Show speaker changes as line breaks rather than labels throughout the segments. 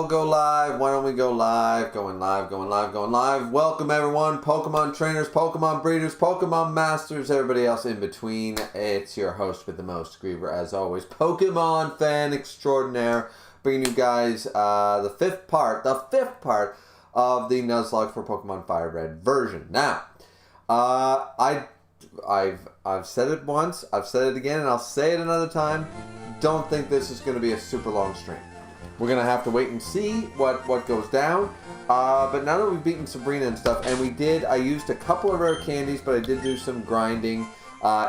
Go live. Why don't we go live? Going live, going live, going live. Welcome everyone, Pokemon trainers, Pokemon breeders, Pokemon masters, everybody else in between. It's your host with the most, Griever, as always, Pokemon fan extraordinaire, bringing you guys the fifth part of the Nuzlocke for Pokemon FireRed version. Now, I've said it once, I've said it again, and I'll say it another time. Don't think this is going to be a super long stream. We're going to have to wait and see what goes down. But now that we've beaten Sabrina and stuff, and I used a couple of rare candies, but I did do some grinding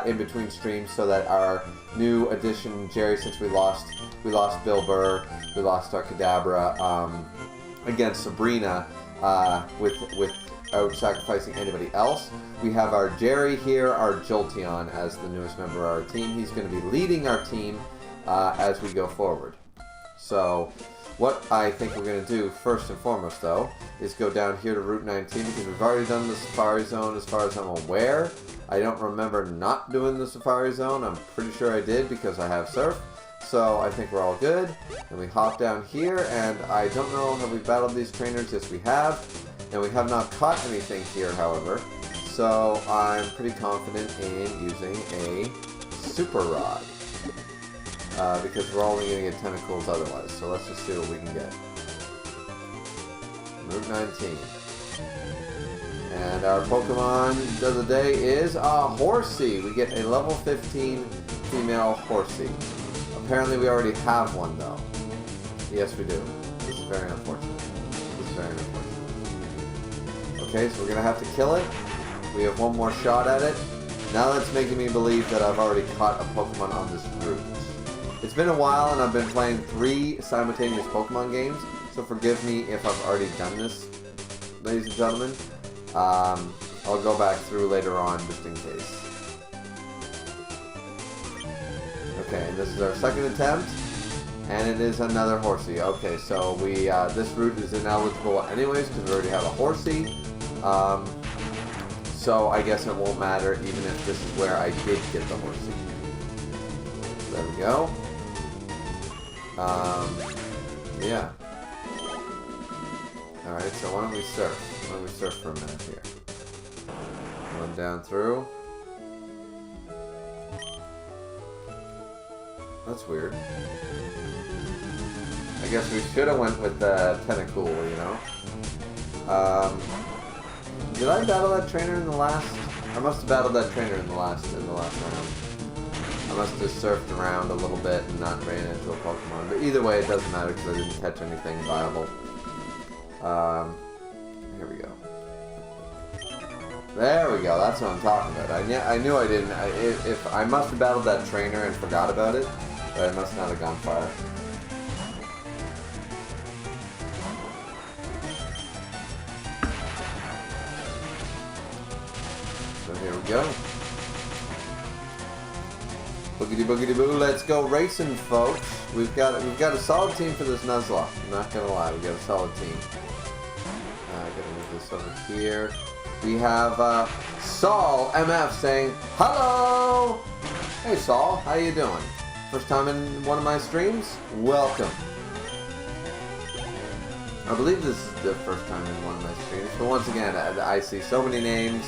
in between streams so that our new addition, Jerry, since we lost Bill Burr, we lost our Kadabra against Sabrina without sacrificing anybody else. We have our Jerry here, our Jolteon, as the newest member of our team. He's going to be leading our team as we go forward. So, what I think we're going to do first and foremost, though, is go down here to Route 19, because we've already done the Safari Zone as far as I'm aware. I don't remember not doing the Safari Zone. I'm pretty sure I did, because I have Surf. So, I think we're all good. And we hop down here, and I don't know, have we battled these trainers? Yes, we have. And we have not caught anything here, however. So, I'm pretty confident in using a Super Rod. Because we're only going to get tentacles otherwise. So let's just see what we can get. Route 19. And our Pokemon of the day is a Horsey. We get a level 15 female Horsey. Apparently we already have one though. Yes, we do. This is very unfortunate. Okay, so we're going to have to kill it. We have one more shot at it. Now that's making me believe that I've already caught a Pokemon on this route. It's been a while and I've been playing 3 simultaneous Pokemon games, so forgive me if I've already done this, ladies and gentlemen. I'll go back through later on just in case. Okay, and this is our second attempt, and it is another Horsey. Okay, so this route is ineligible anyways because we already have a Horsey. So I guess it won't matter even if this is where I did get the Horsey. There we go. Yeah. Alright, so why don't we surf? Why don't we surf for a minute here? Run down through. That's weird. I guess we should have went with the Tentacool, you know? Did I battle that trainer in the last? I must have battled that trainer in the last round. I must have surfed around a little bit and not ran into a Pokemon. But either way, it doesn't matter because I didn't catch anything viable. Here we go. There we go. That's what I'm talking about. I knew I didn't. If I must have battled that trainer and forgot about it, but I must not have gone far. So here we go. Boogity boogity boo, let's go racing, folks. We've got a solid team for this Nuzlocke. I'm not gonna lie, we got a solid team. I gotta move this over here. We have Saul MF saying hello. Hey Saul, how you doing? First time in one of my streams? Welcome. I believe this is the first time in one of my streams. But once again, I see so many names.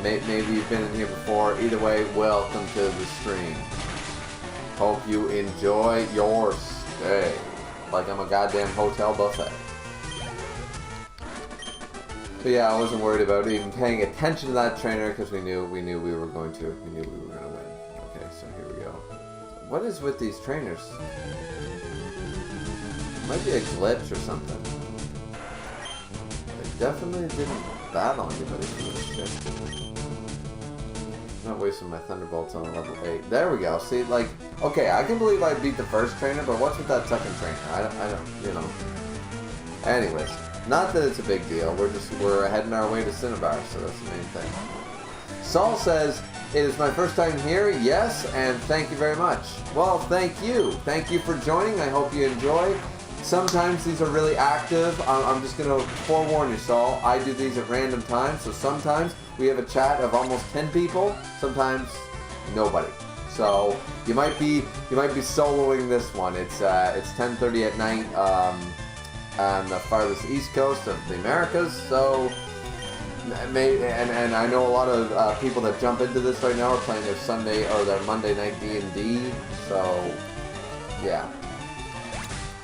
Maybe you've been in here before. Either way, welcome to the stream. Hope you enjoy your stay. Like I'm a goddamn hotel buffet. So yeah, I wasn't worried about even paying attention to that trainer because we knew we were going to win. Okay, so here we go. What is with these trainers? It might be a glitch or something. They definitely didn't battle anybody for this shit. I'm not wasting my Thunderbolts on level 8. There we go. See, like, okay, I can believe I beat the first trainer, but what's with that second trainer? I don't, you know. Anyways, not that it's a big deal. We're heading our way to Cinnabar, so that's the main thing. Saul says, it is my first time here. Yes, and thank you very much. Well, thank you. Thank you for joining. I hope you enjoy. Sometimes these are really active. I'm just going to forewarn you, Saul. I do these at random times, so sometimes we have a chat of almost 10 people. Sometimes nobody. So you might be soloing this one. It's 10:30 at night on the farthest east coast of the Americas. So, and I know a lot of people that jump into this right now are playing their Sunday or their Monday night D&D. So, yeah.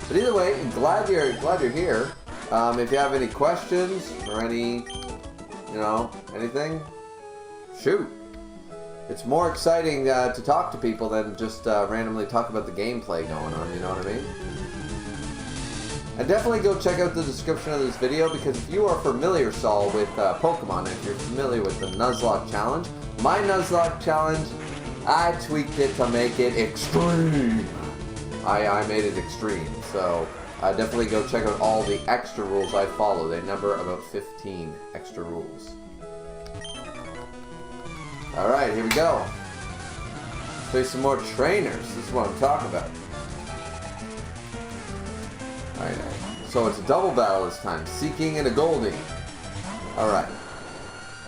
But either way, glad you're here. If you have any questions or any, anything, shoot. It's more exciting to talk to people than just randomly talk about the gameplay going on, you know what I mean? And definitely go check out the description of this video, because if you are familiar, Saul, with Pokemon, if you're familiar with the Nuzlocke challenge, my Nuzlocke challenge, I tweaked it to make it extreme. I made it extreme, so definitely go check out all the extra rules I follow. They number about 15 extra rules. Alright, here we go. Let's play some more trainers. This is what I'm talking about. Alright, so it's a double battle this time. Seeking and a Goldie. Alright.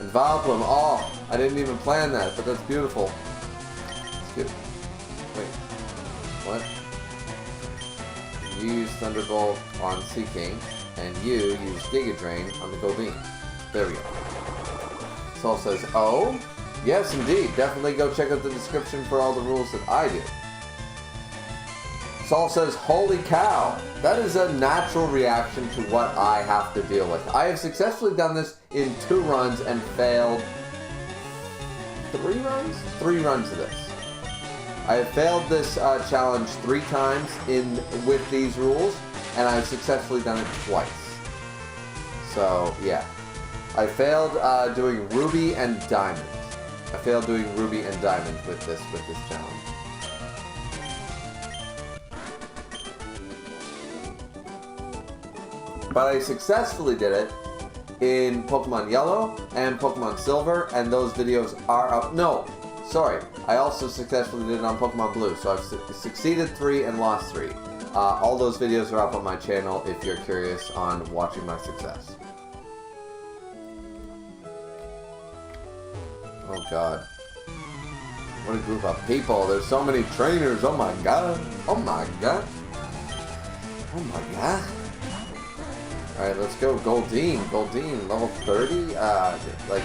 And Vileplume. Oh, I didn't even plan that, but that's beautiful. Let's get... Wait. What? You use Thunderbolt on Seeking, and you use Giga Drain on the Goldeen. There we go. Saul says, oh? Yes, indeed. Definitely go check out the description for all the rules that I do. Saul says, holy cow. That is a natural reaction to what I have to deal with. I have successfully done this in 2 runs and failed 3 runs? 3 runs of this. I have failed this challenge 3 times with these rules, and I've successfully done it twice. So, yeah. I failed doing Ruby and Diamond. I failed doing Ruby and Diamond with this challenge. But I successfully did it in Pokemon Yellow and Pokemon Silver, and those videos are up. No, sorry. I also successfully did it on Pokemon Blue, so I've succeeded 3 and lost 3. All those videos are up on my channel if you're curious on watching my success. Oh god. What a group of people. There's so many trainers. Oh my god. Oh my god. Oh my god. Alright, let's go. Goldeen, level 30.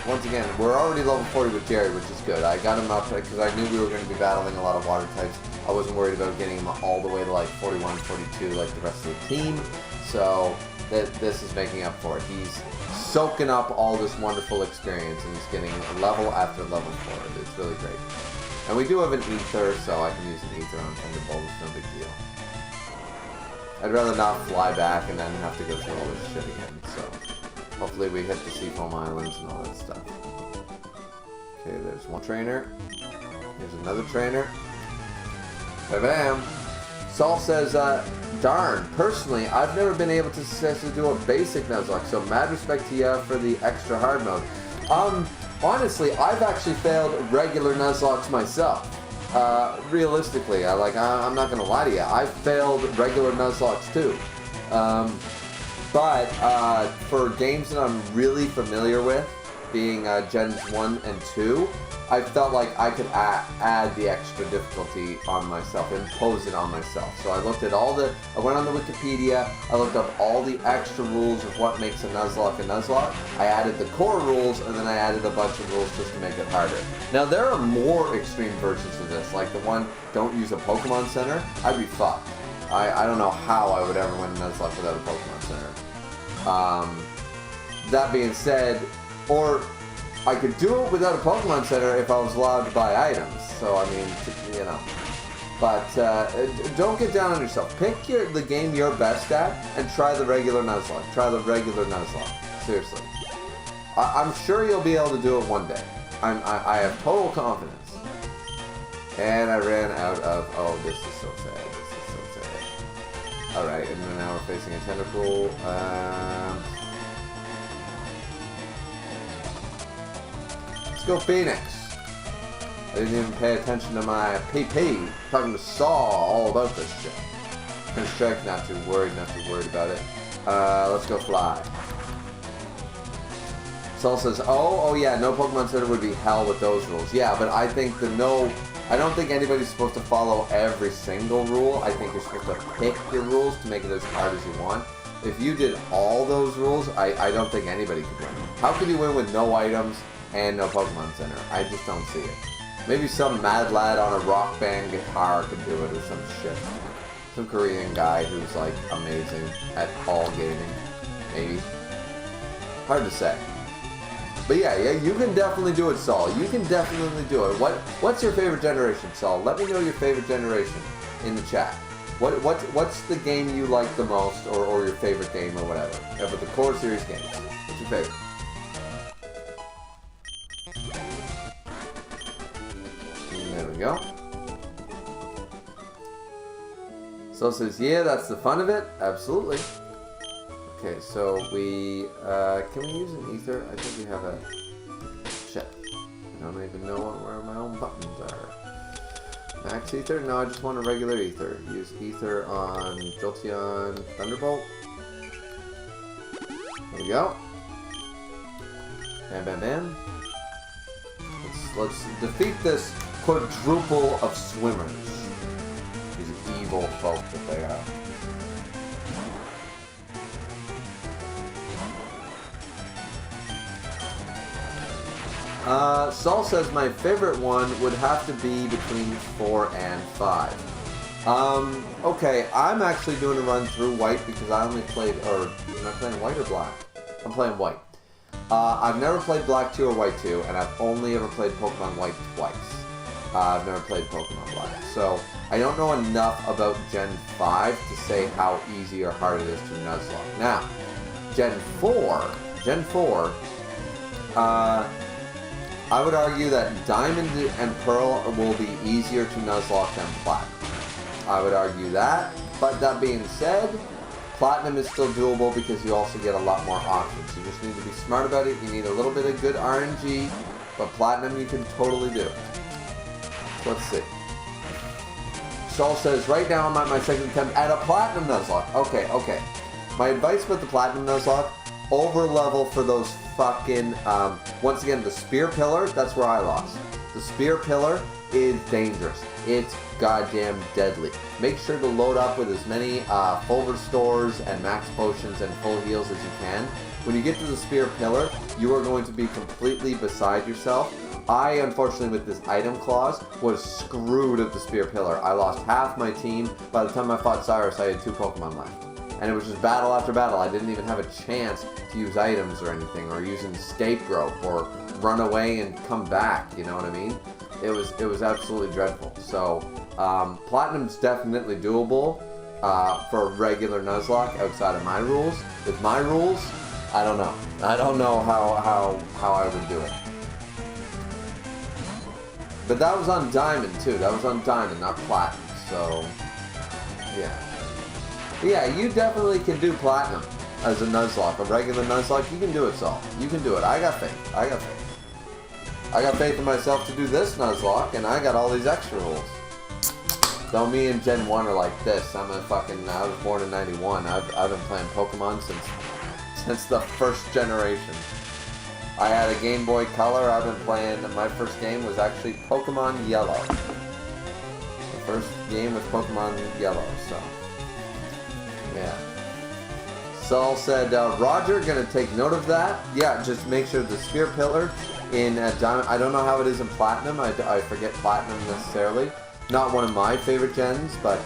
Once again, we're already level 40 with Jerry, which is good. I got him up because I knew we were going to be battling a lot of water types. I wasn't worried about getting him all the way to like 41, 42 like the rest of the team. So, this is making up for it. He's soaking up all this wonderful experience, and he's getting level after level for it. It's really great. And we do have an ether, so I can use an ether on Thunderbolt. It's no big deal. I'd rather not fly back and then have to go through all this shit again, so hopefully we hit the Seafoam Islands and all that stuff. Okay, there's one trainer. Here's another trainer. Ba-bam! Saul says, darn, personally, I've never been able to successfully do a basic Nuzlocke, so mad respect to you for the extra hard mode. Honestly, I've actually failed regular Nuzlocks myself. Realistically, I'm not gonna lie to you, I've failed regular Nuzlocks too. But for games that I'm really familiar with, being Gens 1 and 2, I felt like I could add the extra difficulty on myself, impose it on myself. So I looked at I went on the Wikipedia, I looked up all the extra rules of what makes a Nuzlocke. I added the core rules, and then I added a bunch of rules just to make it harder. Now there are more extreme versions of this, like the one, don't use a Pokemon Center. I'd be fucked. I don't know how I would ever win a Nuzlocke without a Pokemon Center. That being said, or I could do it without a Pokemon Center if I was allowed to buy items. So, I mean, you know. But don't get down on yourself. Pick the game you're best at and try the regular Nuzlocke. Try the regular Nuzlocke. Seriously. I'm sure you'll be able to do it one day. I have total confidence. And I ran out of... Oh, this is so sad. This is so sad. Alright, and then now we're facing a Tentacle. Let's go Phoenix. I didn't even pay attention to my PP. Talking to Saw all about this shit. Strike, not too worried about it. Let's go Fly. Saul says, oh yeah, no Pokemon Center would be hell with those rules. Yeah, but I think I don't think anybody's supposed to follow every single rule. I think you're supposed to pick your rules to make it as hard as you want. if you did all those rules, I don't think anybody could win. How could you win with no items and no Pokemon Center? I just don't see it. Maybe some mad lad on a rock band guitar could do it or some shit. Some Korean guy who's like amazing at all gaming. Maybe. Hard to say. But yeah, you can definitely do it, Saul. You can definitely do it. What's your favorite generation, Saul? Let me know your favorite generation in the chat. What's the game you like the most, or your favorite game, or whatever? Yeah, but the core series games. What's your favorite? There we go. So it says, yeah, that's the fun of it. Absolutely. Okay, so we, can we use an ether? I think we have a, shit. I don't even know where my own buttons are. Max ether? No, I just want a regular ether. Use ether on Jolteon Thunderbolt. There we go. Bam, bam, bam. Let's defeat this quadruple of swimmers. These evil folk that they are. Saul says my favorite one would have to be between 4 and 5. Okay, I'm actually doing a run through white because I only played, or am I playing white or black? I'm playing white. I've never played black 2 or white 2, and I've only ever played Pokemon white twice. I've never played Pokemon black. So, I don't know enough about Gen 5 to say how easy or hard it is to Nuzlocke. Now, Gen 4, I would argue that Diamond and Pearl will be easier to Nuzlocke than Platinum. I would argue that, but that being said, Platinum is still doable because you also get a lot more options. You just need to be smart about it. You need a little bit of good RNG, but Platinum you can totally do. Let's see. Saul says, right now I'm at my second attempt at a Platinum Nuzlocke. Okay. My advice with the Platinum Nuzlocke, over level for those fucking, once again, the Spear Pillar, that's where I lost. The Spear Pillar is dangerous. It's goddamn deadly. Make sure to load up with as many full restores and max potions and full heals as you can. When you get to the Spear Pillar, you are going to be completely beside yourself. I, unfortunately, with this item clause, was screwed at the Spear Pillar. I lost half my team. By the time I fought Cyrus, I had 2 Pokemon left. And it was just battle after battle. I didn't even have a chance to use items or anything, or use an escape rope, or run away and come back, you know what I mean? It was absolutely dreadful. So, Platinum's definitely doable for a regular Nuzlocke outside of my rules. With my rules, I don't know. I don't know how I would do it. But that was on Diamond, too. That was on Diamond, not Platinum. So, yeah. Yeah, you definitely can do Platinum as a Nuzlocke. A regular Nuzlocke, you can do it, Saul. You can do it. I got faith. I got faith in myself to do this Nuzlocke, and I got all these extra rules. Though me and Gen 1 are like this. I was born in 91. I've been playing Pokemon since the first generation. I had a Game Boy Color. I've been playing, my first game was actually Pokemon Yellow. The first game was Pokemon Yellow, so. Yeah. Saul said, Roger, gonna take note of that. Yeah, just make sure the Spear Pillar in Diamond, I don't know how it is in Platinum. I forget Platinum necessarily. Not one of my favorite gens, but,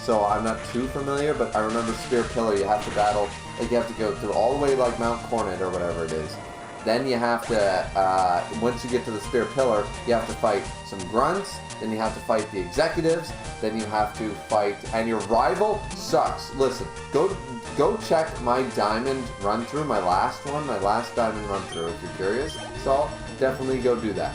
so I'm not too familiar, but I remember Spear Pillar, you have to battle, like you have to go through all the way like Mount Cornet or whatever it is. Then you have to, once you get to the Spear Pillar, you have to fight some grunts, then you have to fight the executives, then you have to fight, and your rival sucks. Listen, go check my Diamond run-through, my last Diamond run-through, if you're curious. So, definitely go do that.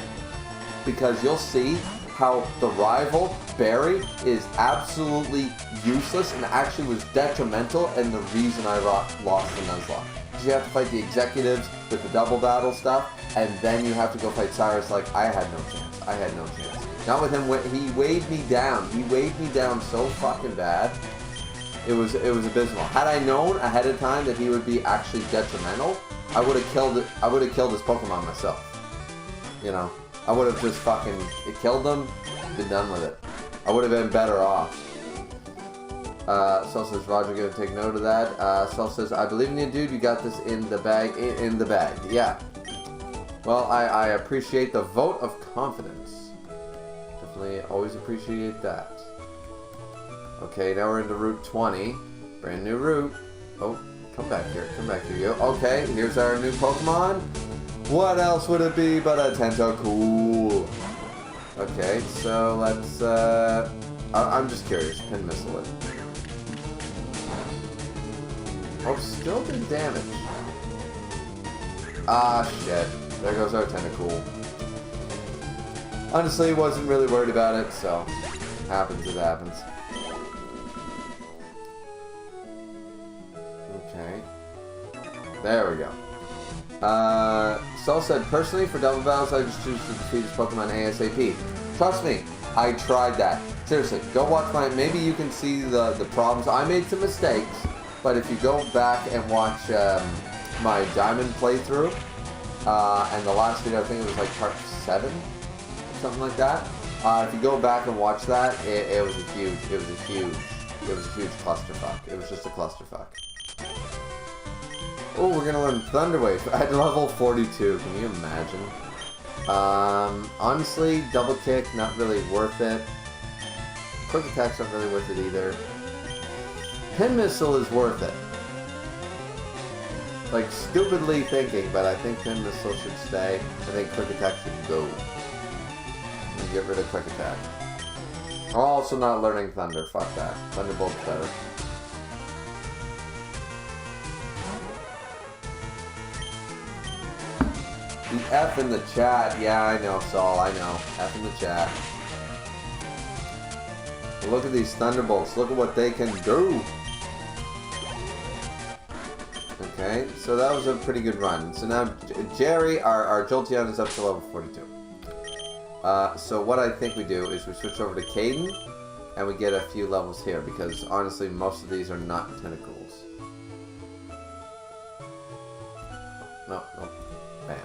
Because you'll see how the rival, Barry, is absolutely useless and actually was detrimental and the reason I lost the Nuzlocke. You have to fight the executives with the double battle stuff, and then you have to go fight Cyrus. Like, I had no chance. Not with him. He weighed me down. He weighed me down so fucking bad. It was abysmal. Had I known ahead of time that he would be actually detrimental, I would have killed it. I would have killed this Pokemon myself. You know, I would have just fucking killed him, been done with it. I would have been better off. Cell says, Roger, gonna take note of that. Cell says, I believe in you, dude. You got this in the bag. In the bag. Yeah. Well, I appreciate the vote of confidence. Definitely always appreciate that. Okay, now we're into Route 20. Brand new route. Oh, come back here. Come back here, you. Okay, here's our new Pokemon. What else would it be but a Tentacool? Okay, so let's, I'm just curious. Pin missile it. Oh, still did damage. Ah, shit. There goes our Tentacool. Honestly, wasn't really worried about it, so happens, it happens. Okay. There we go. Sol said, personally, for double battles, I just choose to defeat his Pokemon ASAP. Trust me, I tried that. Seriously, go watch my... Maybe you can see the problems. I made some mistakes, but if you go back and watch my Diamond playthrough, and the last video, I think it was like part 7, something like that. If you go back and watch that, it was a huge clusterfuck. It was just a clusterfuck. Oh, we're gonna learn Thunder Wave at level 42. Can you imagine? Honestly, double kick, not really worth it. Quick attack's not really worth it either. Pin missile is worth it. Like, stupidly thinking, but I think Pin missile should stay. I think quick attack should go. And get rid of quick attack. I'm also not learning Thunder. Fuck that. Thunderbolt's better. The F in the chat. Yeah, I know, Saul. I know. F in the chat. Look at these Thunderbolts. Look at what they can do. Okay, so that was a pretty good run. So now Jerry, our Jolteon, is up to level 42. So what I think we do is we switch over to Caden, and we get a few levels here, because honestly, most of these are not tentacles. No. Bam.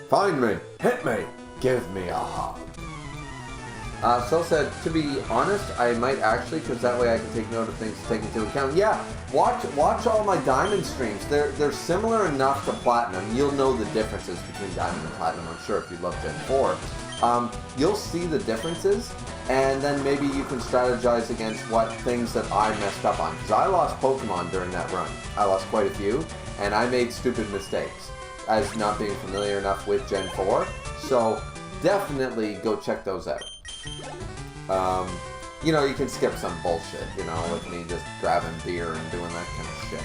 Find me! Hit me! Give me a hug! Sol said, to be honest, I might actually, because that way I can take note of things to take into account. Yeah, watch all my Diamond streams. They're similar enough to Platinum. You'll know the differences between Diamond and Platinum, I'm sure, if you love Gen 4. You'll see the differences, and then maybe you can strategize against what things that I messed up on. Because I lost Pokemon during that run. I lost quite a few, and I made stupid mistakes as not being familiar enough with Gen 4. So definitely go check those out. You know, you can skip some bullshit, you know, with me just grabbing beer and doing that kind of shit.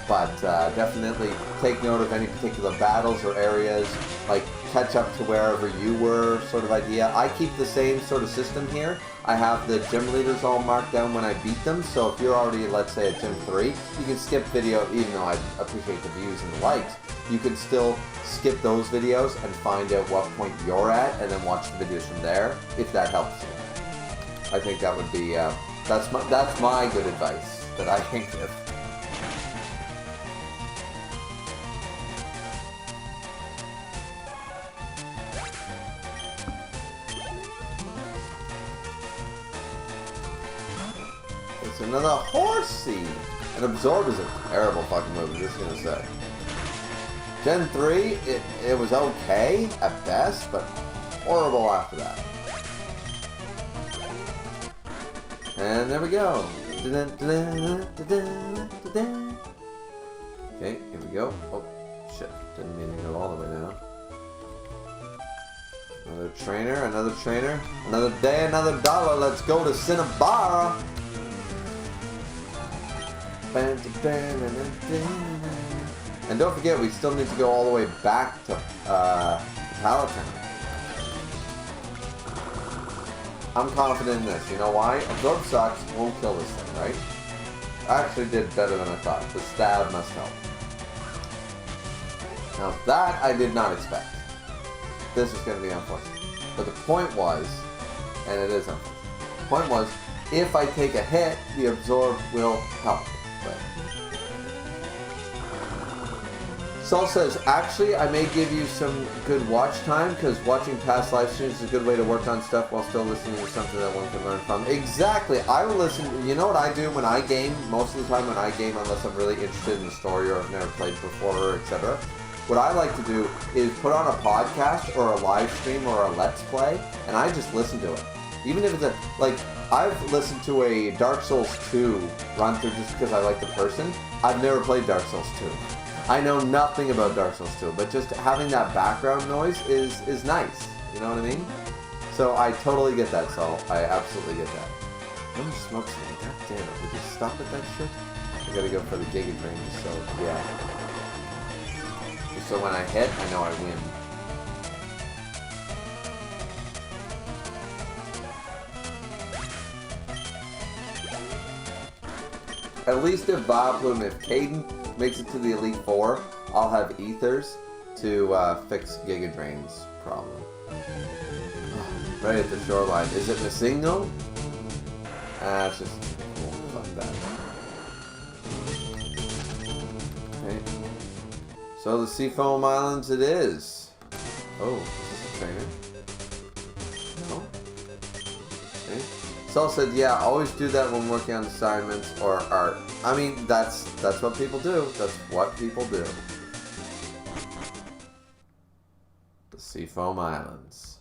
But definitely take note of any particular battles or areas, like catch up to wherever you were, sort of idea. I keep the same sort of system here. I have the gym leaders all marked down when I beat them, so if you're already, let's say, at Gym 3, you can skip video, even though I appreciate the views and the likes. You can still skip those videos and find out what point you're at, and then watch the videos from there, if that helps you. I think that would be, that's my good advice that I can give. It's another Horsey! And Absorb is a terrible fucking move, I'm just gonna say. Gen 3, it was okay at best, but horrible after that. And there we go. Okay, here we go. Oh, shit. Didn't mean to go all the way down. Another trainer, another trainer. Another day, another dollar. Let's go to Cinnabara. And don't forget, we still need to go all the way back to Palatine. I'm confident in this. You know why? Absorb sucks, won't kill this thing, right? I actually did better than I thought. The stab must help. Now that I did not expect. This is going to be unfortunate. But the point was, and it is unfortunate, the point was, if I take a hit, the Absorb will help. Right? Saul says, actually, I may give you some good watch time because watching past live streams is a good way to work on stuff while still listening to something that one can learn from. Exactly. I will listen. You know what I do when I game? Most of the time when I game, unless I'm really interested in the story or I've never played before, etc. What I like to do is put on a podcast or a live stream or a let's play, and I just listen to it. Even if it's a, like, I've listened to a Dark Souls 2 run through just because I like the person. I've never played Dark Souls 2. I know nothing about Dark Souls 2, but just having that background noise is nice. You know what I mean? So I totally get that, Saul. I absolutely get that. Let me smoke something. God damn it. Would you stop at that shit? I gotta go for the Giga Drain, so yeah. Just so when I hit, I know I win. At least if Vileplume, if Caden makes it to the Elite Four, I'll have Ethers to fix Giga Drain's problem. Right at the shoreline. Is it Masingo? It's just cool. Fuck that. Okay. So the Seafoam Islands it is. Oh, is this a trainer? No? Okay. Saul said, yeah, always do that when working on assignments or art. I mean, that's what people do. That's what people do. The Seafoam Islands.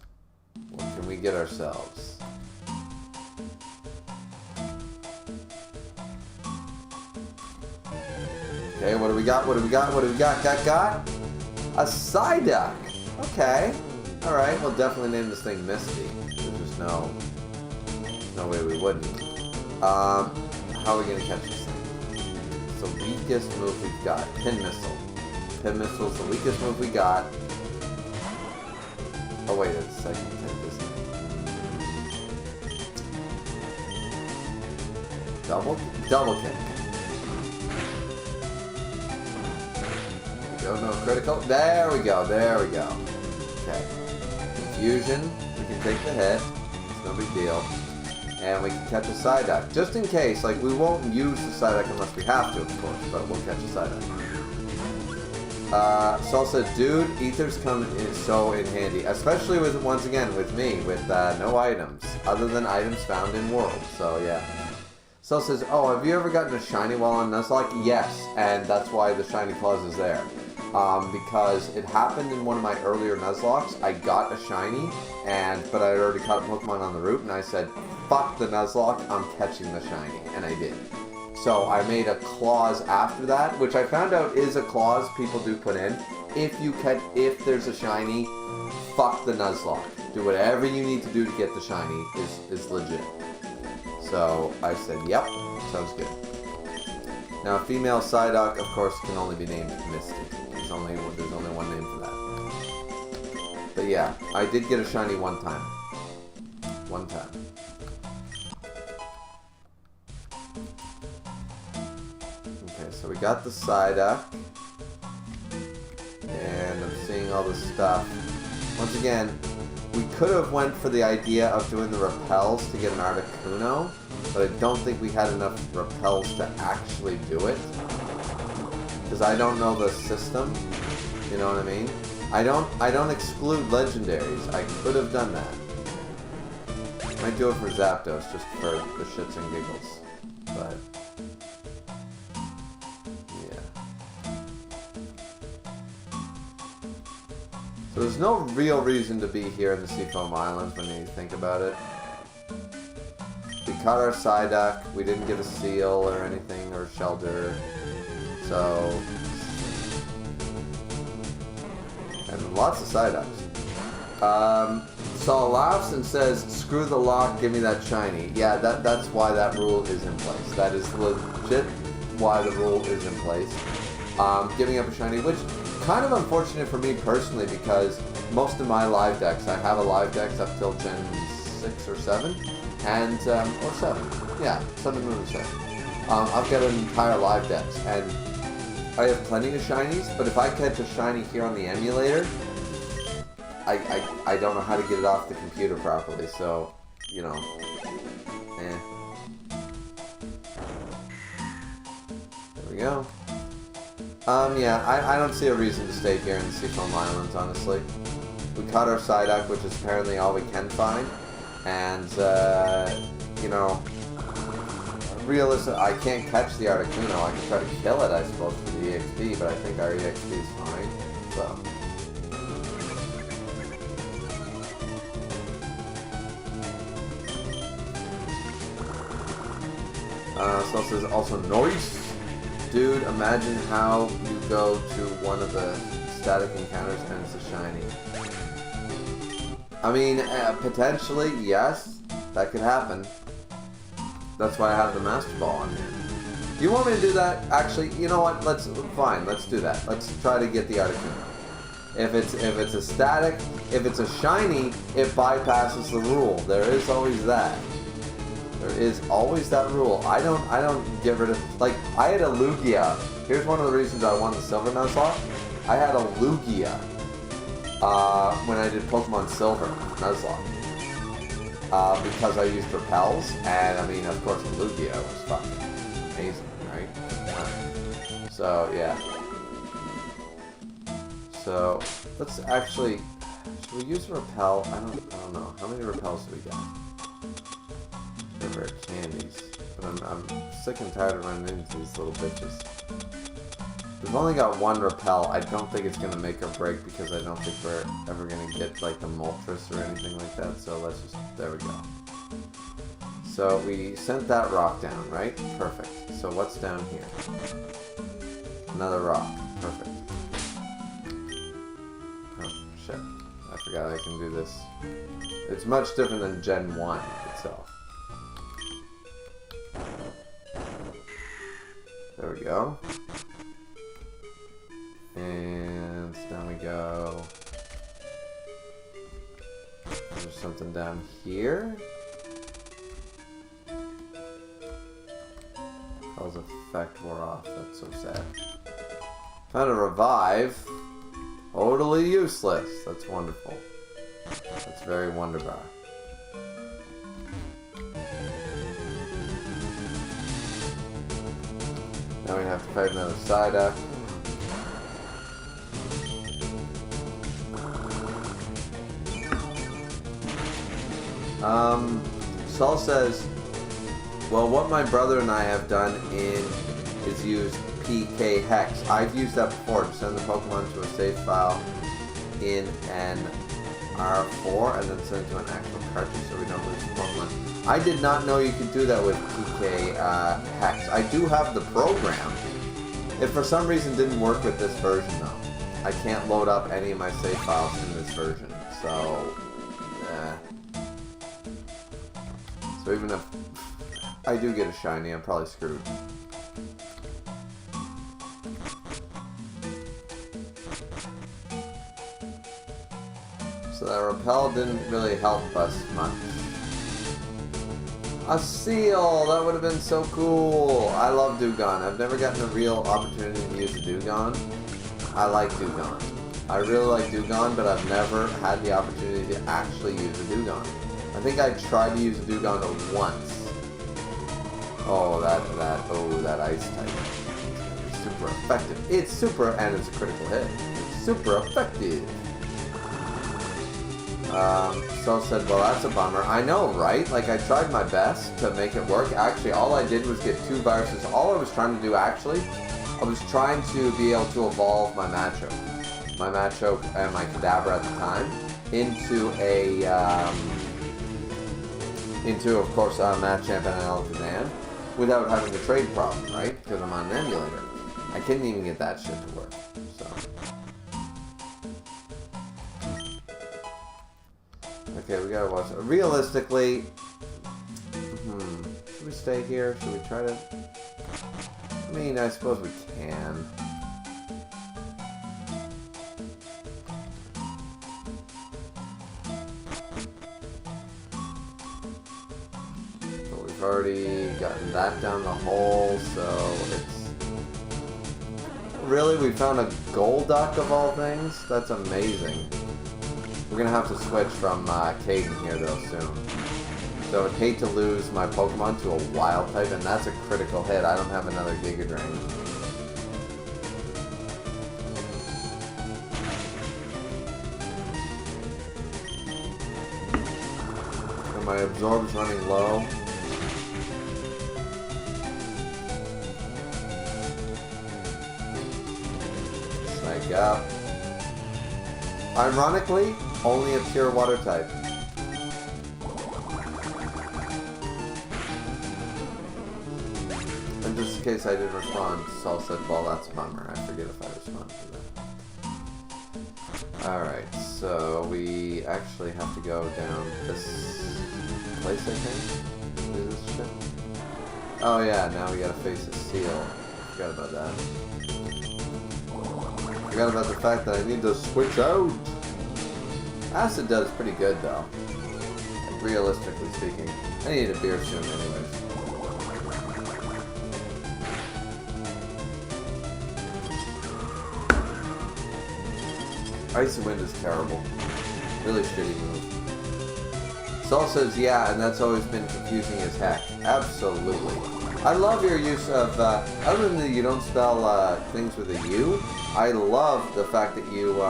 What can we get ourselves? Okay, what do we got? What do we got? What do we got? Got? A Psyduck. Okay. Alright, we'll definitely name this thing Misty. There's just no way we wouldn't. How are we gonna catch this thing? It's the weakest move we've got. Pin Missile. Pin Missile's the weakest move we got. Oh wait, it's a second type, isn't it? Double kick. There we go, no critical. There we go. Okay. Confusion. We can take the hit. It's no big deal. And we can catch a Psyduck. Just in case, like, we won't use the Psyduck unless we have to, of course, but we'll catch a Psyduck. Saul said, dude, Ethers come in so in handy. Especially with, once again, with me, with no items, other than items found in World. So, yeah. Saul says, oh, have you ever gotten a shiny while on Nuzlocke? Yes, and that's why the shiny clause is there. Because it happened in one of my earlier Nuzlockes. I got a shiny, but I had already caught a Pokemon on the route, and I said, fuck the Nuzlocke, I'm catching the shiny, and I did. So I made a clause after that, which I found out is a clause people do put in. If there's a shiny, fuck the Nuzlocke. Do whatever you need to do to get the shiny is legit. So I said, yep, sounds good. Now a female Psyduck, of course, can only be named Misty. There's only one name for that. But yeah, I did get a shiny one time. Okay, so we got the Psyduck. And I'm seeing all this stuff. Once again, we could have went for the idea of doing the repels to get an Articuno, but I don't think we had enough repels to actually do it. Because I don't know the system, you know what I mean? I don't exclude legendaries. I could have done that. Might do it for Zapdos, just for the shits and giggles. But yeah. So there's no real reason to be here in the Seafoam Islands when you think about it. We caught our Psyduck, we didn't get a seal or anything, or shelter. So, and lots of Psyducks. Saul laughs and says, screw the lock, give me that shiny. Yeah, that's why that rule is in place. That is legit why the rule is in place. Giving up a shiny, which kind of unfortunate for me personally, because most of my live decks, I have a live decks up till Gen 6 or 7, and, or 7. Yeah, 7 or 7. I've got an entire live decks, and I have plenty of shinies, but if I catch a shiny here on the emulator, I don't know how to get it off the computer properly, so, you know, There we go. Yeah, I don't see a reason to stay here in the Seafoam Islands, honestly. We caught our Psyduck, which is apparently all we can find. And, you know, realistic, I can't catch the Articuno. I can try to kill it, I suppose, for the EXP, but I think our EXP is fine. So. So it says also noise. Dude, imagine how you go to one of the static encounters and it's a shiny. I mean, potentially, yes, that could happen. That's why I have the Master Ball on here. Do you want me to do that? Actually, you know what? Fine, let's do that. Let's try to get the Articuno. If it's a static, if it's a shiny, it bypasses the rule. There is always that. There is always that rule. I don't get rid of, like, I had a Lugia. Here's one of the reasons I won the Silver Nuzlocke. I had a Lugia when I did Pokemon Silver Nuzlocke. Because I used repels, and I mean, of course, the Lugia was fucking amazing, right? So, yeah. So, let's actually, should we use a repel? I don't know. How many repels do we get? They're candies. But I'm sick and tired of running into these little bitches. We've only got one repel. I don't think it's going to make or break because I don't think we're ever going to get like the Moltres or anything like that. So let's just, there we go. So we sent that rock down, right? Perfect. So what's down here? Another rock. Perfect. Oh, shit. I forgot I can do this. It's much different than Gen 1 itself. There we go. And down we go. There's something down here. Hell's effect wore off. That's so sad. Found a revive. Totally useless. That's wonderful. That's very wonderbar. Now we have to fight another Psyduck. Saul says, well, what my brother and I have done is use PK Hex. I've used that before to send the Pokemon to a save file in an R4 and then send it to an actual cartridge so we don't lose the Pokemon. I did not know you could do that with PK Hex. I do have the program. It for some reason didn't work with this version though. I can't load up any of my save files in this version. So, So even if I do get a shiny, I'm probably screwed. So that repel didn't really help us much. A seal! That would have been so cool! I love Dewgong. I've never gotten a real opportunity to use a Dewgong. I like Dewgong. I really like Dewgong, but I've never had the opportunity to actually use a Dewgong. I think I tried to use a Dewgong once. Oh, that ice type. It's super effective. It's super, and it's a critical hit. It's super effective. So said, well, that's a bummer. I know, right? Like, I tried my best to make it work. Actually, all I did was get 2 viruses. All I was trying to do, actually, I was trying to be able to evolve my Machoke and my Kadabra at the time into a, of course, Machamp and an Alakazam without having the trade problem, right? Because I'm on an emulator. I couldn't even get that shit to work, so. Okay, we gotta watch it. Realistically, should we stay here? Should we try to? I mean, I suppose we can. But we've already gotten that down the hole, so it's... Really? We found a Golduck of all things? That's amazing. We're gonna have to switch from Caden here though soon. So I'd hate to lose my Pokemon to a wild type, and that's a critical hit. I don't have another Giga Drain. my absorb's running low. Snake up. Ironically, only a pure water type. And just in case I didn't respond, Saul said, well, that's a bummer. I forget if I responded to that. Alright, so we actually have to go down this place, I think? Is this ship? Oh yeah, now we gotta face a seal. Forgot about that. Forgot about the fact that I need to switch out. Acid does pretty good though. Like, realistically speaking. I need a beer soon anyways. Icy Wind is terrible. Really shitty move. Saul says, yeah, and that's always been confusing as heck. Absolutely. I love your use of, other than that you don't spell things with a U, I love the fact that you,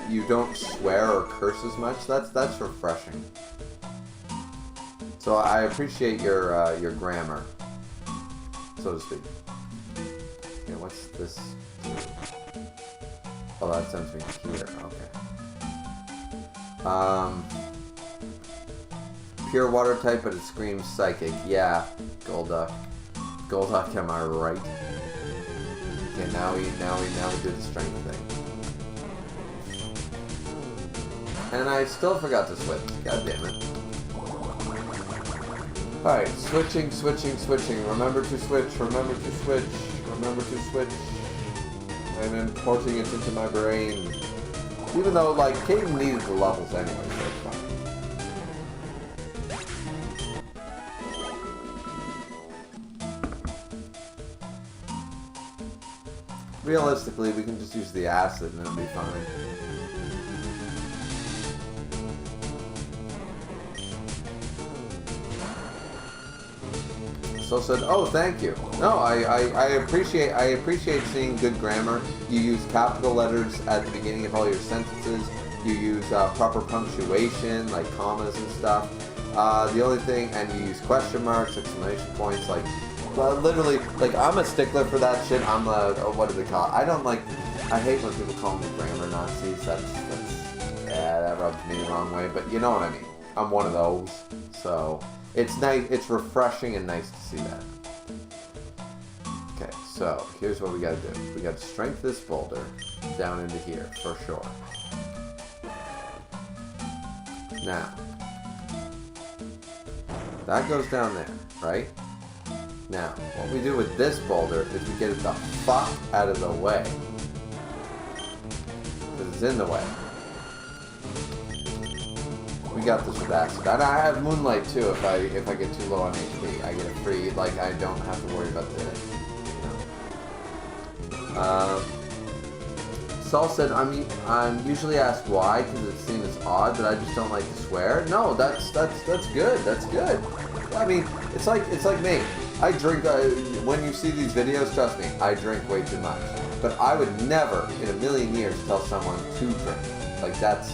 you don't swear or curse as much. That's refreshing. So I appreciate your grammar, so to speak. Okay, what's this? Oh, that sends me here. Okay. Pure water type, but it screams psychic. Yeah, Golduck. Golduck, am I right? Okay, now we do the strength thing. And I still forgot to switch. God damn it. Alright, switching. Remember to switch. Remember to switch. I'm importing it into my brain. Even though, like, Caden needed the levels anyway, so it's fine. Realistically, we can just use the acid and it'll be fine. So said, oh, thank you. No, I appreciate seeing good grammar. You use capital letters at the beginning of all your sentences. You use proper punctuation, like commas and stuff. The only thing, and you use question marks, exclamation points, like, literally, like, I'm a stickler for that shit. I'm a, what do they call it? I hate when people call me grammar Nazis. Yeah, that rubs me the wrong way, but you know what I mean. I'm one of those, so it's nice, it's refreshing and nice to see that. Okay, so here's what we gotta do. We gotta strength this boulder down into here, for sure. Now, that goes down there, right? Now, what we do with this boulder is we get it the fuck out of the way. Because it's in the way. We got this with acid. And I have moonlight too if I get too low on HP. I get it free, like I don't have to worry about the... No. Saul said, I'm usually asked why, because it's seen as odd, but I just don't like to swear. No, that's good. That's good. I mean, it's like me. I drink, when you see these videos, trust me, I drink way too much. But I would never, in a million years, tell someone to drink. Like, that's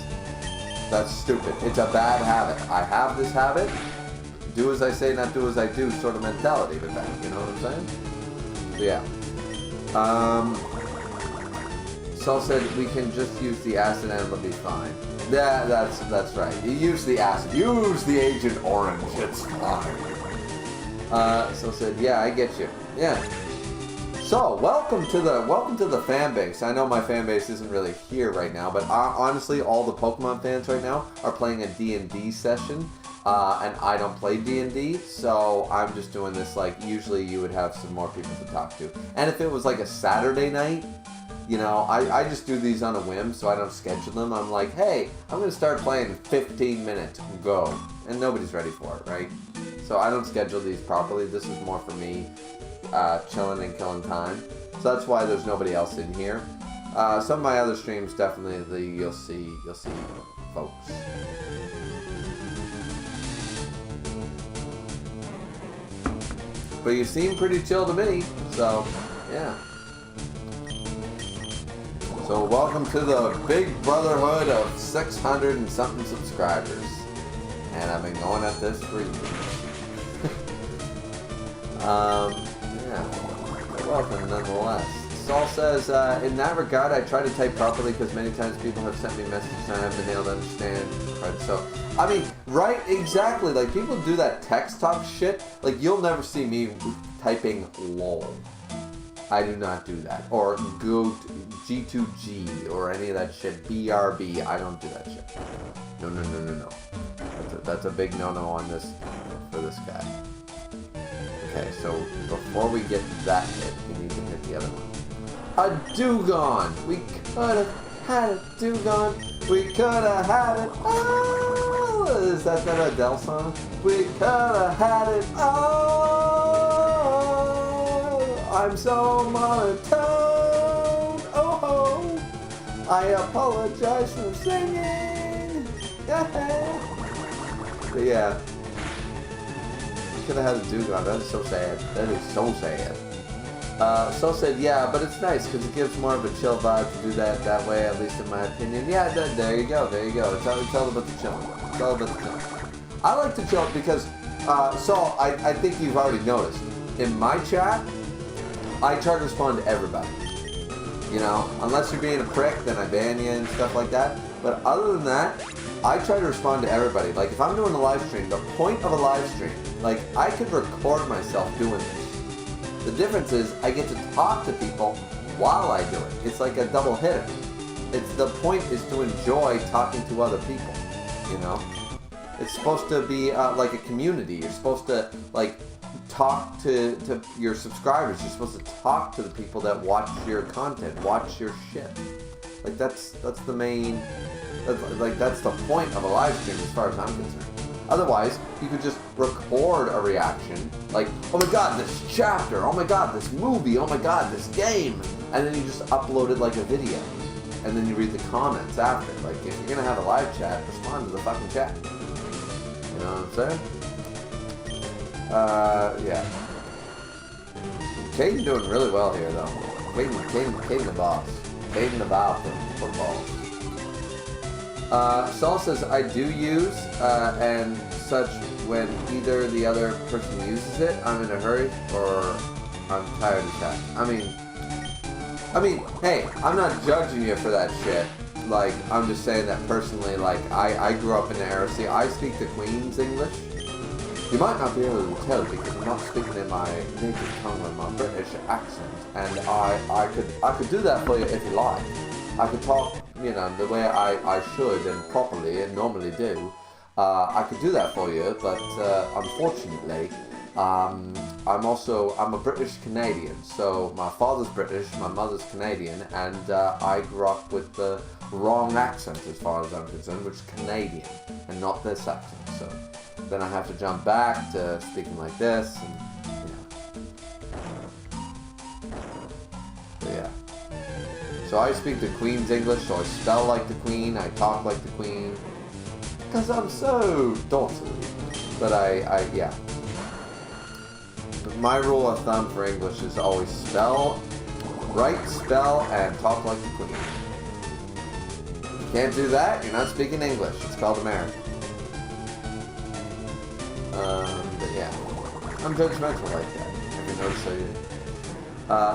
stupid. It's a bad habit. I have this habit, do as I say, not do as I do sort of mentality with that, you know what I'm saying? So, yeah. Saul said we can just use the acid and it'll be fine. Yeah, that's right. You use the acid. Use the Agent Orange. It's fine. Saul said, yeah, I get you. Yeah. So, welcome to the fan base. I know my fan base isn't really here right now, but honestly, all the Pokemon fans right now are playing a D&D session, and I don't play D&D, so I'm just doing this like, usually you would have some more people to talk to. And if it was like a Saturday night, you know, I just do these on a whim, so I don't schedule them. I'm like, hey, I'm going to start playing in 15 minutes, go. And nobody's ready for it, right? So I don't schedule these properly. This is more for me. Chilling and killing time. So that's why there's nobody else in here. Some of my other streams definitely you'll see folks. But you seem pretty chill to me, so yeah. So welcome to the big brotherhood of 600 and something subscribers. And I've been going at this for years. Yeah, welcome nonetheless. Saul says, in that regard, I try to type properly because many times people have sent me messages and I haven't been able to understand. Right, so, I mean, right, exactly. Like, people do that text talk shit. Like, you'll never see me typing lol. I do not do that. Or go to G2G or any of that shit. BRB. I don't do that shit. No. That's a big no-no on this, for this guy. Okay, so before we get that hit, we need to hit the other one. A Dewgong! We could have had a Dewgong! We could have had it! Oh! Is that Adele song? We could have had it! Oh! I'm so monotone! Oh! I apologize for singing! But yeah. We could have had a Dewgong. That is so sad. That is so sad. So said, yeah, but it's nice because it gives more of a chill vibe to do that way, at least in my opinion. Yeah, there you go. It's all about the chilling. It's all about the chilling. I like to chill because, so I think you've already noticed. In my chat, I try to respond to everybody. You know, unless you're being a prick, then I ban you and stuff like that. But other than that, I try to respond to everybody. Like, if I'm doing a live stream, the point of a live stream, like, I could record myself doing this. The difference is I get to talk to people while I do it. It's like a double hitter. The point is to enjoy talking to other people, you know? It's supposed to be like a community. You're supposed to, like, talk to your subscribers. You're supposed to talk to the people that watch your content, watch your shit. Like, that's the main, that's the point of a live stream as far as I'm concerned. Otherwise, you could just record a reaction, like, oh my god, this chapter, oh my god, this movie, oh my god, this game, and then you just upload it like a video, and then you read the comments after. Like, if you're gonna have a live chat, respond to the fucking chat. You know what I'm saying? Yeah. Caden doing really well here, though. Caden the boss. Caden the boss of football. Saul says, I do use, and such when either the other person uses it, I'm in a hurry, or I'm tired of chat. I mean, hey, I'm not judging you for that shit. Like, I'm just saying that personally, like, I grew up in the era. See, I speak the Queen's English. You might not be able to tell because I'm not speaking in my native tongue with my British accent, and I could do that for you if you like. I could talk, you know, the way I should and properly and normally do. I could do that for you, but unfortunately, I'm a British Canadian. So my father's British, my mother's Canadian, and I grew up with the wrong accent as far as I'm concerned, which is Canadian and not this accent. So then I have to jump back to speaking like this, and yeah. So I speak the Queen's English, so I spell like the Queen, I talk like the Queen, because I'm so daughterly. But yeah. My rule of thumb for English is always write, spell, and talk like the Queen. If you can't do that, you're not speaking English. It's called American. But yeah, I'm judgmental like that. Have you noticed I do?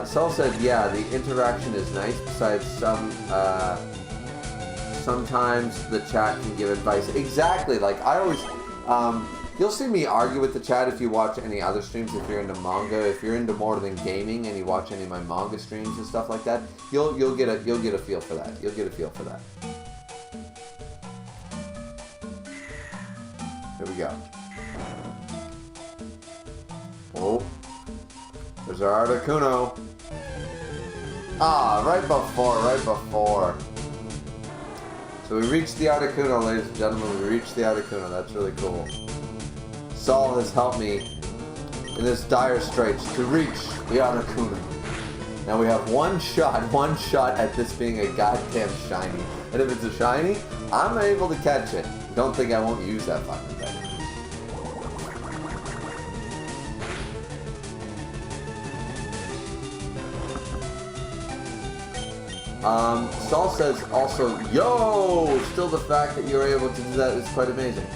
Saul said, yeah, the interaction is nice, besides sometimes the chat can give advice. Exactly, like, I always, you'll see me argue with the chat if you watch any other streams, if you're into manga, if you're into more than gaming and you watch any of my manga streams and stuff like that, you'll get a feel for that. You'll get a feel for that. Here we go. Oh. There's our Articuno. Ah, right before. So we reached the Articuno, ladies and gentlemen. We reached the Articuno. That's really cool. Saul has helped me in this dire straits to reach the Articuno. Now we have one shot at this being a goddamn shiny. And if it's a shiny, I'm able to catch it. Don't think I won't use that fucking thing. Saul says also, yo, still the fact that you're able to do that is quite amazing.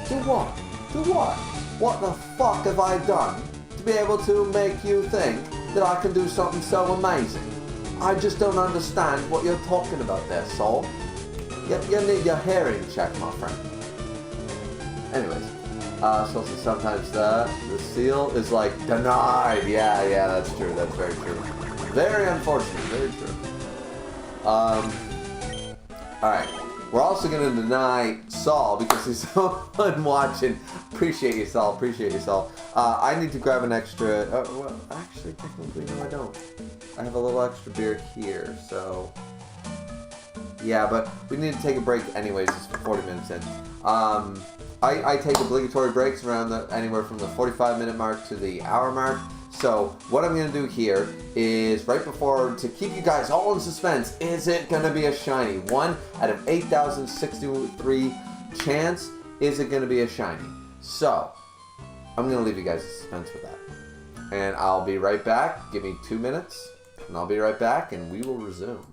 Do what? Do what? What the fuck have I done to be able to make you think that I can do something so amazing? I just don't understand what you're talking about there, Saul. You need your hearing checked, my friend. Anyways, so sometimes the seal is like denied. Yeah, that's true. That's very true. Very unfortunate. Very true. Alright. We're also going to deny Saul because he's so fun watching. Appreciate you, Saul. Appreciate you, Saul. I need to grab an extra... well, actually, technically, no, I don't. I have a little extra beer here, so... Yeah, but we need to take a break anyways. It's 40 minutes in. I take obligatory breaks around anywhere from the 45-minute mark to the hour mark. So what I'm going to do here is right before, to keep you guys all in suspense, is it going to be a shiny? 1 out of 8,063 chance, is it going to be a shiny? So I'm going to leave you guys in suspense with that. And I'll be right back. Give me 2 minutes and I'll be right back and we will resume.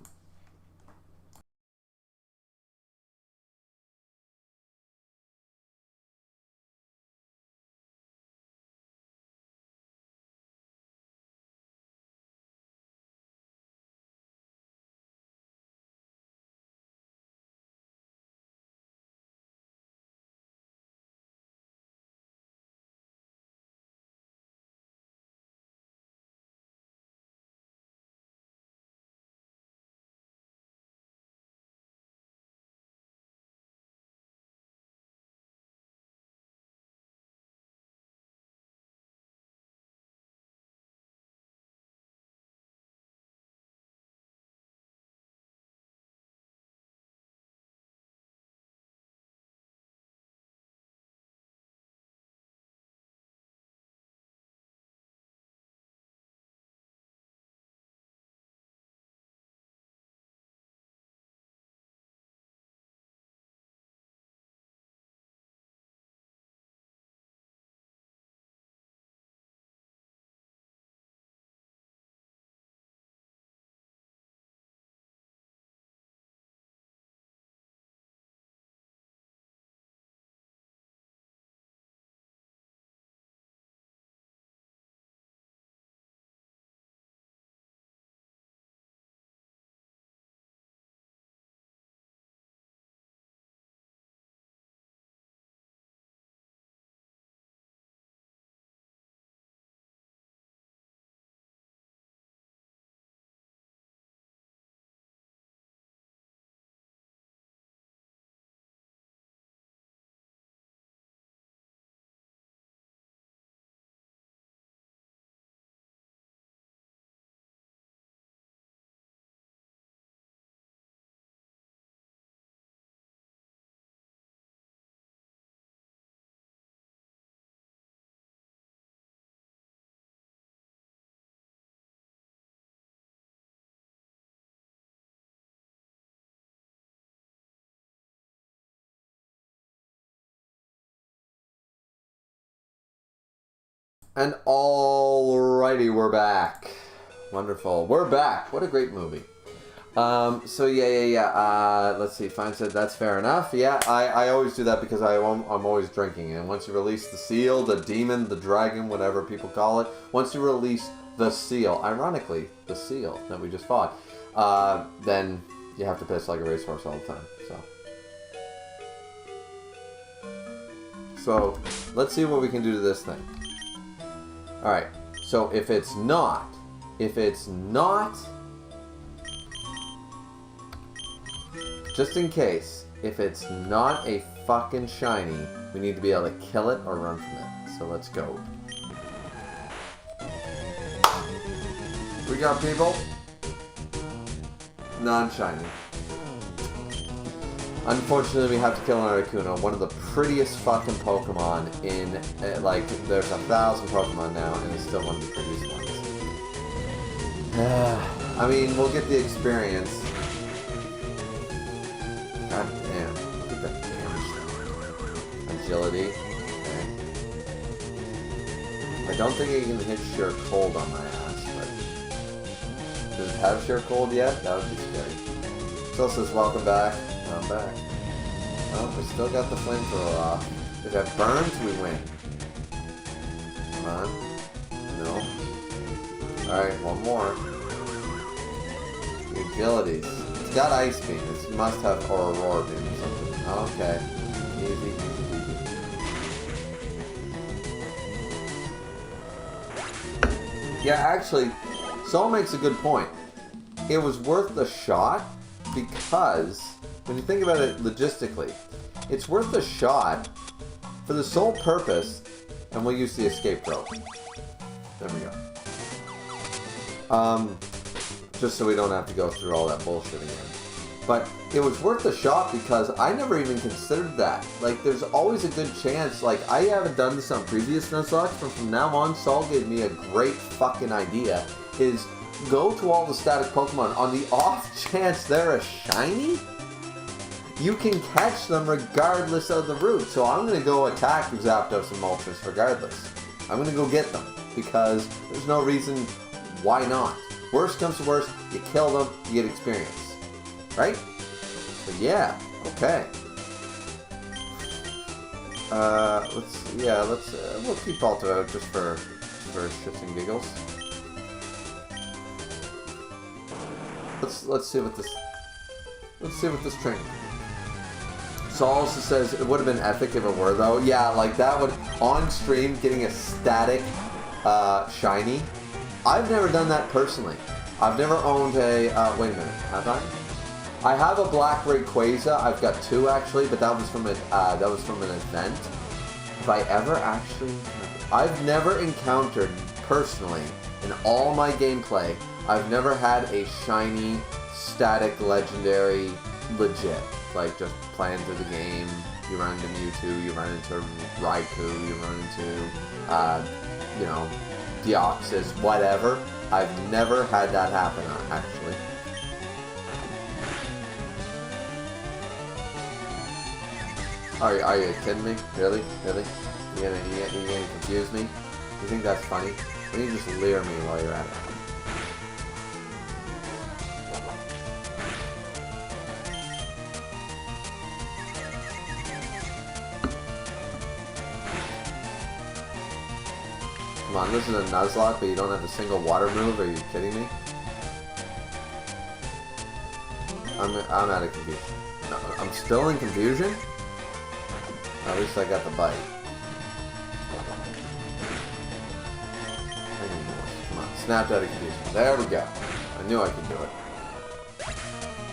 And alrighty, we're back. Wonderful. We're back. What a great movie. So yeah. Let's see. Fine said that's fair enough. Yeah, I always do that because I'm always drinking. And once you release the seal, the demon, the dragon, whatever people call it, once you release the seal, ironically, the seal that we just fought, then you have to piss like a racehorse all the time. So let's see what we can do to this thing. Alright, so if it's not, just in case, if it's not a fucking shiny, we need to be able to kill it or run from it. So let's go. We got people. Non-shiny. Unfortunately, we have to kill an Articuno, one of the prettiest fucking Pokemon in, like, there's 1,000 Pokemon now, and it's still one of the prettiest ones. I mean, we'll get the experience. God damn. Look at that damage though. Agility. Okay. I don't think it can hit Sheer Cold on my ass, but... Does it have Sheer Cold yet? That would be scary. Still says welcome back. I'm back. Oh, we still got the flamethrower off. If that burns, we win. Come on. No. Alright, one more. The agilities. It's got Ice Beam. It must have or Aurora Beam or something. Okay. Easy, easy, easy. Yeah, actually, Saul makes a good point. It was worth the shot because, when you think about it logistically, it's worth the shot for the sole purpose, and we'll use the escape rope. There we go. Just so we don't have to go through all that bullshit again. But it was worth the shot because I never even considered that. Like, there's always a good chance, like, I haven't done this on previous Nuzlocke, but from now on, Saul gave me a great fucking idea, is go to all the static Pokemon. On the off chance they're a shiny, you can catch them regardless of the route. So I'm going to go attack Zapdos and Moltres regardless. I'm going to go get them because there's no reason why not. Worst comes to worst, you kill them, you get experience. Right? So yeah, okay. We'll keep Alto out just for shits and giggles. Let's see what this training. Saul also says it would have been epic if it were though. Yeah, like that would, on stream, getting a static shiny. I've never done that personally. I've never owned a, wait a minute, have I? I have a Black Rayquaza. I've got two actually, but that was from an event. Have I ever actually? I've never encountered personally in all my gameplay. I've never had a shiny, static, legendary, legit. Like just playing through the game. You run into Mewtwo, you run into Raikou, you run into, Deoxys, whatever. I've never had that happen actually. Are you kidding me? Really? Really? You gonna confuse me? You think that's funny? Why don't you just leer me while you're at it? Come on, this is a Nuzlocke, but you don't have a single water move? Are you kidding me? I'm out of confusion. No, I'm still in confusion? At least I got the bite. Come on, snapped out of confusion. There we go. I knew I could do it.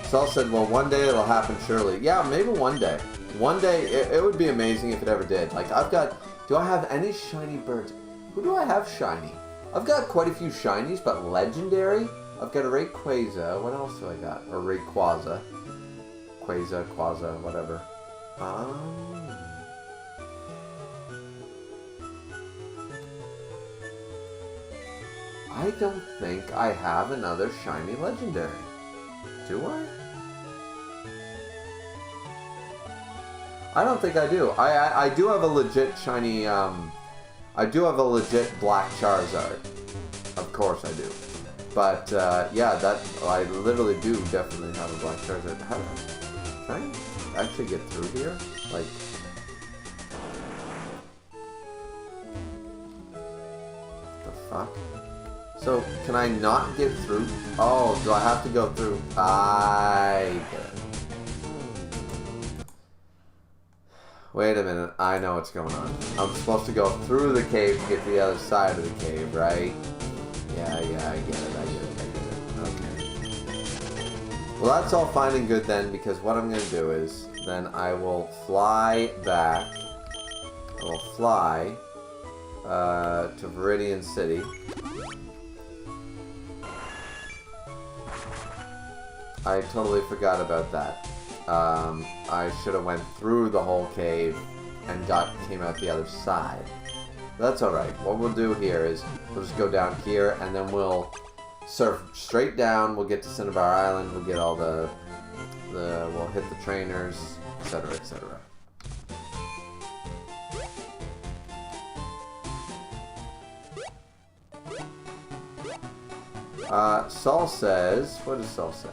Saul said, well, one day it'll happen surely. Yeah, maybe one day. One day, it would be amazing if it ever did. Like, do I have any shiny birds? Who do I have shiny? I've got quite a few shinies, but legendary? I've got a Rayquaza. What else do I got? Or Rayquaza. Quaza, whatever. I don't think I have another shiny legendary. Do I? I don't think I do. I do have a legit shiny, I do have a legit black Charizard. Of course I do. But, yeah, I literally do definitely have a black Charizard. Can I actually get through here? Like... the fuck? So, can I not get through? Oh, do I have to go through? I get it. Wait a minute, I know what's going on. I'm supposed to go through the cave to get to the other side of the cave, right? Yeah, I get it. Okay. Well, that's all fine and good then, because what I'm going to do is, then I will fly back. I will fly to Viridian City. I totally forgot about that. I should have went through the whole cave and came out the other side. That's alright. What we'll do here is we'll just go down here and then we'll surf straight down. We'll get to Cinnabar Island. We'll get all we'll hit the trainers, etc., etc. Saul says, what does Saul say?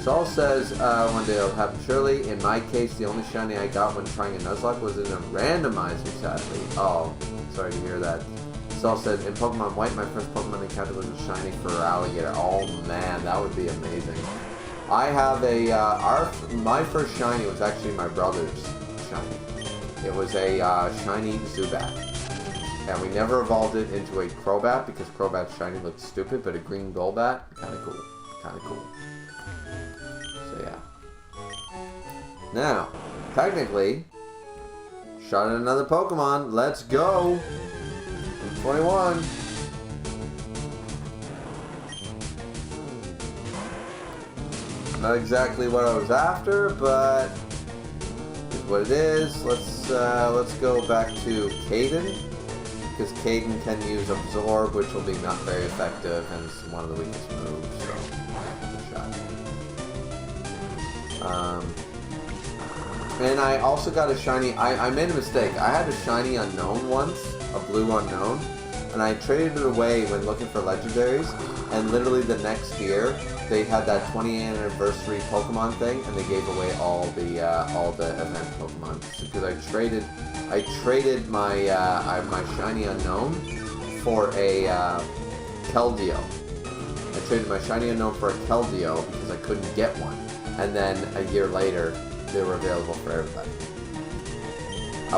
Saul says, one day it'll happen surely. In my case, the only shiny I got when trying a Nuzlocke was in a randomizer, sadly. Oh, sorry to hear that. Saul said, in Pokemon White, my first Pokemon encounter was a shiny for alligator. Oh man, that would be amazing. I have a, my first shiny was actually my brother's shiny. It was a shiny Zubat. And we never evolved it into a Crobat because Crobat's shiny looked stupid, but a green Golbat, kinda cool. Kinda cool. So yeah. Now, technically, shot at another Pokemon. Let's go! 21. Not exactly what I was after, but is what it is. Let's go back to Caden, because Caden can use Absorb, which will be not very effective, and it's one of the weakest moves. So, good shot. And I also got a shiny. I made a mistake. I had a shiny unknown once, a blue unknown, and I traded it away when looking for legendaries. And literally the next year, they had that 20th anniversary Pokemon thing, and they gave away all the event Pokemon. Because I traded my my shiny unknown for a Keldeo. I traded my shiny unknown for a Keldeo because I couldn't get one, and then a year later, they were available for everybody. I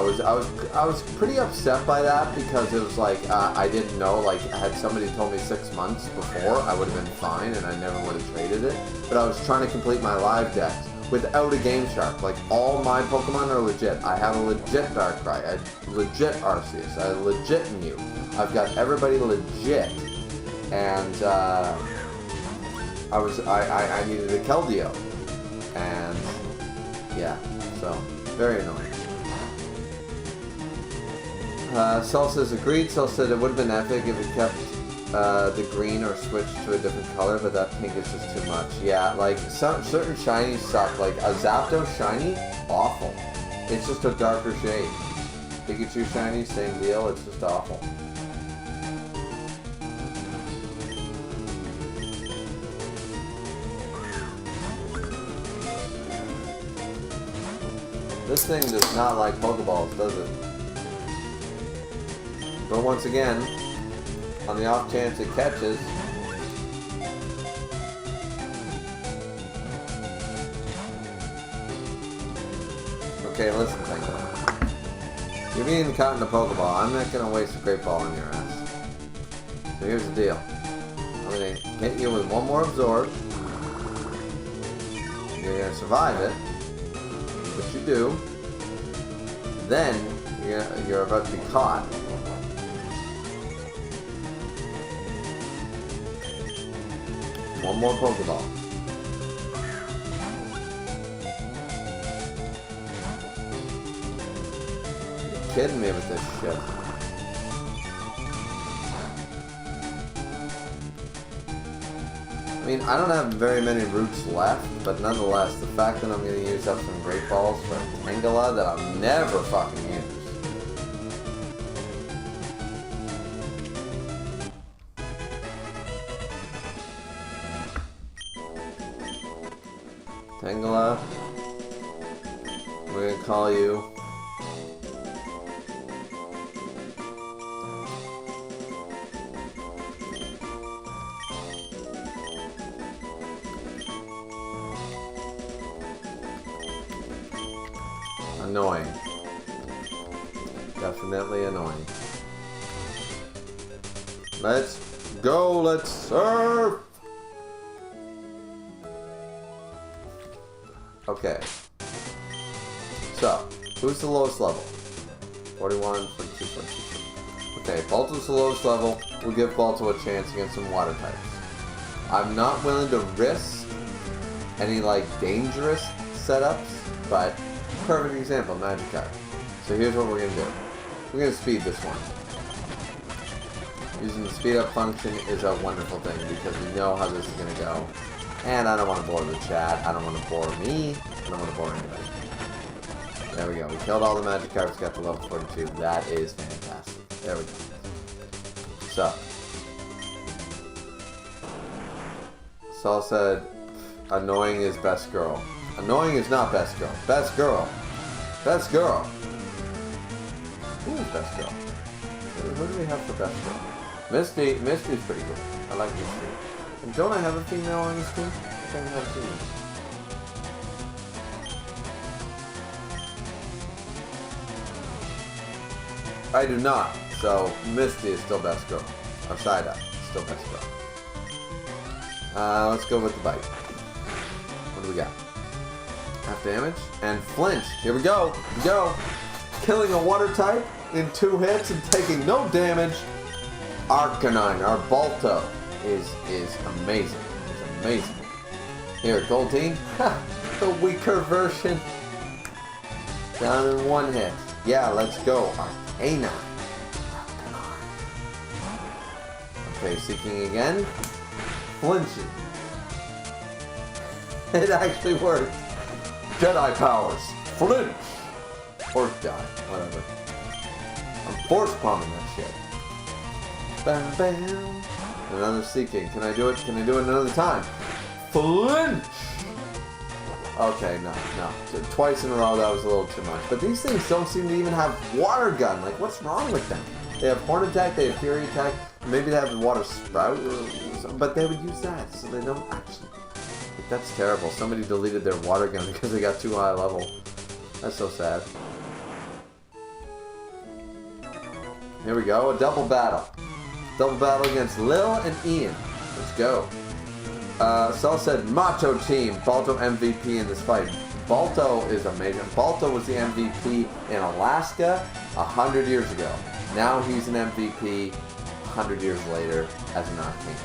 was pretty upset by that because it was like I didn't know, like had somebody told me 6 months before I would have been fine and I never would have traded it. But I was trying to complete my live decks without a Game Shark. Like all my Pokemon are legit. I have a legit Darkrai, a legit Arceus, a legit Mew. I've got everybody legit, and I needed a Keldeo, and yeah, so very annoying. Cell says agreed. Cell said it would have been epic if it kept the green or switched to a different color, but that pink is just too much. Yeah, like certain shinies suck. Like a Zapdos shiny, awful. It's just a darker shade. Pikachu shiny, same deal. It's just awful. This thing does not like Pokeballs, does it? But once again, on the off chance it catches, okay, listen, Tango. You're being caught in a Pokeball. I'm not going to waste a Great Ball on your ass. So here's the deal. I'm going to hit you with one more Absorb. You're going to survive it. Which you do. Then, you're about to be caught. One more Pokeball. You're kidding me with this shit. I mean, I don't have very many roots left, but nonetheless, the fact that I'm going to use up some Great Balls for a Tangela that I'll never fucking use. Tangela, we're gonna call you annoying. Definitely annoying. Let's go, let's surf! Okay, so, who's the lowest level? 41, 42, 42. Okay, Balto's the lowest level. We'll give Balto a chance against some water types. I'm not willing to risk any, like, dangerous setups, but perfect example, Magikarp. So here's what we're going to do. We're going to speed this one. Using the speed up function is a wonderful thing because we know how this is going to go. And I don't want to bore the chat. I don't want to bore me. I don't want to bore anybody. There we go. We killed all the Magikarps, got to level 42. That is fantastic. There we go. So. Saul said, Annoying is best girl. Annoying is not best girl. Best girl. Best girl. Who is best girl? Who do we have for best girl? Misty. Misty's pretty good. I like Misty. And don't I have a female on this team? I think I have a female. I do not. So Misty is still best girl. Or Psyduck is still best girl. Let's go with the bite. What do we got? Half damage and flinch. Here we go. Go. Killing a water type in 2 hits and taking no damage. Arcanine, our Balto, is amazing. It's amazing. Here, Goldeen. The weaker version. Down in 1 hit. Yeah, let's go. Arcanine. Okay, seeking again. Flinching. It actually worked. Jedi powers. Flinch. Or die. Whatever. I'm force palming that shit. Bam, bam. Another seeking. Can I do it? Can I do it another time? Flinch. Okay, no. Twice in a row, that was a little too much. But these things don't seem to even have water gun. Like, what's wrong with them? They have horn attack, they have fury attack. Maybe they have water spout or something, but they would use that, so they don't actually. That's terrible. Somebody deleted their water gun because they got too high level. That's so sad. Here we go, a double battle. Double battle against Lil and Ian. Let's go. Saul said, Macho Team, Balto MVP in this fight. Balto is amazing. Balto was the MVP in Alaska 100 years ago. Now he's an MVP 100 years later as an Arcane.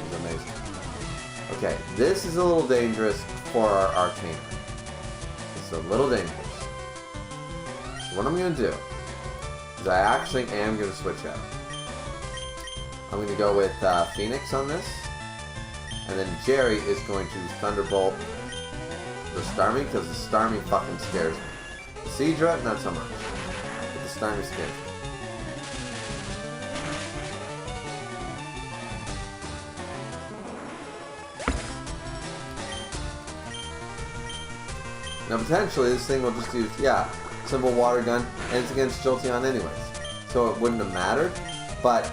He's amazing. Okay, this is a little dangerous for our Arcane. It's a little dangerous. So what I'm going to do is I actually am going to switch out. I'm going to go with Phoenix on this. And then Jerry is going to Thunderbolt the Starmie, because the Starmie fucking scares me. The Seadra, not so much. But the Starmie scares me. Now potentially this thing will just use, yeah, simple water gun, and it's against Jolteon anyways. So it wouldn't have mattered. But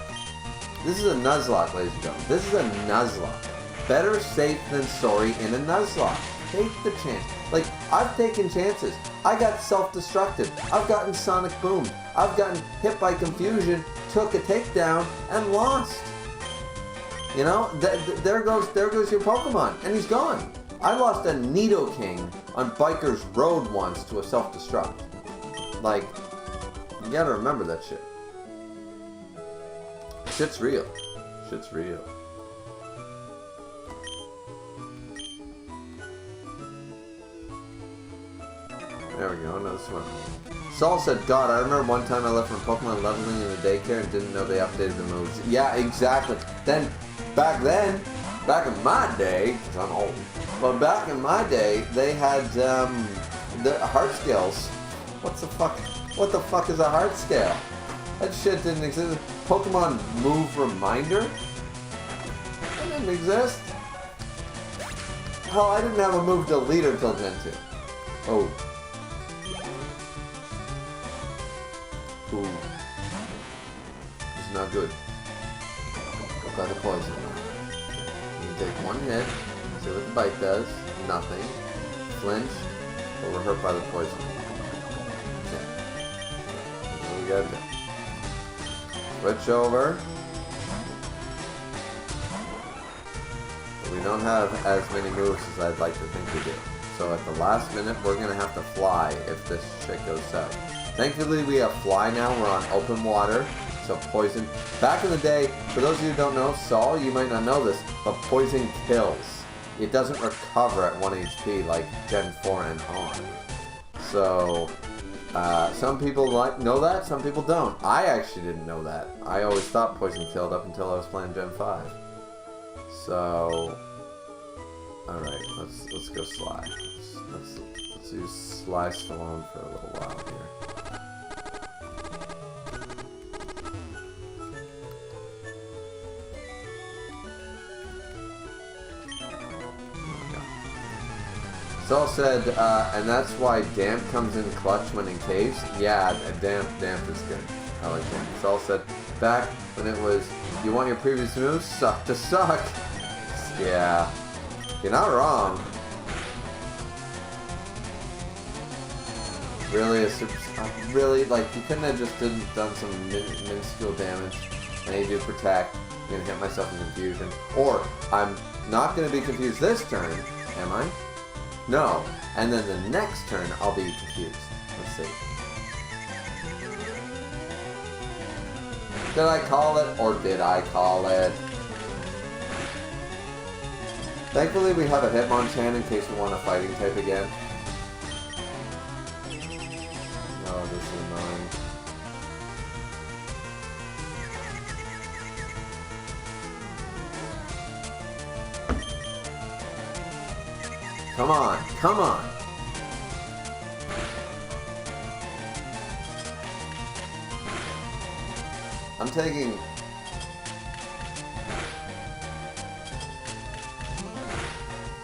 this is a Nuzlocke, ladies and gentlemen. This is a Nuzlocke. Better safe than sorry in a Nuzlocke. Take the chance. Like, I've taken chances. I got self-destructed. I've gotten Sonic Boomed. I've gotten hit by Confusion, took a takedown, and lost. You know, there goes your Pokemon, and he's gone. I lost a Nidoking on Biker's Road once to a self-destruct. Like, you gotta remember that shit. Shit's real. Shit's real. There we go, another swim. Saul said, God, I remember one time I left my Pokemon leveling in the daycare and didn't know they updated the moves. Yeah, exactly. Then, back in my day, because I'm old, but back in my day, they had the heart scales. What the fuck is a heart scale? That shit didn't exist. Pokemon Move Reminder? That didn't exist. Hell, I didn't have a move deleter till Gen 2. Oh. Ooh. It's not good. Got the poison. You can take 1 hit, see what the bite does. Nothing. Flinch, but we're hurt by the poison. Okay. That's what we gotta do. Switch over. But we don't have as many moves as I'd like to think we do. So at the last minute, we're gonna have to fly if this shit goes south. Thankfully, we have fly now. We're on open water, so poison. Back in the day, for those of you who don't know, Saul, you might not know this, but poison kills. It doesn't recover at 1 HP like Gen 4 and on. So, some people know that, some people don't. I actually didn't know that. I always thought poison killed up until I was playing Gen 5. So, alright, let's go Sly. Let's use Sly Stallone for a little while here. Saul said, and that's why damp comes in clutch when in caves. Yeah, damp is good. I like damp. Saul said, back when it was, you want your previous moves suck to suck. Yeah, you're not wrong. Really, really, like, you couldn't have just done some minuscule damage, and you do protect. I'm gonna hit myself in confusion, or I'm not gonna be confused this turn, am I? No, and then the next turn I'll be confused. Let's see. Did I call it, or did I call it? Thankfully, we have a Hitmonchan in case we want a fighting type again. Oh, this is annoying. Come on, come on! I'm taking...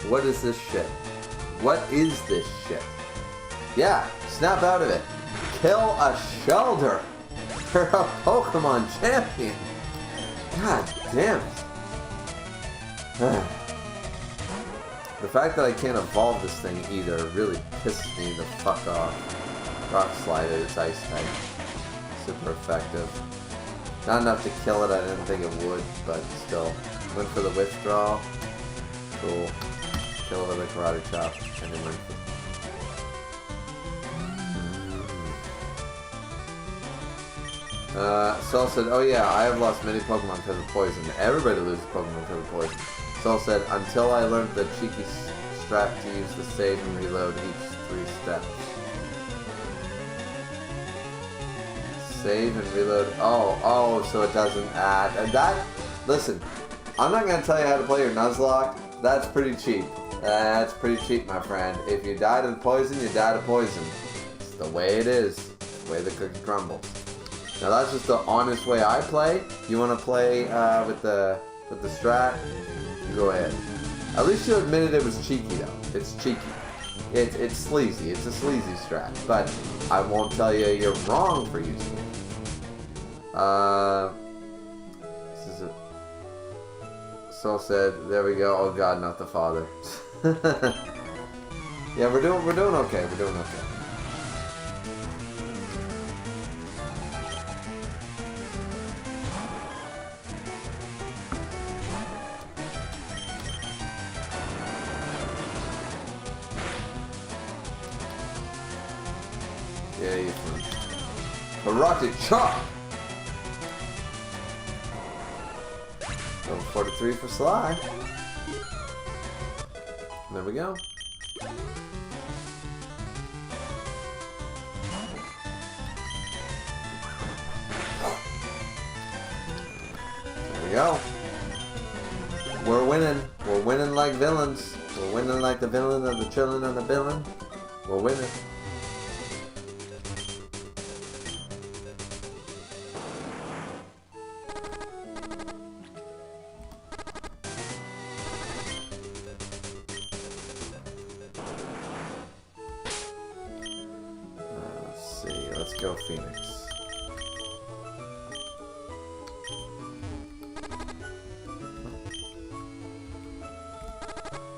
What is this shit? What is this shit? Yeah, snap out of it. Kill a Shelter! You're a Pokemon champion! God damn it. The fact that I can't evolve this thing either really pisses me the fuck off. Rock Slide at its ice type. Super effective. Not enough to kill it, I didn't think it would, but still. Went for the withdrawal. Cool. Kill it with a karate chop. And then went for... Saul said, oh yeah, I have lost many Pokemon because of poison. Everybody loses Pokemon because of poison. Saul said, until I learned the cheeky strat to use the save and reload each 3 steps. Save and reload. Oh, so it doesn't add. And that, listen, I'm not going to tell you how to play your Nuzlocke. That's pretty cheap. That's pretty cheap, my friend. If you die to poison, you die to poison. It's the way it is. It's the way the cookie crumbles. Now that's just the honest way I play. You want to play with the strat? Go ahead. At least you admitted it was cheeky though. It's cheeky. It's sleazy. It's a sleazy strat. But I won't tell you you're wrong for using it. This is it. Saul said, there we go. Oh god, not the father. Yeah, we're doing okay. We're doing okay. Yeah, you can. Karate chop! Level 43 for Sly. There we go. There we go. We're winning. We're winning like villains. We're winning like the villain of the children of the villain. We're winning. Let's go, Phoenix.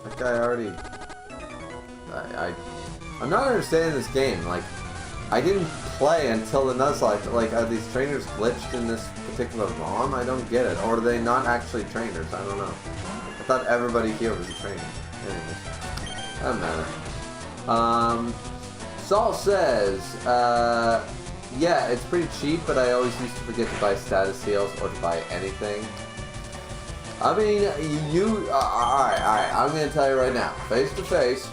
That guy already... I'm not understanding this game. Like, I didn't play until the Nuzlocke. Like, are these trainers glitched in this particular ROM? I don't get it. Or are they not actually trainers? I don't know. I thought everybody here was a trainer. Anyways, doesn't matter. Saul says, yeah, it's pretty cheap, but I always used to forget to buy status seals or to buy anything. I mean, alright, I'm going to tell you right now, face to face,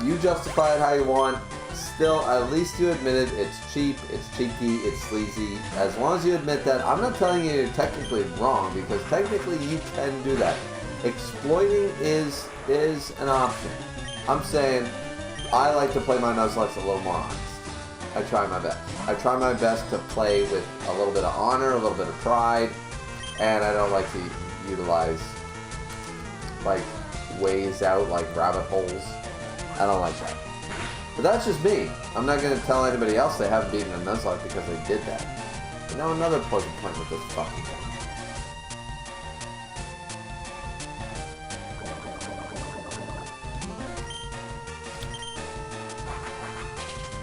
you justify it how you want, still, at least you admitted it's cheap, it's cheeky, it's sleazy. As long as you admit that, I'm not telling you you're technically wrong, because technically you can do that. Exploiting is an option. I'm saying, I like to play my Nuzlocke a little more honest. I try my best. I try my best to play with a little bit of honor, a little bit of pride, and I don't like to utilize, like, ways out like rabbit holes. I don't like that. But that's just me. I'm not going to tell anybody else they haven't beaten a Nuzlocke because they did that. But now another poison point with this fucking thing.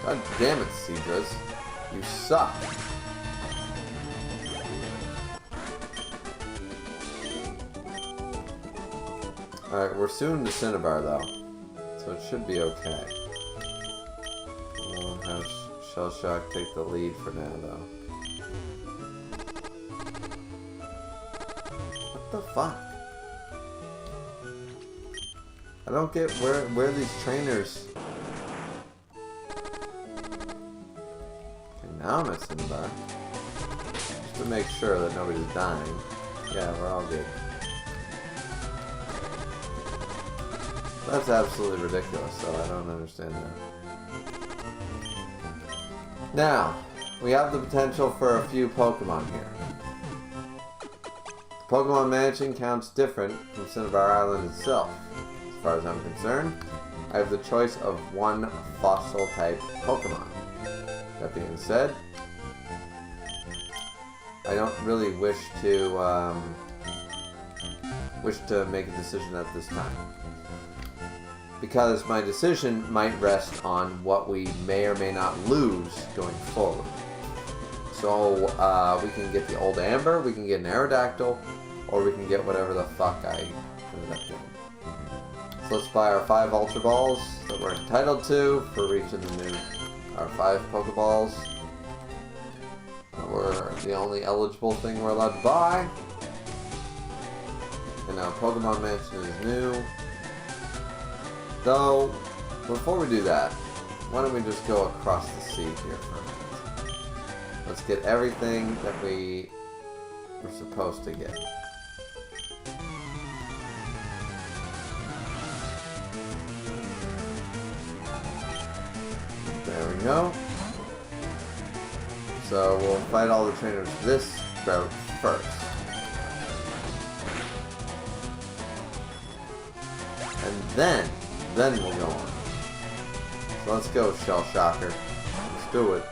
God damn it, Cedras. You suck. Alright, we're soon to Cinnabar though. So it should be okay. We'll have Shell Shock take the lead for now though. What the fuck? I don't get where these trainers... Now I'm at Cinnabar. Just to make sure that nobody's dying. Yeah, we're all good. That's absolutely ridiculous, so I don't understand that. Now, we have the potential for a few Pokemon here. The Pokemon Mansion counts different from Cinnabar Island itself. As far as I'm concerned, I have the choice of one fossil-type Pokemon. That being said, I don't really wish to make a decision at this time, because my decision might rest on what we may or may not lose going forward. So we can get the old Amber, we can get an Aerodactyl, or we can get whatever the fuck I ended up getting. So let's buy our 5 Ultra Balls that we're entitled to for reaching the new. Our 5 Pokeballs. We're the only eligible thing we're allowed to buy. And now Pokemon Mansion is new. Though, before we do that, why don't we just go across the sea here for a minute. Let's get everything that we were supposed to get. There we go. So we'll fight all the trainers this route first. And then we'll go on. So let's go, Shell Shocker. Let's do it.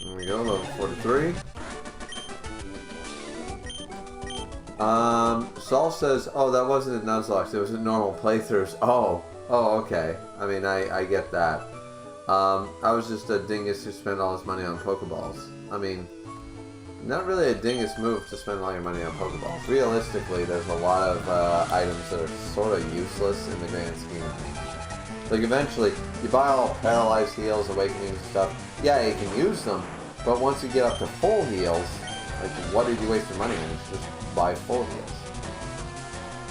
There we go, level 43. Saul says, oh, that wasn't a Nuzlocke, it was a normal playthroughs. Oh, okay. I mean, I get that. I was just a dingus who spent all his money on Pokeballs. I mean, not really a dingus move to spend all your money on Pokeballs. Realistically, there's a lot of items that are sort of useless in the grand scheme of things. Like, eventually, you buy all Paralyzed Heals, Awakenings and stuff. Yeah, you can use them, but once you get up to full heals, like, what did you waste your money on? Just buy full heals.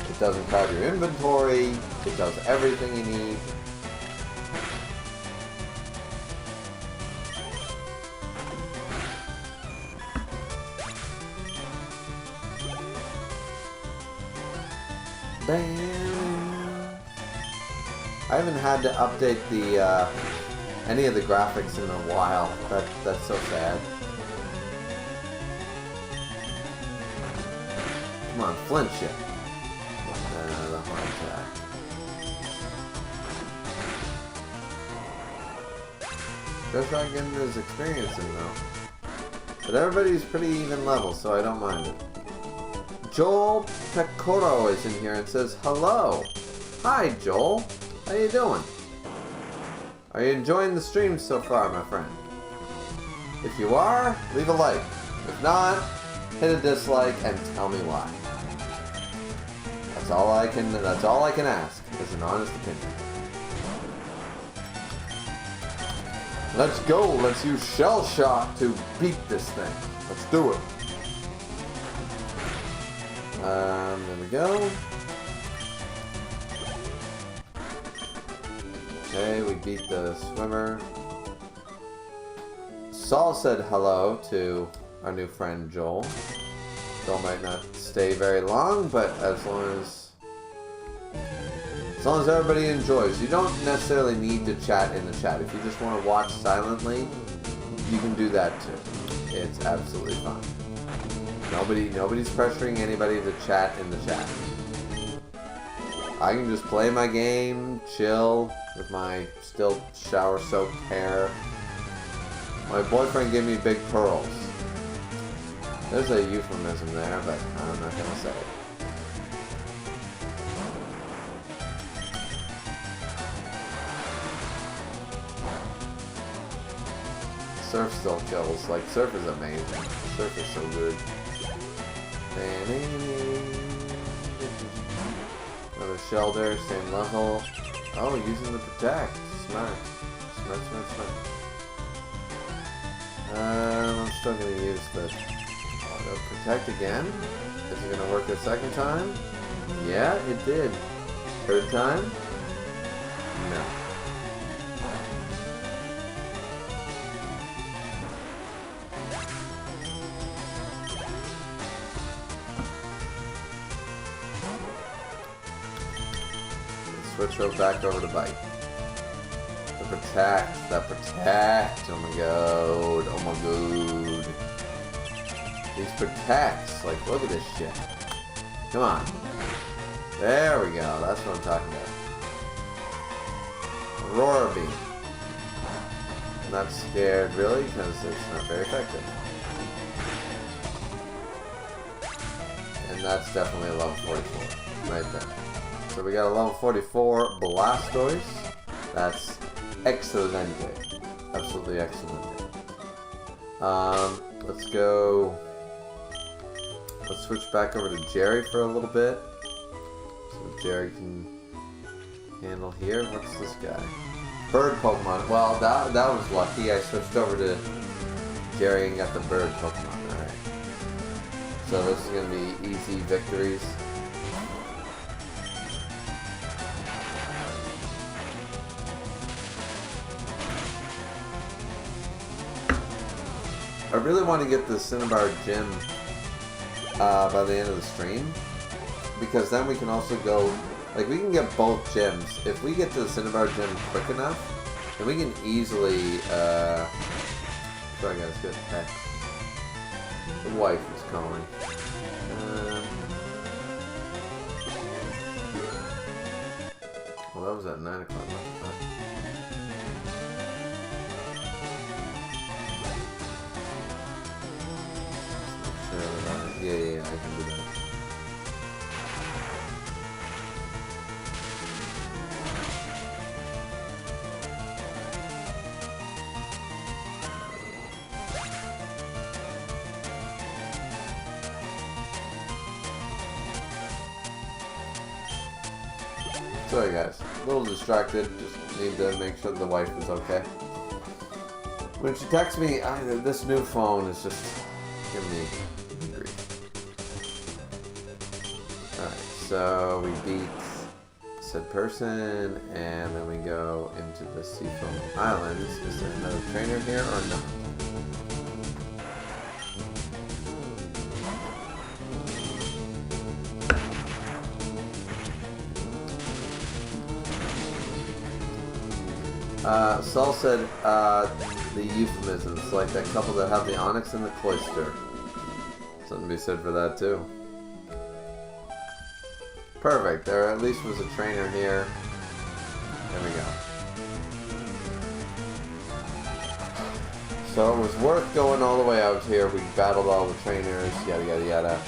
It doesn't crowd your inventory, it does everything you need. Bam. I haven't had to update the any of the graphics in a while. That's so sad. Come on, flinch it. The heart attack. Just not getting his experience in though. But everybody's pretty even level, so I don't mind it. Joel Pecoro is in here and says, hello. Hi, Joel. How you doing? Are you enjoying the stream so far, my friend? If you are, leave a like. If not, hit a dislike and tell me why. That's all I can ask, is an honest opinion. Let's go. Let's use Shell Shock to beat this thing. Let's do it. There we go. Okay, we beat the swimmer. Saul said hello to our new friend Joel. Joel might not stay very long, but as long as everybody enjoys. You don't necessarily need to chat in the chat. If you just want to watch silently, you can do that too. It's absolutely fine. Nobody's pressuring anybody to chat in the chat. I can just play my game, chill with my still shower-soaked hair. My boyfriend gave me big pearls. There's a euphemism there, but I'm not gonna say it. Surf still kills. Like, Surf is amazing. Surf is so good. Another shelter, same level. Oh, using the protect. Smart. Smart. I'm still gonna use the protect again. Is it gonna work a second time? Yeah, it did. Third time? No. Switch her back over to bite. The protect. Oh my god. These protects. Like, look at this shit. Come on. There we go. That's what I'm talking about. Aurora Beam. I'm not scared, really, because it's not very effective. And that's definitely a level 44. Right there. So we got a level 44 Blastoise. That's excelente. Absolutely excelente. Let's go. Let's switch back over to Jerry for a little bit. So Jerry can handle here. What's this guy? Bird Pokemon. Well, that was lucky. I switched over to Jerry and got the bird Pokemon. Alright. So this is going to be easy victories. I really want to get the Cinnabar Gym by the end of the stream, because then we can also go, like, we can get both gyms. If we get to the Cinnabar Gym quick enough, then we can easily, sorry guys, good text. The wife is calling. Well, that was at 9 o'clock. Yeah, I can do that. Sorry guys, a little distracted, just need to make sure the wife is okay. When she texts me, this new phone is just giving me grief. Alright, so we beat said person, and then we go into the Seafoam Islands. Is there another trainer here or no? Saul said, the euphemisms, like that couple that have the onyx and the cloister. Something to be said for that too. Perfect, there at least was a trainer here. There we go. So it was worth going all the way out here. We battled all the trainers, yada yada yada.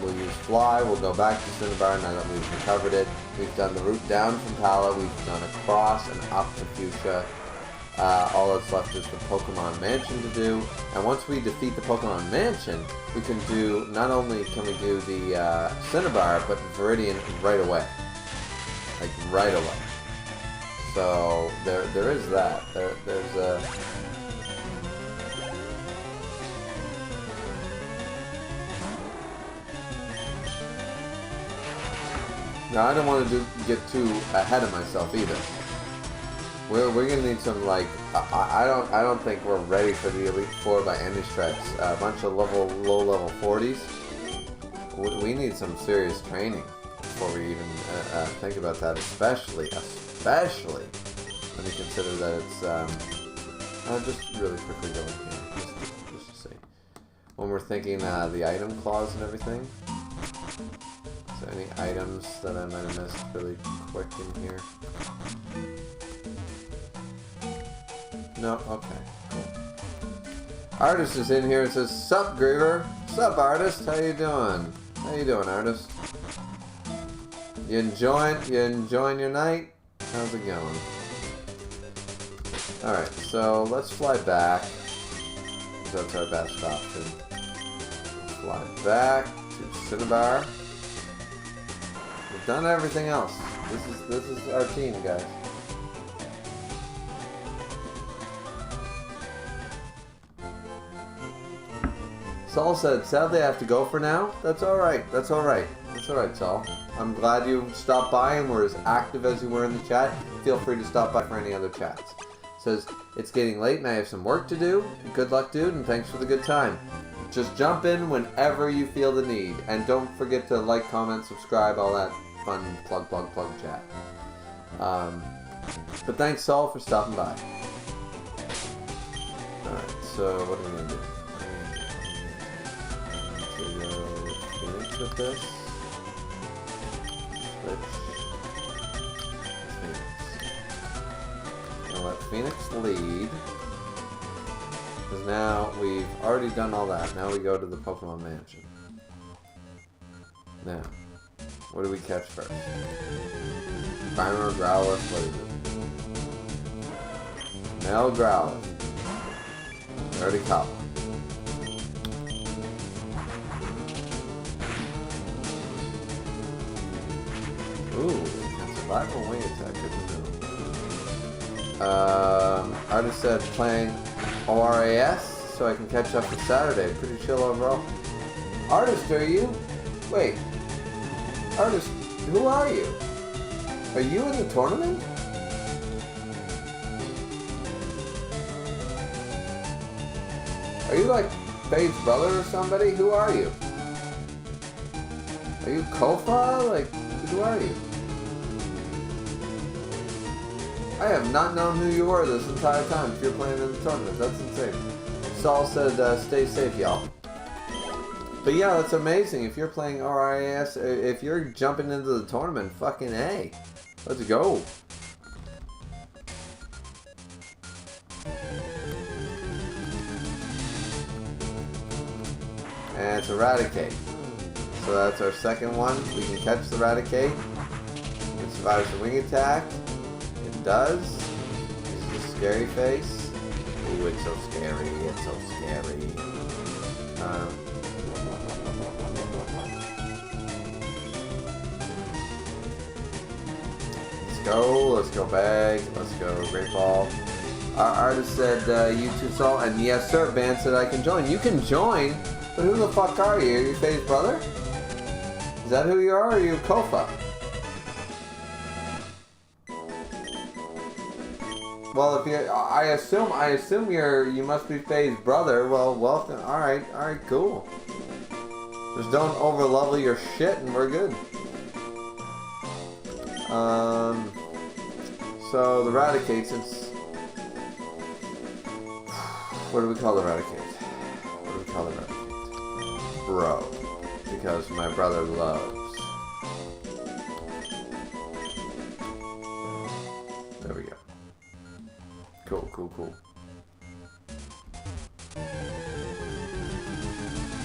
We'll use Fly, we'll go back to Cinnabar now that we've recovered it. We've done the route down from Pala, we've done across and up to Fuchsia. All that's left is the Pokemon Mansion to do. And once we defeat the Pokemon Mansion, we can do, not only can we do the Cinnabar, but Viridian right away. Like, right away. So, there is that. There's a... Now, I don't want to get too ahead of myself either. We're gonna need some, like, I don't think we're ready for the Elite Four by any stretch. A bunch of low level 40s. We need some serious training before we even think about that, especially when you consider that it's I'll just really quickly go in here just to see when we're thinking the item clause and everything. Is there any items that I might have missed really quick in here? No? Okay, cool. Artist is in here and says, "Sup, Griever? Sup, Artist? How you doing? How you doing, Artist? You enjoying your night? How's it going?" Alright, so let's fly back. That's our best option. Fly back to Cinnabar. We've done everything else. This is our team, guys. Saul said, "Sadly I have to go for now." That's alright. That's alright. That's alright, Saul. I'm glad you stopped by and were as active as you were in the chat. Feel free to stop by for any other chats. Says, "It's getting late and I have some work to do. Good luck, dude, and thanks for the good time. Just jump in whenever you feel the need. And don't forget to like, comment, subscribe, all that fun plug chat." But thanks, Saul, for stopping by. Alright, so what are we going to do? Phoenix with this. Switch. Phoenix. I'll let Phoenix lead. Because now we've already done all that. Now we go to the Pokemon Mansion. Now, what do we catch first? Primer, Growlithe, what is it? Male Growlithe. We already caught one. Ooh, can survive on wing attack, good to know. Artist said playing ORAS so I can catch up for Saturday. Pretty chill overall. Artist, are you? Wait. Artist, who are you? Are you in the tournament? Are you like Faye's brother or somebody? Who are you? Are you Kofa? Like, who are you? I have not known who you were this entire time if you're playing in the tournament. That's insane. Saul said, "Stay safe, y'all." But yeah, that's amazing. If you're playing RIS, if you're jumping into the tournament, fucking A. Let's go. And it's Eradicate. So that's our second one. We can catch the Eradicate. It survives the wing attack. It does. This is a scary face. Ooh, it's so scary. It's so scary. Let's go. Let's go bag. Let's go Great Ball. Our artist said, "You too, Saul." And yes, sir. Ban said I can join. You can join, but who the fuck are you? Are you Faye's brother? Is that who you are, or are you Kofa? Well, if you, I assume you must be Faye's brother. Well, welcome. All right, cool. Just don't overlevel your shit, and we're good. So the Eradicate, since what do we call the Eradicate? What do we call the Eradicate? Bro. Because my brother loves. There we go. Cool.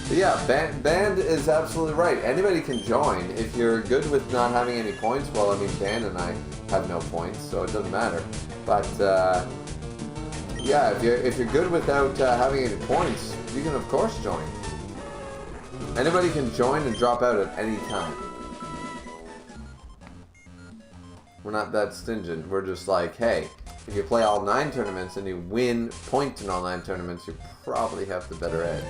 But yeah, Band is absolutely right. Anybody can join. If you're good with not having any points, well, I mean, Band and I have no points, so it doesn't matter. But, yeah, if you're good without having any points, you can, of course, join. Anybody can join and drop out at any time. We're not that stingent. We're just like, hey, if you play all 9 tournaments and you win points in all 9 tournaments, you probably have the better edge.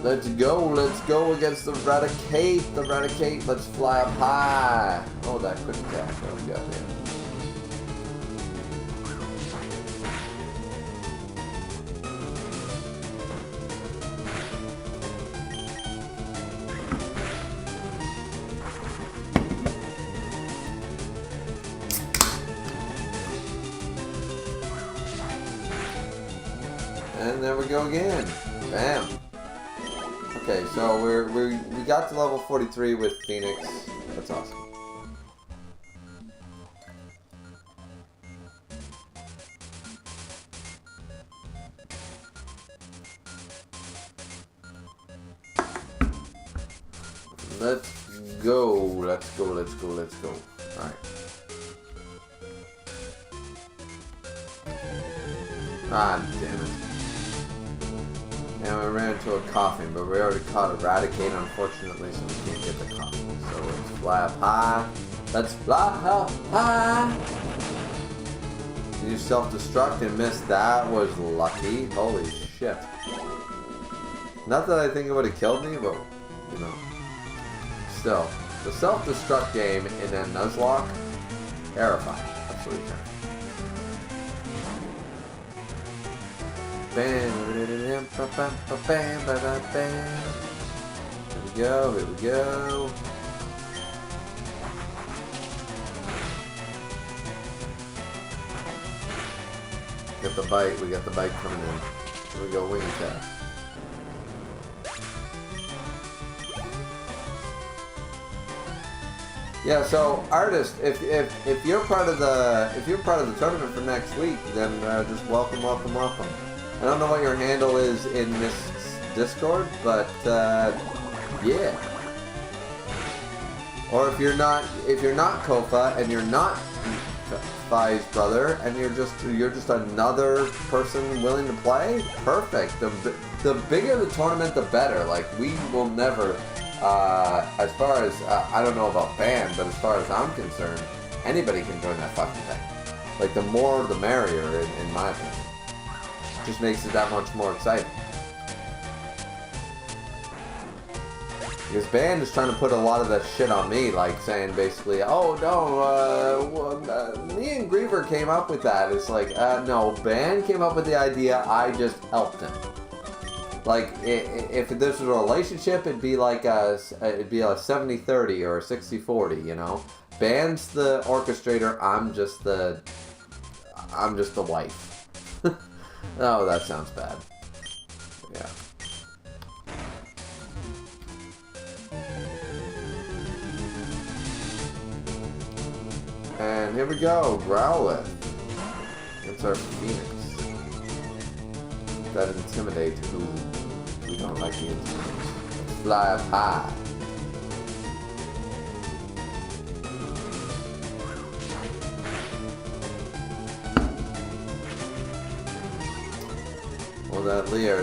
Let's go against the Raticate. The Raticate, let's fly up high. Oh, that quick attack. Oh, goddamn. And there we go again. Bam. Okay, so we got to level 43 with Phoenix. That's awesome. Let's go. Alright. Ah, damn it. And we ran into a coffin, but we already caught Eradicate, unfortunately, so we can't get the coffin. So let's fly up high. Let's fly up high. You self-destruct and miss. That was lucky. Holy shit. Not that I think it would have killed me, but, you know. Still, the self-destruct game in a Nuzlocke, terrifying. Absolutely terrifying. Here we go. Got the bite, we got the bite coming in. Here we go, wing attack. Yeah, so artist, if you're part of the tournament for next week, then just welcome. I don't know what your handle is in this Discord, but yeah. Or if you're not Kofa and you're not Fi's brother and you're just another person willing to play, perfect. The bigger the tournament, the better. Like, we will never, as far as I don't know about ban, but as far as I'm concerned, anybody can join that fucking thing. Like, the more the merrier, in my opinion. Just makes it that much more exciting. Because band is trying to put a lot of that shit on me, like saying basically, oh no, me and Griever came up with that. It's like, no, band came up with the idea, I just helped him. Like, if this was a relationship, it'd be like a 70-30 or a 60-40, you know? Band's the orchestrator, I'm just the wife. Oh, that sounds bad. Yeah. And here we go, Growlithe. It's our Phoenix. That intimidate who we don't like the intimidate. Fly up high. Well, that Leer.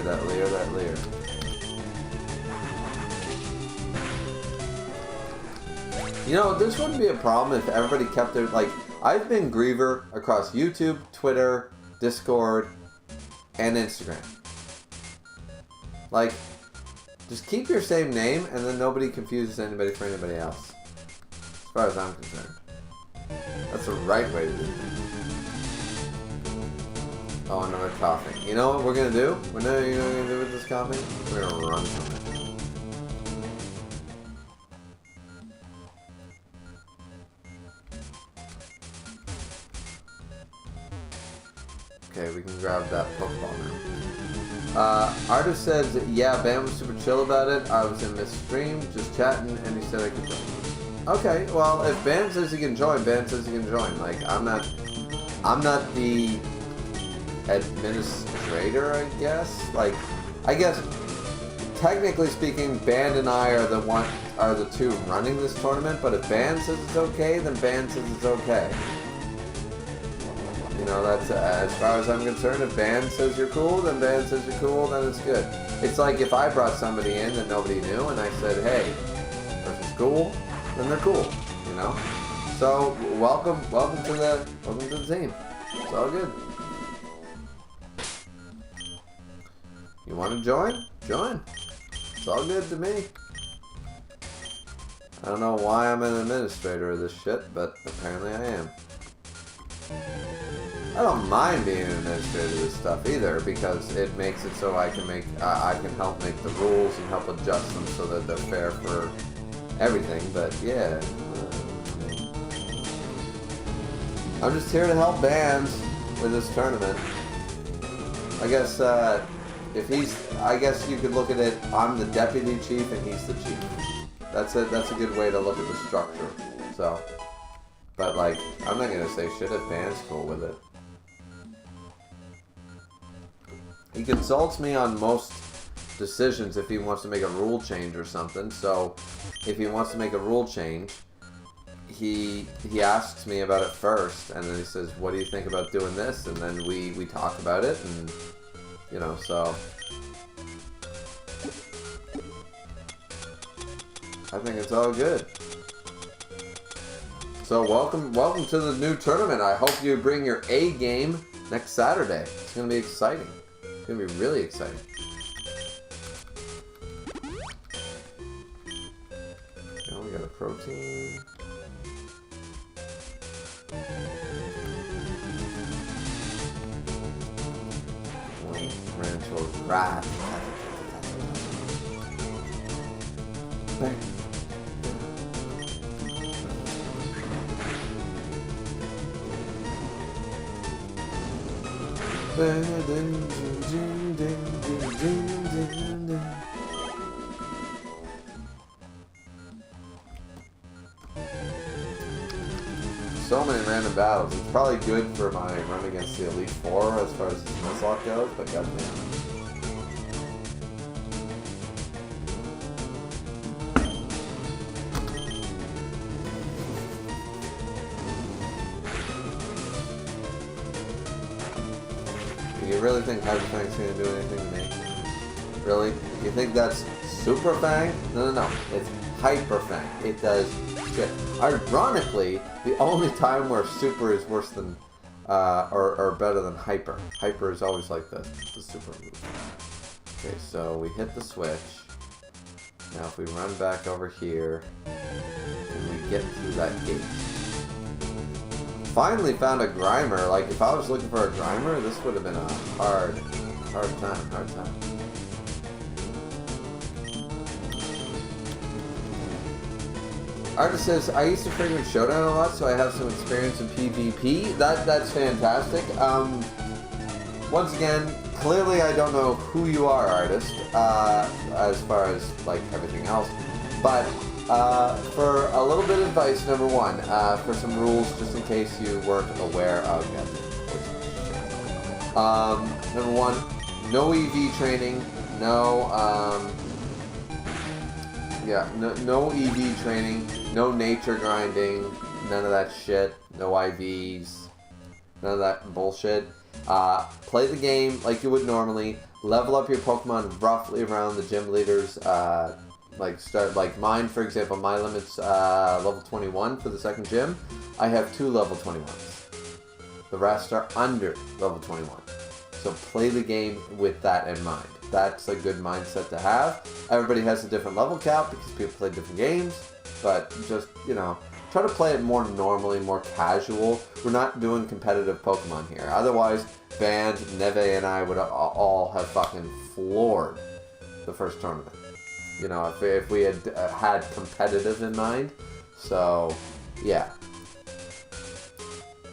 You know, this wouldn't be a problem if everybody kept their, like, I've been Griever across YouTube, Twitter, Discord, and Instagram. Like, just keep your same name, and then nobody confuses anybody for anybody else. As far as I'm concerned. That's the right way to do things. Oh, another coughing. You know what we're gonna do? You know what we're gonna do with this coughing? We're gonna run from it. Okay, we can grab that Pokeball now. Artist says, yeah, Bam was super chill about it. I was in this stream, just chatting, and he said I could join. Okay, well, if Bam says he can join, Bam says he can join. Like, I'm not the administrator, I guess. Like, I guess technically speaking, Band and I are the two running this tournament. But if Band says it's okay, then Band says it's okay. You know, that's as far as I'm concerned. If Band says you're cool, then Band says you're cool, then it's good. It's like if I brought somebody in that nobody knew, and I said, hey, person's cool, then they're cool. You know. So welcome to the team. It's all good. You want to join? Join. It's all good to me. I don't know why I'm an administrator of this shit, but apparently I am. I don't mind being an administrator of this stuff either, because it makes it so I can help make the rules and help adjust them so that they're fair for everything. But yeah, I'm just here to help bands with this tournament. I guess I guess you could look at it. I'm the deputy chief and he's the chief. That's a good way to look at the structure. So, but like, I'm not gonna say shit if band's cool with it. He consults me on most decisions if he wants to make a rule change or something. So, if he wants to make a rule change, he asks me about it first, and then he says, "What do you think about doing this?" And then we talk about it, and you know, so I think it's all good. So welcome to the new tournament. I hope you bring your A game next Saturday. It's gonna be exciting. It's gonna be really exciting. Now we got a protein. Ran to a rat. Bang. So many random battles. It's probably good for my run against the Elite Four as far as this Nuzlocke goes, but goddamn. You really think Hyper Fang's gonna do anything to me? Really? You think that's Super Fang? No. It's Hyper Fang. It does shit. Ironically, the only time where Super is worse than, or better than Hyper. Hyper is always like the Super move. Okay, so we hit the switch. Now if we run back over here, and we get through that gate. Finally found a Grimer. Like, if I was looking for a Grimer, this would have been a hard time. Artist says, I used to frequent Showdown a lot, so I have some experience in PvP. That's fantastic. Once again, clearly I don't know who you are, Artist, as far as, like, everything else. But, for a little bit of advice, number one, for some rules, just in case you weren't aware of them. Number one, no EV training, no EV training, no nature grinding, none of that shit, no IVs, none of that bullshit. Play the game like you would normally, level up your Pokemon roughly around the gym leaders, like mine, for example, my limit's level 21 for the second gym. I have 2 level 21s. The rest are under level 21. So play the game with that in mind. That's a good mindset to have. Everybody has a different level cap because people play different games. But just, you know, try to play it more normally, more casual. We're not doing competitive Pokemon here. Otherwise, Band, Neve, and I would all have fucking floored the first tournament. You know, if we had had competitive in mind. So, yeah.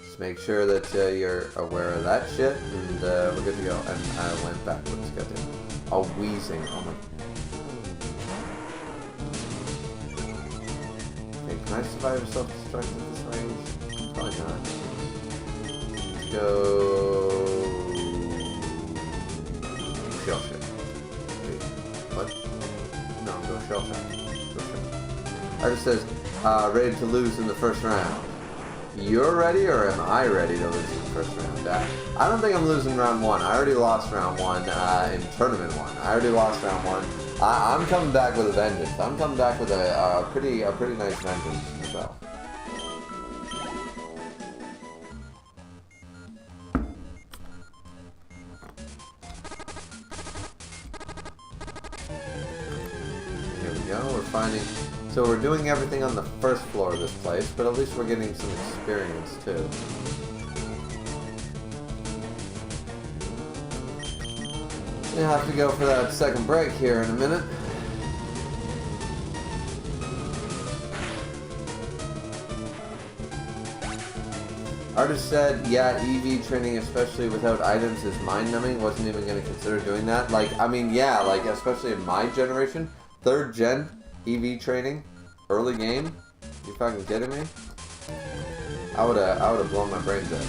Just make sure that you're aware of that shit, and we're good to go. And I went backwards, goddamn. A wheezing. Oh my. Okay, can I survive a self-destruct at this range? Probably not. Let's go. Shell shit. Wait, what? No, go shell shot. Artist says, ready to lose in the first round. You're ready, or am I ready to lose in the first round? I don't think I'm losing round 1. I already lost round 1 in tournament 1. I already lost round 1. I'm coming back with a vengeance. I'm coming back with a pretty nice vengeance myself. finding... So we're doing everything on the first floor of this place, but at least we're getting some experience, too. We have to go for that second break here in a minute. Artist said, yeah, EV training, especially without items, is mind-numbing. Wasn't even going to consider doing that. Like, I mean, yeah, like, especially in my generation, 3rd gen EV training, early game. You fucking kidding me? I would have blown my brains out.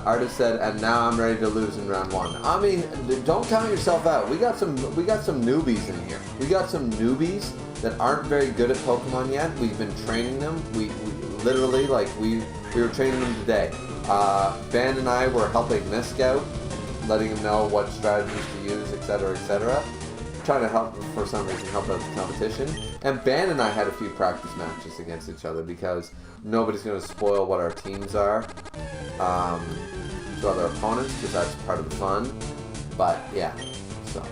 Artist said, and now I'm ready to lose in round 1. I mean, don't count yourself out. We got some newbies in here. We got some newbies that aren't very good at Pokemon yet. We've been training them. We literally, like, we were training them today. Van and I were helping Misk out, letting him know what strategies to use, etc., etc. Trying to help, for some reason, help out the competition. And Ban and I had a few practice matches against each other because nobody's going to spoil what our teams are to other opponents, because that's part of the fun. But yeah, so.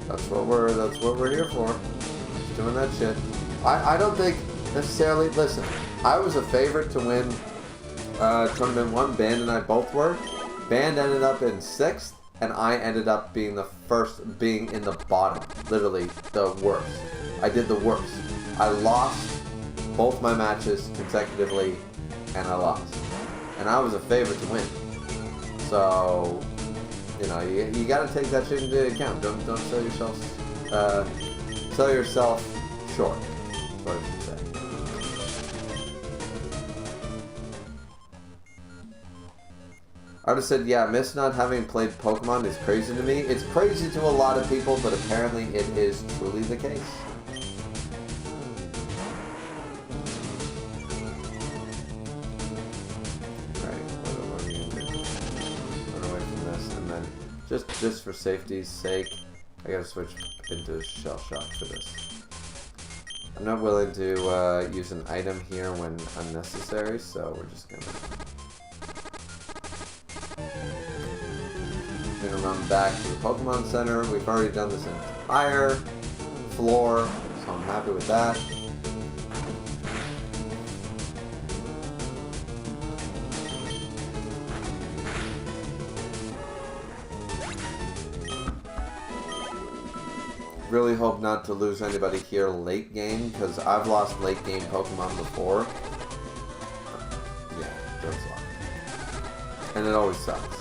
That's what we're here for. Just doing that shit. I don't think necessarily. Listen, I was a favorite to win tournament 1. Band and I both were. Band ended up in 6th, and I ended up being being in the bottom. Literally the worst. I did the worst. I lost both my matches consecutively, and I lost. And I was a favorite to win. So, you know, you got to take that shit into account. Don't sell yourself short. That's what I should say. Artist said, yeah, Miss not having played Pokemon is crazy to me. It's crazy to a lot of people, but apparently it is truly the case. Just for safety's sake, I gotta switch into Shell Shock for this. I'm not willing to use an item here when unnecessary, so we're just gonna run back to the Pokemon Center. We've already done this entire floor, so I'm happy with that. Really hope not to lose anybody here late game, because I've lost late game Pokemon before. Yeah, Nuzlocke. And it always sucks.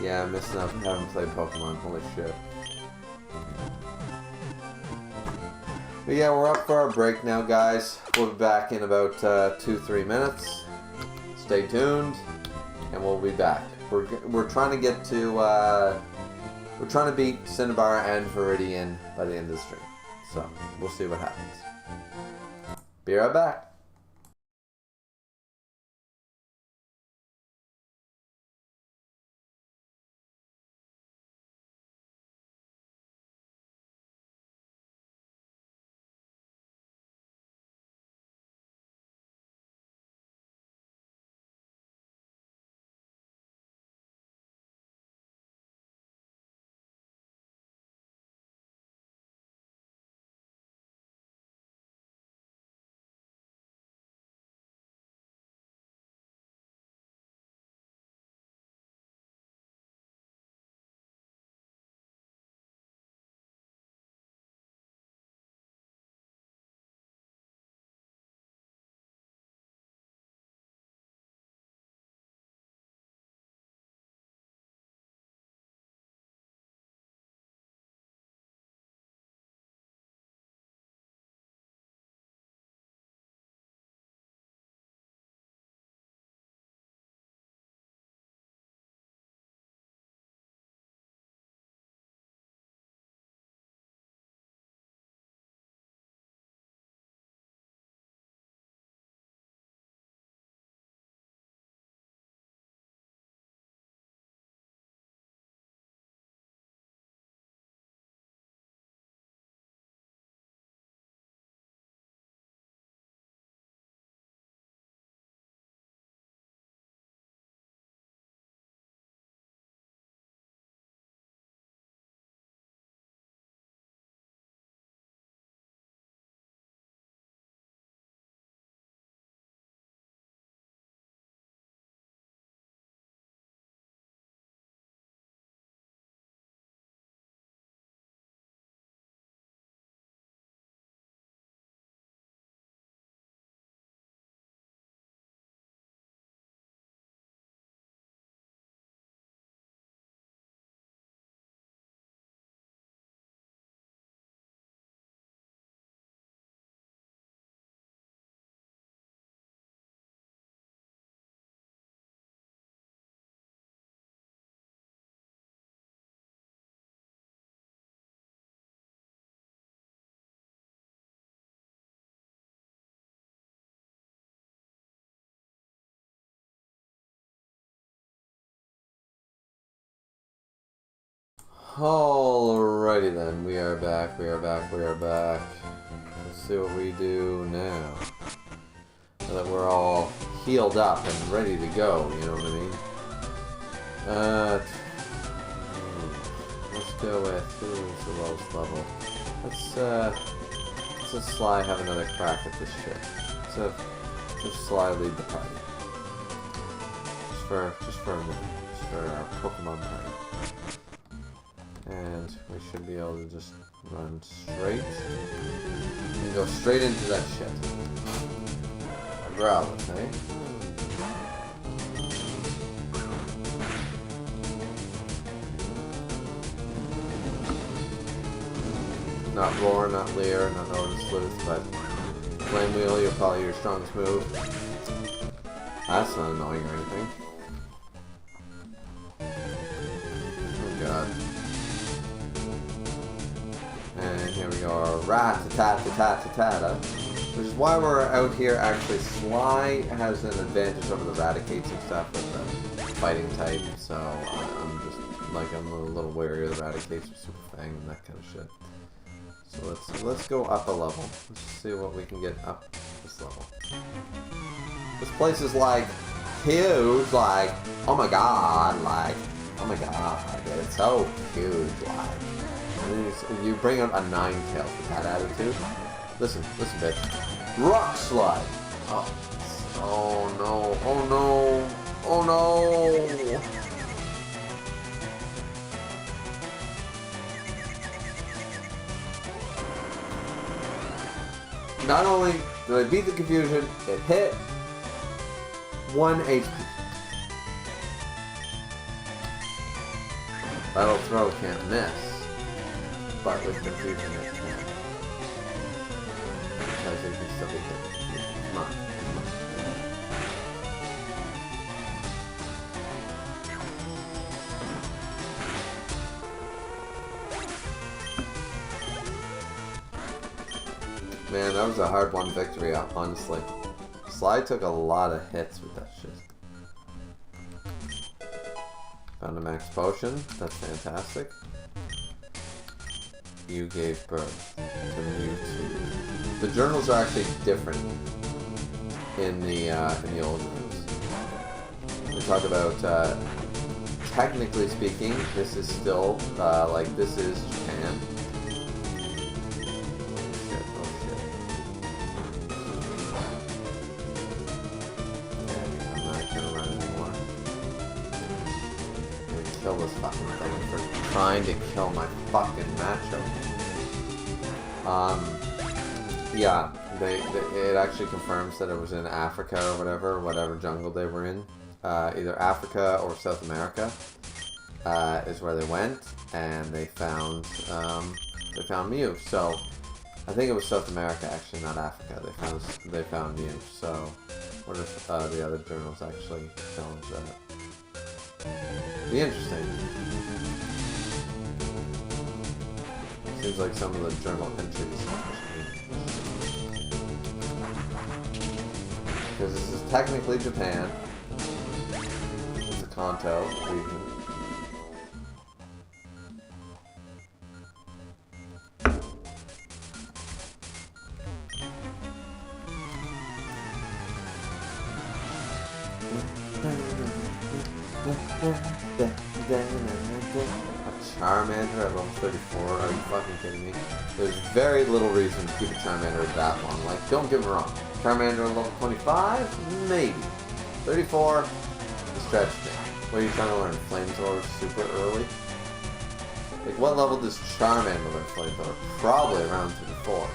Yeah, I'm missing out having played Pokemon, holy shit. But yeah, we're up for our break now, guys. We'll be back in about 2-3 minutes. Stay tuned, and we'll be back. We're trying to get to... We're trying to beat Cinnabar and Viridian by the end of the stream. So, we'll see what happens. Be right back. Alrighty then, we are back. Let's see what we do now. Now that we're all healed up and ready to go, you know what I mean? Let's go with, who's the lowest level? Let's let Sly have another crack at this shit. So, just Sly lead the party. Just for our Pokemon party. And we should be able to just run straight and go straight into that shit. A Growlithe, eh? Not Roar, not Leer, not Notice Sleuth, but Flame Wheel, you're probably your strongest move. That's not annoying or anything. Oh god. And here we go, our Rat-a-tat-a-tat-a-tat-a. Which is why we're out here. Actually, Sly has an advantage over the Raticates and stuff with the fighting type, so I'm just, like, I'm a little wary of the Raticates with Super Fang and that kind of shit. So let's go up a level. Let's see what we can get up this level. This place is like huge, like, oh my god, it's so huge, like. And you bring out a Ninetales with that attitude. Listen, bitch. Rock Slide! Oh no, oh no. Not only did I beat the confusion, it hit 1 HP. Battle Throw can't miss, but with confusion it can. Because it can still be hit. Come on. Man, that was a hard-won victory, honestly. Sly took a lot of hits with that shit. Found a max potion. That's fantastic. You gave birth to Mewtwo. The journals are actually different in the old ones. We talk about, technically speaking, this is still, like, this is Japan. Kill this fucking thing for trying to kill my fucking macho. Yeah, it actually confirms that it was in Africa or whatever jungle they were in. Either Africa or South America is where they went, and they found Mew. So I think it was South America, actually, not Africa. They found Mew. So what if the other journals actually found that? Be interesting. Seems like some of the journal entries. Because this is technically Japan. It's a Kanto region. A Charmander at level 34? Are you fucking kidding me? There's very little reason to keep a Charmander that long. Like, don't get me wrong. Charmander at level 25? Maybe. 34? Stretch me. What are you trying to learn? Flamethrower super early? Like, what level does Charmander learn Flamethrower? Probably around 34.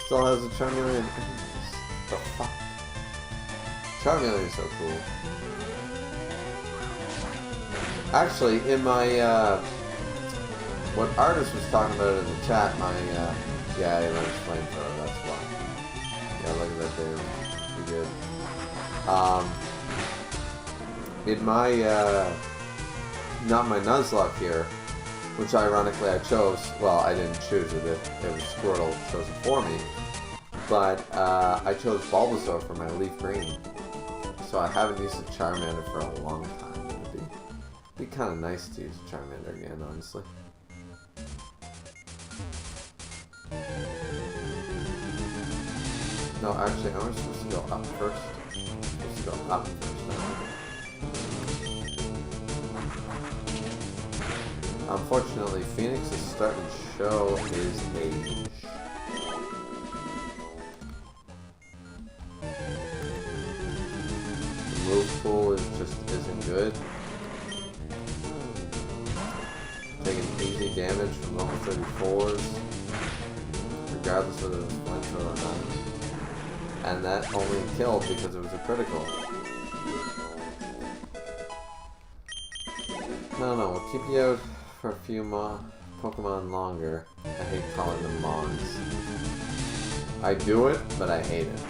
Still has a Charmeleon. The fuck? Charmeleon is so cool. Actually, in my, what Artist was talking about in the chat, my, yeah, he learns Flamethrower, that's why. Yeah, look at that dude. He did. In my, not my Nuzlocke here, which ironically I chose, well, I didn't choose it, it was Squirtle chose it for me, but, I chose Bulbasaur for my Leaf Green. So I haven't used a Charmander for a long time. Be kind of nice to use a Charmander again, honestly. No, actually, I'm supposed to go up first. I'm supposed to go up first now. Unfortunately, Phoenix is starting to show his age. The move pool isn't good. Taking easy damage from level 34s, regardless whether it was flamethrower or not. And that only killed because it was a critical. No, we'll keep you out for a few more Pokemon longer. I hate calling them Mons. I do it, but I hate it.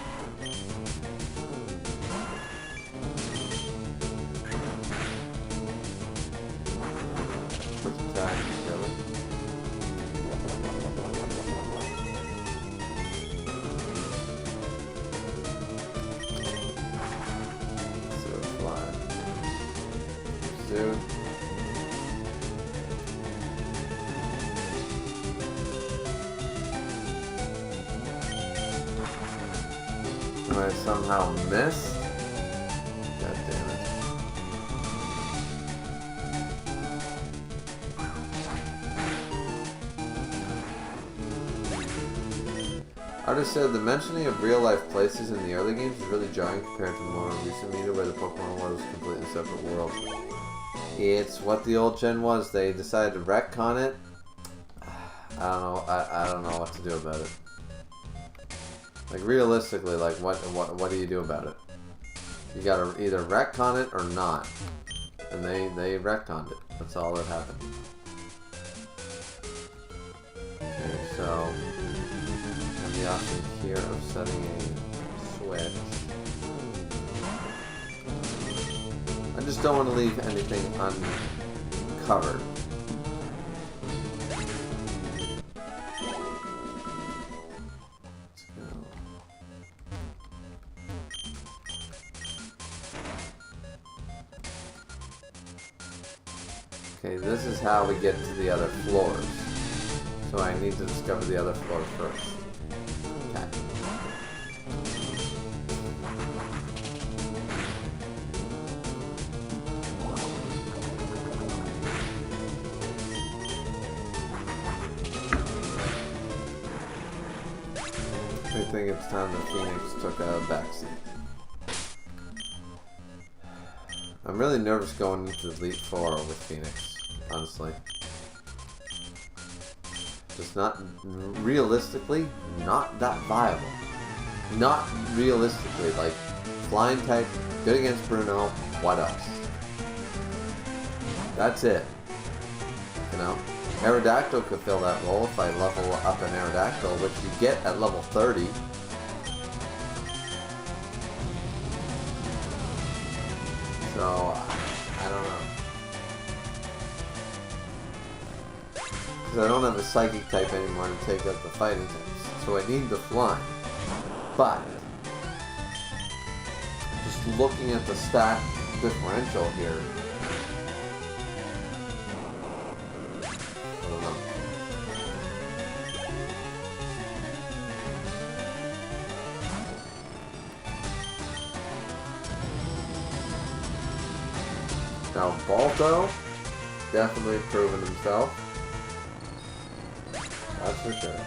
Quick attack, really. I somehow missed. God damn it. Artist said the mentioning of real life places in the early games is really jarring compared to more recent media where the Pokemon world was a completely separate world. It's what the old gen was. They decided to retcon it. I don't know. I don't know what to do about it. Like realistically, like what do you do about it? You gotta either retcon it or not. And they retconned it. That's all that happened. Okay, so I have the option here of setting a switch. I just don't want to leave anything uncovered. Okay, this is how we get to the other floors. So I need to discover the other floor first. Okay. I think it's time that Phoenix took a backseat. I'm really nervous going into the Elite Four with Phoenix, honestly. Just not, realistically, not that viable. Not realistically, like, flying type, good against Bruno, what else? That's it. You know? Aerodactyl could fill that role if I level up an Aerodactyl, which you get at level 30. So, I don't know. Because I don't have a Psychic type anymore to take up the fighting types. So I need the flying. But, just looking at the stat differential here, I don't know. Now, Balto, definitely proven himself. That's for sure.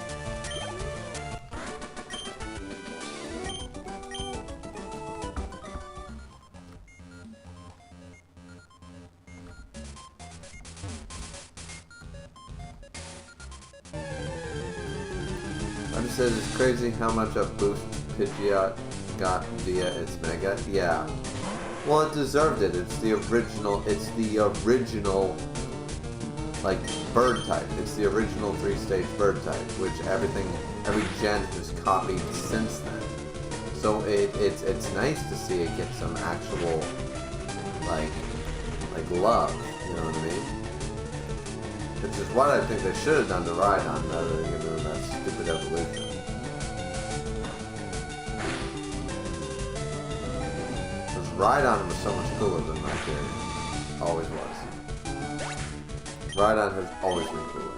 I just said it's crazy how much a boost Pidgeot got via its Mega. Yeah. Well, it deserved it. It's the original, like, bird type. It's the original 3-stage bird type, which every gen has copied since then. So it's nice to see it get some actual, like love, you know what I mean? Which is what I think they should have done to Rhydon rather than giving them that stupid evolution. Rhydon was so much cooler than Rhyperior. Always was. Rhydon has always been cooler.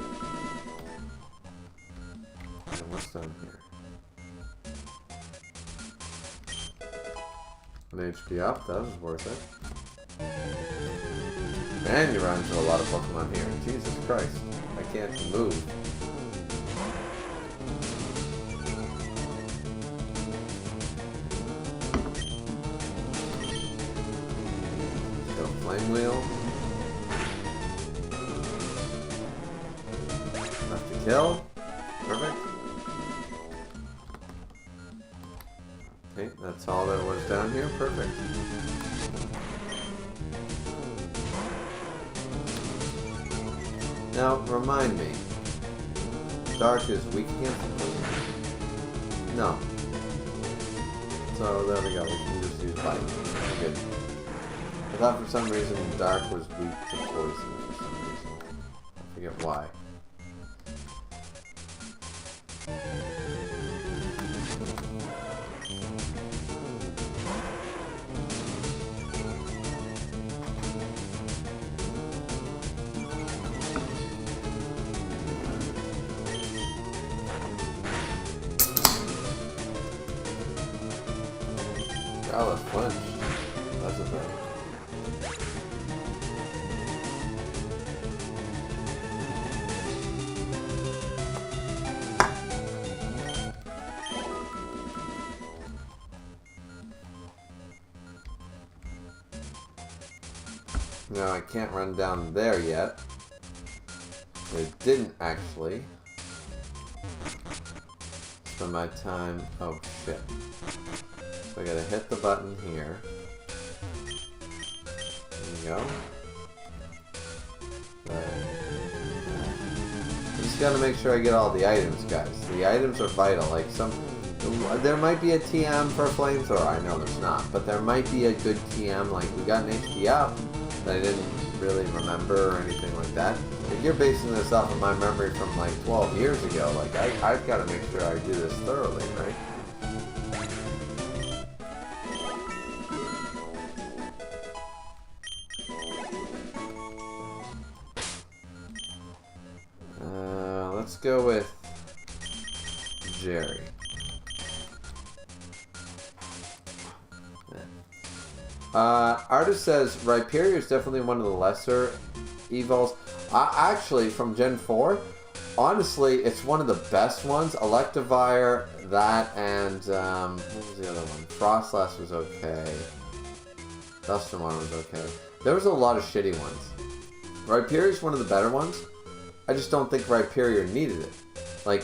And what's down here? An HP up, that was worth it. And you run into a lot of Pokemon here. Jesus Christ. I can't move. Let's go Flame Wheel. Enough to kill. Perfect. Okay, that's all there was down here. Perfect. Now, remind me. Dark is weak against poison? No. So, there we go. We can just use Bite. Good. I thought for some reason Dark was weak to poison for some reason. I forget why. Oh, that's flinched. That's a thing. Now I can't run down there yet. It didn't actually spend my time. Oh shit. So I gotta hit the button here. There we go. I just gotta make sure I get all the items, guys. The items are vital. Like there might be a TM for Flamethrower. I know there's not, but there might be a good TM. Like we got an HP up that I didn't really remember or anything like that. If you're basing this off of my memory from like 12 years ago, like I've got to make sure I do this thoroughly, right? Let's go with Jerry. Artist says Rhyperior is definitely one of the lesser evols. Actually, from Gen 4, honestly, it's one of the best ones. Electivire, that, and what was the other one? Frostlass was okay. Dusknoir was okay. There was a lot of shitty ones. Rhyperior is one of the better ones. I just don't think Rhyperior needed it. Like,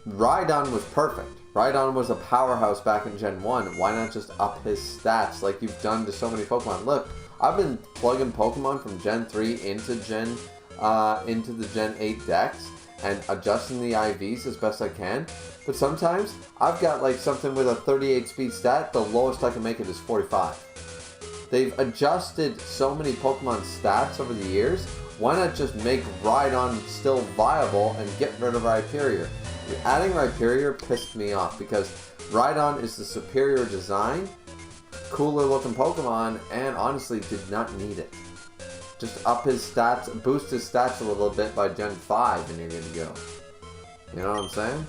Rhydon was perfect. Rhydon was a powerhouse back in Gen 1. Why not just up his stats like you've done to so many Pokemon? Look, I've been plugging Pokemon from Gen 3 into the Gen 8 decks and adjusting the IVs as best I can. But sometimes I've got like something with a 38 speed stat. The lowest I can make it is 45. They've adjusted so many Pokemon stats over the years. Why not just make Rhydon still viable and get rid of Rhyperior? Adding Rhyperior pissed me off because Rhydon is the superior design, cooler looking Pokemon, and honestly did not need it. Just up his stats, boost his stats a little bit by Gen 5 and you're good to go. You know what I'm saying?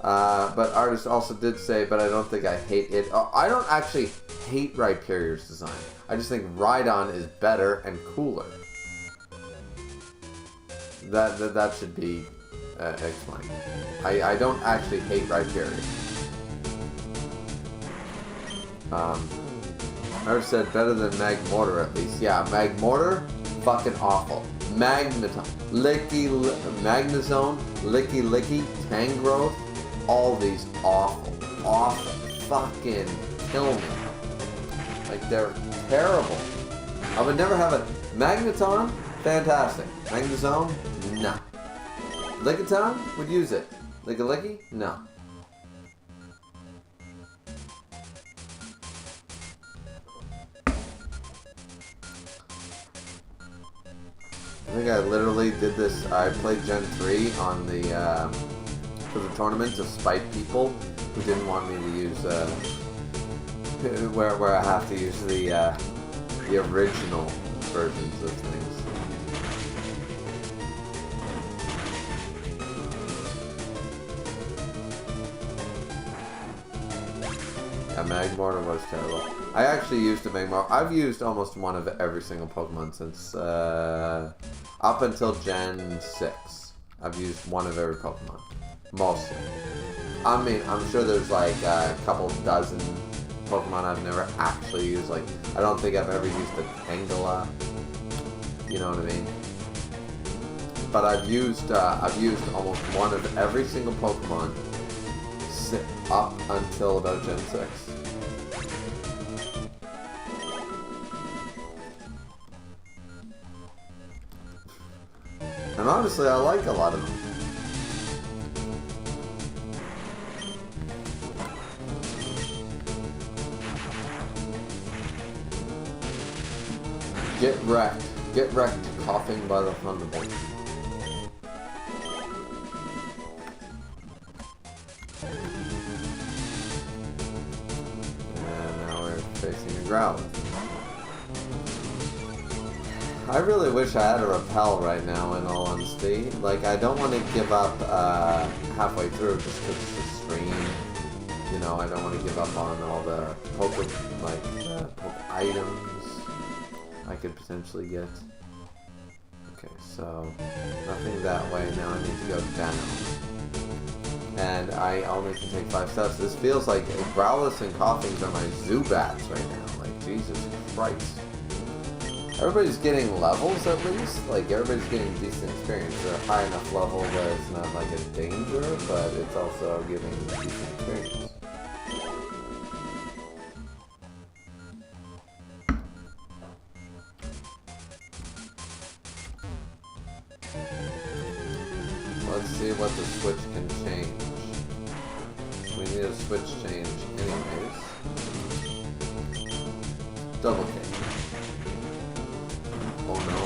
But Artist also did say, but I don't think I hate it. I don't actually hate Rhyperior's design. I just think Rhydon is better and cooler. That should be explained. I don't actually hate Rhyperior. I said better than Magmortar at least. Yeah, Magmortar, fucking awful. Magnezone, Licky, Tangrowth, all these awful, fucking kill me. Like they're terrible. I would never have a Magneton, fantastic. Magnezone, no. Lickitung, would use it. Licky, no. I think I literally did this. I played Gen 3 on the for the tournament to spite people who didn't want me to use where I have to use the original versions of things. Yeah, Magmortar was terrible. I actually used a Magmortar. I've used almost one of every single Pokemon since up until Gen 6. I've used one of every Pokemon. Mostly. I mean, I'm sure there's like a couple dozen Pokemon I've never actually used. Like, I don't think I've ever used a Tangela. You know what I mean? But I've used almost one of every single Pokemon up until about Gen 6. And honestly, I like a lot of them. Get wrecked. Get wrecked, coughing by the Thunderbolt. Facing a Growlithe. I really wish I had a Repel right now, in all honesty. Like, I don't want to give up halfway through just because it's a stream. You know, I don't want to give up on all the poke items I could potentially get. Okay, so nothing that way. Now I need to go down. And I only can take 5 steps. This feels like Growlithe and Coughings are my Zubats right now. Like, Jesus Christ. Everybody's getting levels at least. Like, everybody's getting decent experience. They're a high enough level that it's not like a danger, but it's also giving decent experience. Let's see what the switch can change. We need a switch change anyways. Double K. Oh no.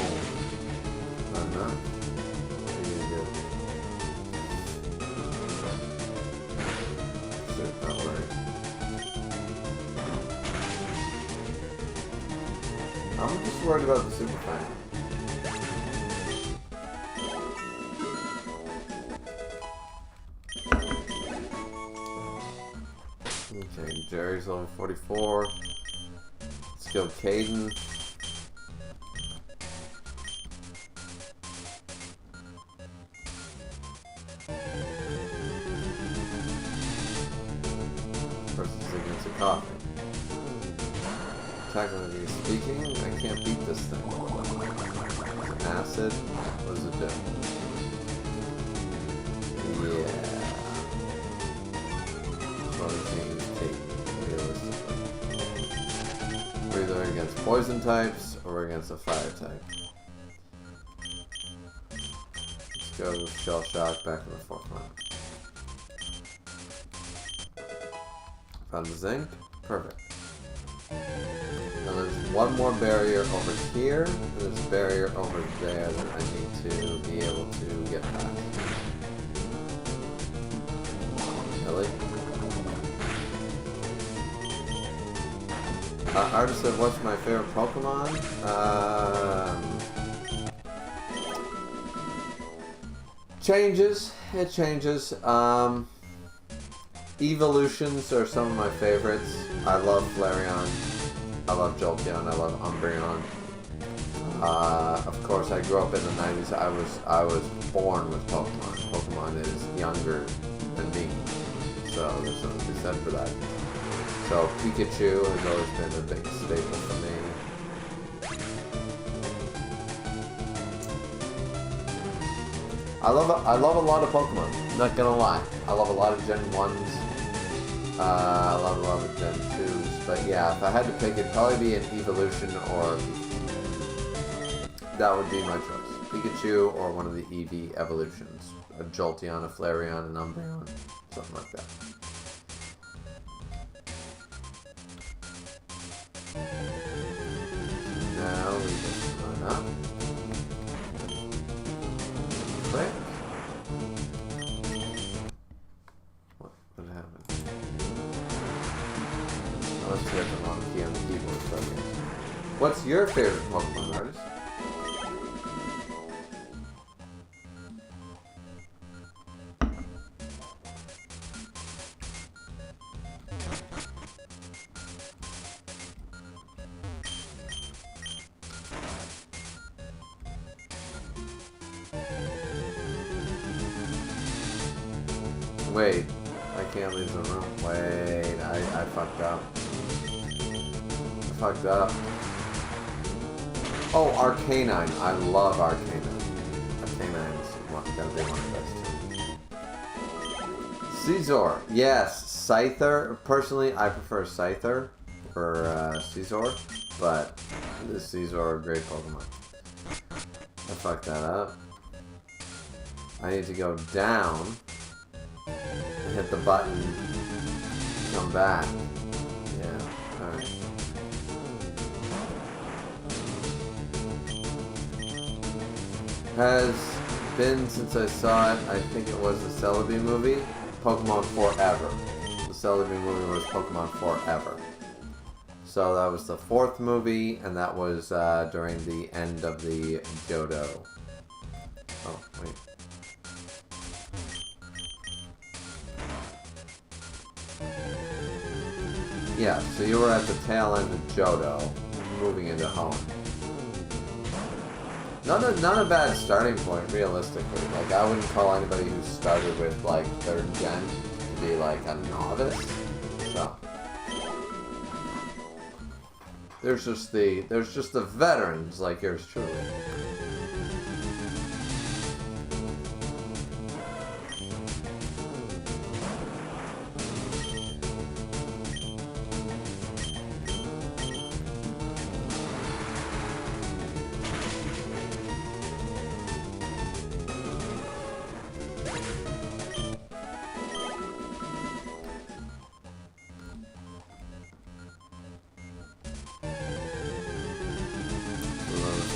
I'm not. What are you gonna do? Shit, not worried. I'm just worried about the super final. Okay, Jerry's level 44. Let's go Caden. Versus against a Coughing. Technically speaking, I can't beat this thing. It's an acid. What does it do? Yeah. We're either against poison types or we're against a fire type. Let's go with Shell Shock back in the forefront. Found the zinc. Perfect. Now there's one more barrier over here, and there's a barrier over there that I need to be able to get past. Really? Artist said, what's my favorite Pokemon? Changes. It changes. Evolutions are some of my favorites. I love Flareon. I love Jolteon. I love Umbreon. Of course, I grew up in the 90s. I was born with Pokemon. Pokemon is younger than me. So there's something to be said for that. So Pikachu has always been a big staple for me. I love a lot of Pokemon. I'm not gonna lie. I love a lot of Gen 1s. I love a lot of Gen 2s. But yeah, if I had to pick, it'd probably be an evolution or that would be my choice. Pikachu or one of the EV evolutions. A Jolteon, a Flareon, an Umbreon, something like that. Now we just run up. Quick. What happened? Oh, let's get the wrong key on the keyboard for a second. What's your favorite Pokemon, artist? Wait, I can't leave the room. Wait, I fucked up. I fucked up. Oh, Arcanine. I love Arcanine. Arcanine is gonna be one of the best. Scizor. Yes, Scyther. Personally, I prefer Scyther for Scizor, but this Scizor are great Pokemon. I fucked that up. I need to go down and hit the button, come back. Yeah, alright. Has been since I saw it, I think it was the Celebi movie, Pokemon Forever. The Celebi movie was Pokemon Forever. So that was the 4th movie, and that was during the end of the Johto. Oh, wait. Yeah, so you were at the tail end of Johto, moving into home. Not a bad starting point, realistically. Like, I wouldn't call anybody who started with, like, 3rd gen to be, like, a novice. So. There's just the veterans, like yours truly.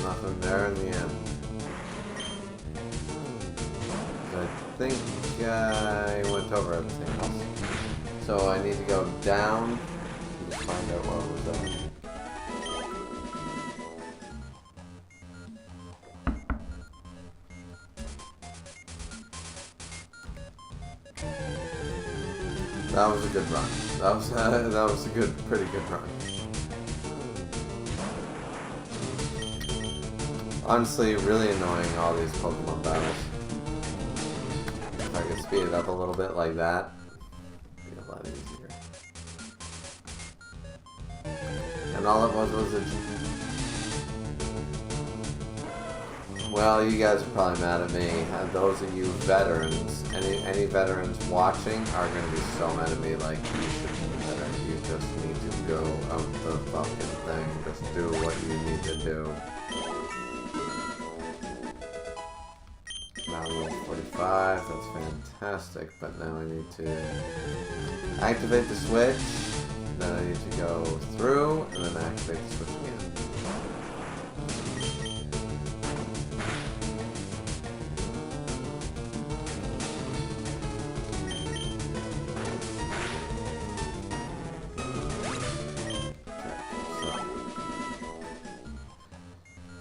Nothing there in the end. I think I went over everything else. So I need to go down and find out what was there. That was a good run. That was a pretty good run. Honestly, really annoying, all these Pokemon battles. If I could speed it up a little bit like that, it'd be a lot easier. And all it was a... Well, you guys are probably mad at me. Those of you veterans, any veterans watching are going to be so mad at me, like, you should be better. You just need to go out the fucking thing. Just do what you need to do. Now level 45, that's fantastic, but now I need to activate the switch, then I need to go through, and then activate the switch again.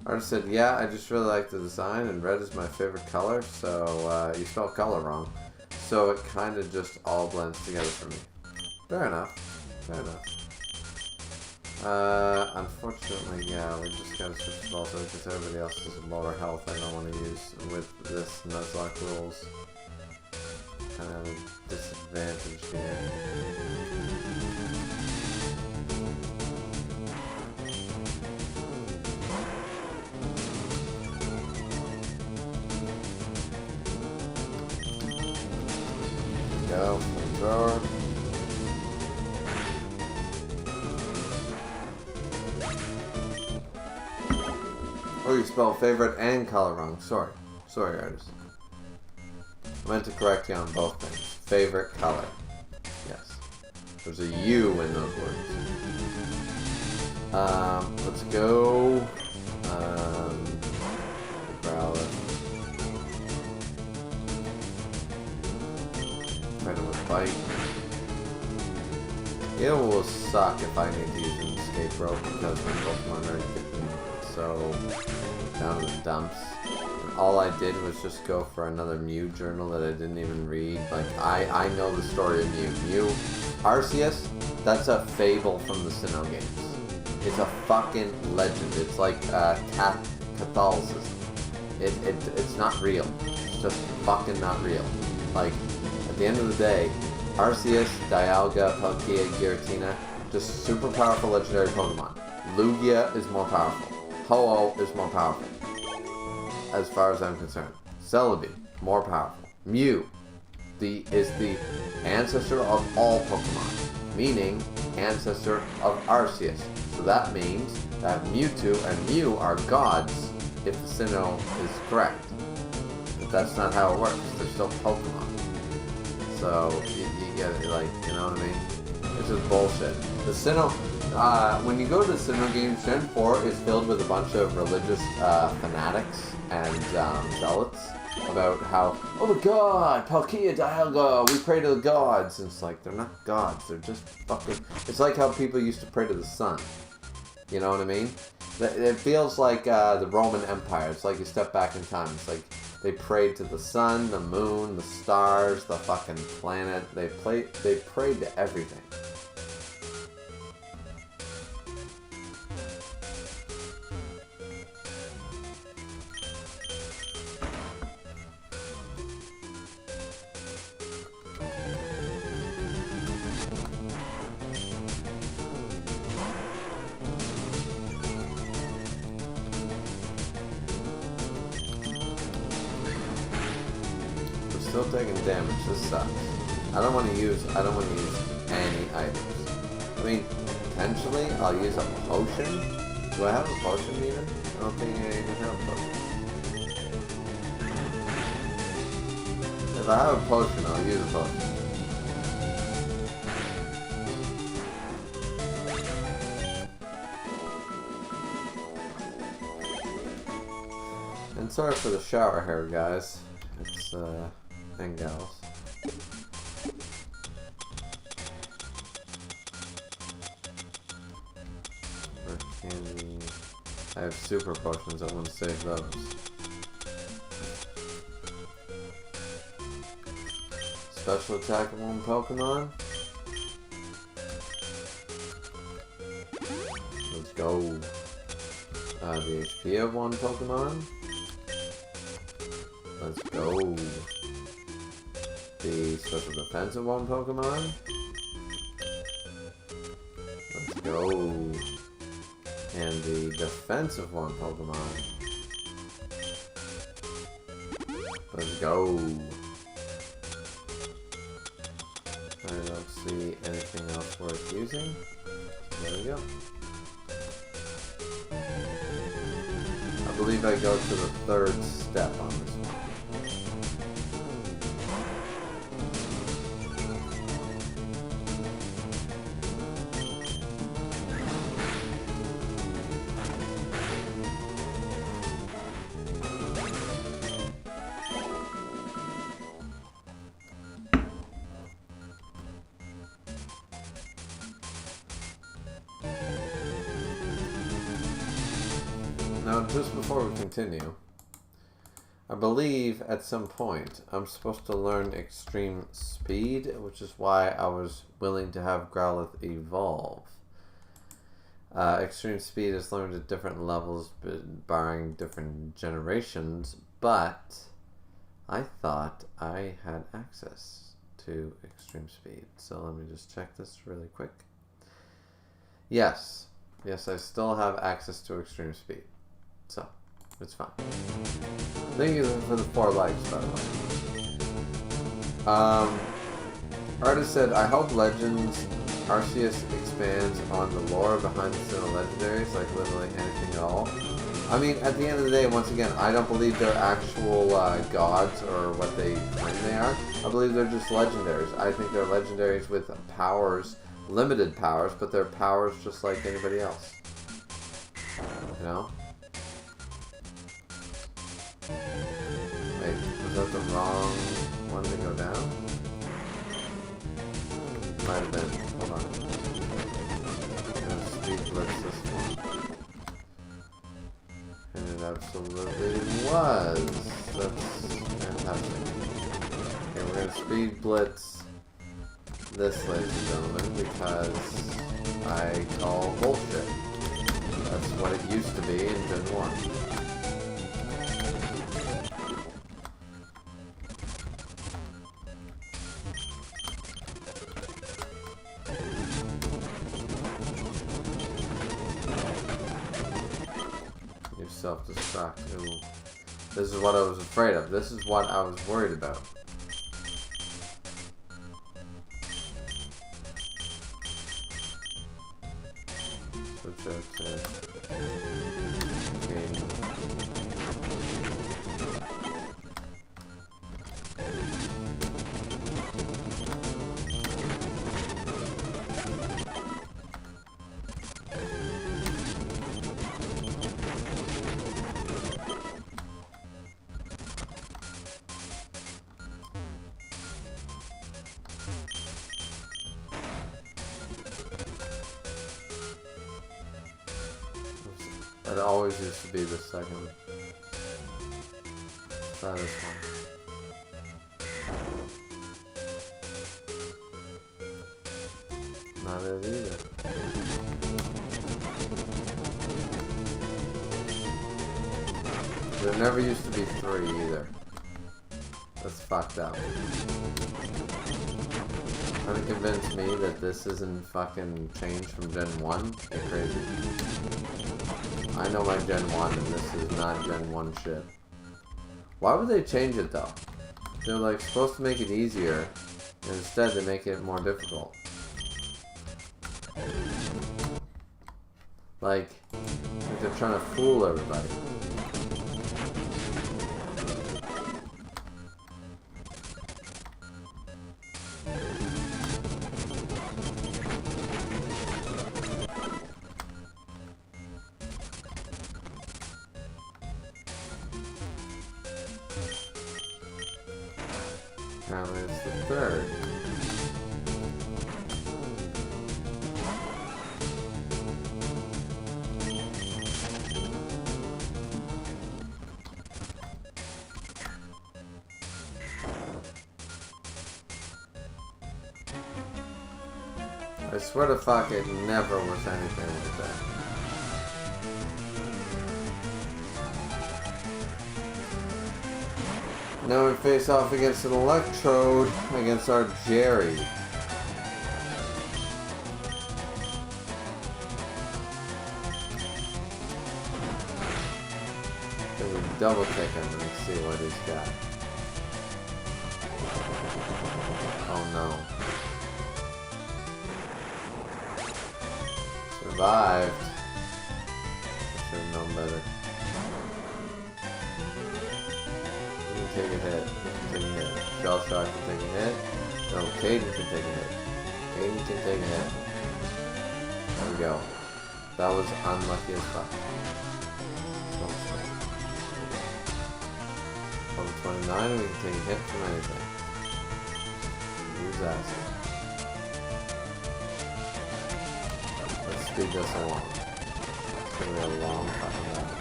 Artist said, yeah, I just really like the design, and red is my favorite color, so you spelled color wrong. So it kind of just all blends together for me. Fair enough. Fair enough. Unfortunately, yeah, we just gotta switch to also because everybody else has lower health I don't want to use with this Nuzlocke rules. Kind of a disadvantage here. Go, thrower. Oh, you spelled favorite and color wrong. Sorry. Sorry, artist. I meant to correct you on both things. Favorite color. Yes. There's a U in those words. Let's go. Growler. Bite. It will suck if I need to use an escape rope because my Pokemon are getting so down in the dumps. And all I did was just go for another Mew journal that I didn't even read. Like, I know the story of Mew. Mew, Arceus, that's a fable from the Sinnoh games. It's a fucking legend. It's like Catholicism. It's not real. It's just fucking not real. Like, At the end of the day, Arceus, Dialga, Palkia, Giratina, just super powerful legendary Pokemon. Lugia is more powerful. Ho-Oh is more powerful, as far as I'm concerned. Celebi, more powerful. Mew is the ancestor of all Pokemon, meaning ancestor of Arceus. So that means that Mewtwo and Mew are gods if the Sinnoh is correct. But that's not how it works. They're still Pokemon. So you get it, like, you know what I mean? It's just bullshit. The Sinnoh, when you go to the Sinnoh games, Gen 4 is filled with a bunch of religious fanatics and zealots about how, oh my god, Palkia, Dialga, we pray to the gods. And it's like, they're not gods, they're just fucking... It's like how people used to pray to the sun. You know what I mean? It feels like the Roman Empire. It's like you step back in time. It's like they prayed to the sun, the moon, the stars, the fucking planet. They prayed to everything. Still taking damage. This sucks. I don't want to use any items. I mean, potentially I'll use a potion. Do I have a potion even? I don't think I even have a potion. If I have a potion, I'll use a potion. And sorry for the shower hair, guys. It's and gals. Candy. I have super potions. I want to save those. Special attack of one Pokemon. Let's go. The HP of one Pokemon. Let's go. The special defense of one Pokemon. Let's go. And the defense of one Pokemon. Let's go. I don't see anything else worth using. There we go. I believe I go to the third step on this one. Now, just before we continue, I believe at some point I'm supposed to learn Extreme Speed, which is why I was willing to have Growlithe evolve. Extreme Speed is learned at different levels, barring different generations, but I thought I had access to Extreme Speed. So let me just check this really quick. Yes, I still have access to Extreme Speed. So, it's fine. Thank you for the 4 likes, by the way. Artist said, I hope Legends Arceus expands on the lore behind the Sinnoh legendaries, like literally anything at all. I mean, at the end of the day, once again, I don't believe they're actual gods or what they claim they are. I believe they're just legendaries. I think they're legendaries with powers, limited powers, but they're powers just like anybody else. You know? Wait, was that the wrong one to go down? Might have been. Hold on. I'm gonna speed blitz this one. And it absolutely was. That's fantastic. Okay, we're gonna speed blitz this, ladies and gentlemen, because I call bullshit. That's what it used to be in Gen 1. self-destruct. Ooh. This is what I was afraid of. This is what I was worried about. Switch out to game. It always used to be the second. Try this one. Not it either. There never used to be 3 either. That's fucked up. Trying to convince me that this isn't fucking changed from Gen 1? You're crazy. I know my Gen 1 and this is not Gen 1 shit. Why would they change it though? They're like supposed to make it easier, and instead they make it more difficult. Like they're trying to fool everybody. Now it's the 3rd. I swear to fuck it never was anything like that. Now we face off against an Electrode against our Jerry. Then we double kick him and see what he's got. Oh no. Survived. I should have known better. Take a hit. Take a hit. Shell Shock can take a hit. No, Caden can take a hit. Caden can take a hit. There we go. That was unlucky as fuck. Level 29, we can take a hit from anything. Use acid. Let's speed this along. It's gonna be a long fucking battle.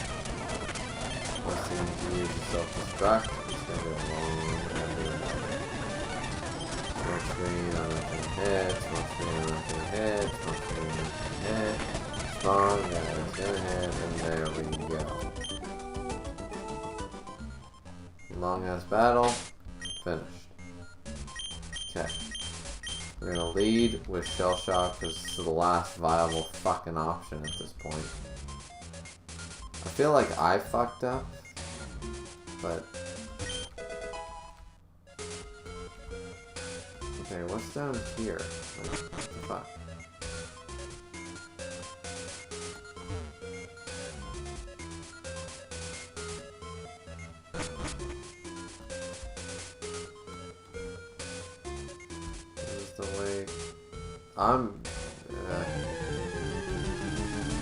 Once you use the self-destruct, it's gonna be a long smoke screen, I'm not gonna hit, smoke screen, I'm not gonna hit, smoke screen, I'm not gonna hit, spawn, yeah, it's gonna hit, and there we go. Long ass battle, finished. Okay. We're gonna lead with Shell Shock because this is the last viable fucking option at this point. I feel like I fucked up, but okay, what's down here? What the fuck? This is the way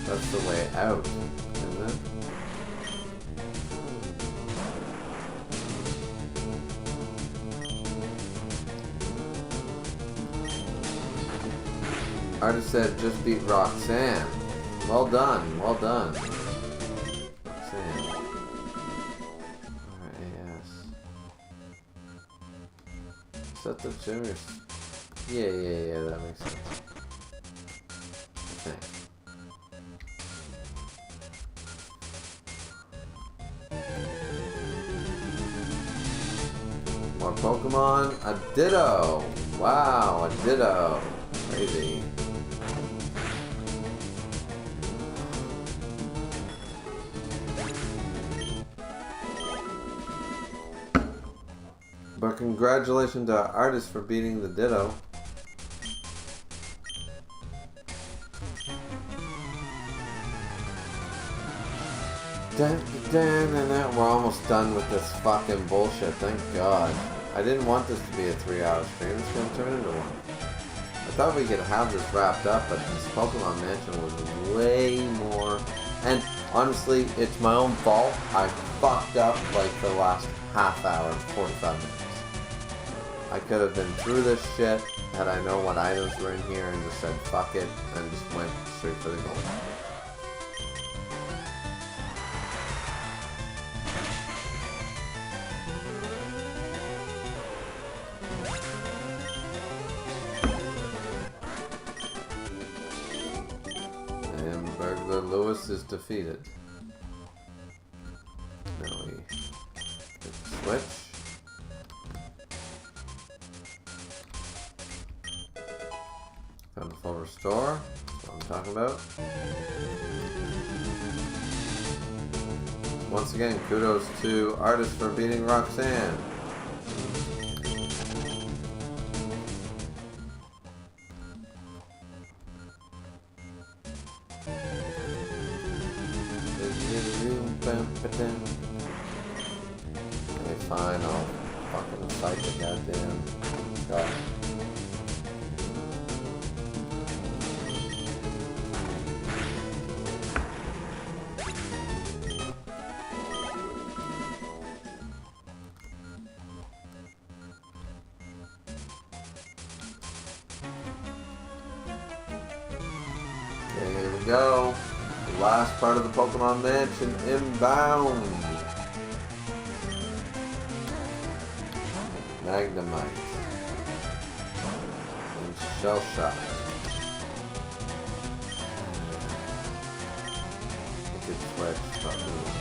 that's the way out, isn't it? Artist said just beat Roxanne. Well done, well done. Roxanne. R-A-S. Is that the junior? Yeah, that makes sense. Okay. More Pokemon. A Ditto. Wow, a Ditto. Crazy. But congratulations to our artist for beating the Ditto. We're almost done with this fucking bullshit, thank God. I didn't want this to be a 3-hour stream, it's gonna turn into one. I thought we could have this wrapped up, but this Pokemon Mansion was way more. And honestly, it's my own fault. I fucked up like the last half hour, 45 minutes. I could have been through this shit had I known what items were in here and just said fuck it and just went straight for the goal. Lewis is defeated. Now we hit the switch. Found a full restore. That's what I'm talking about. Once again, kudos to artists for beating Roxanne. Okay, fine, I'll fucking fight the goddamn guy. Okay, here we go. The last part of the Pokemon Mansion inbound. Magnemite. And Shell Shock. Good switch. Stop moving.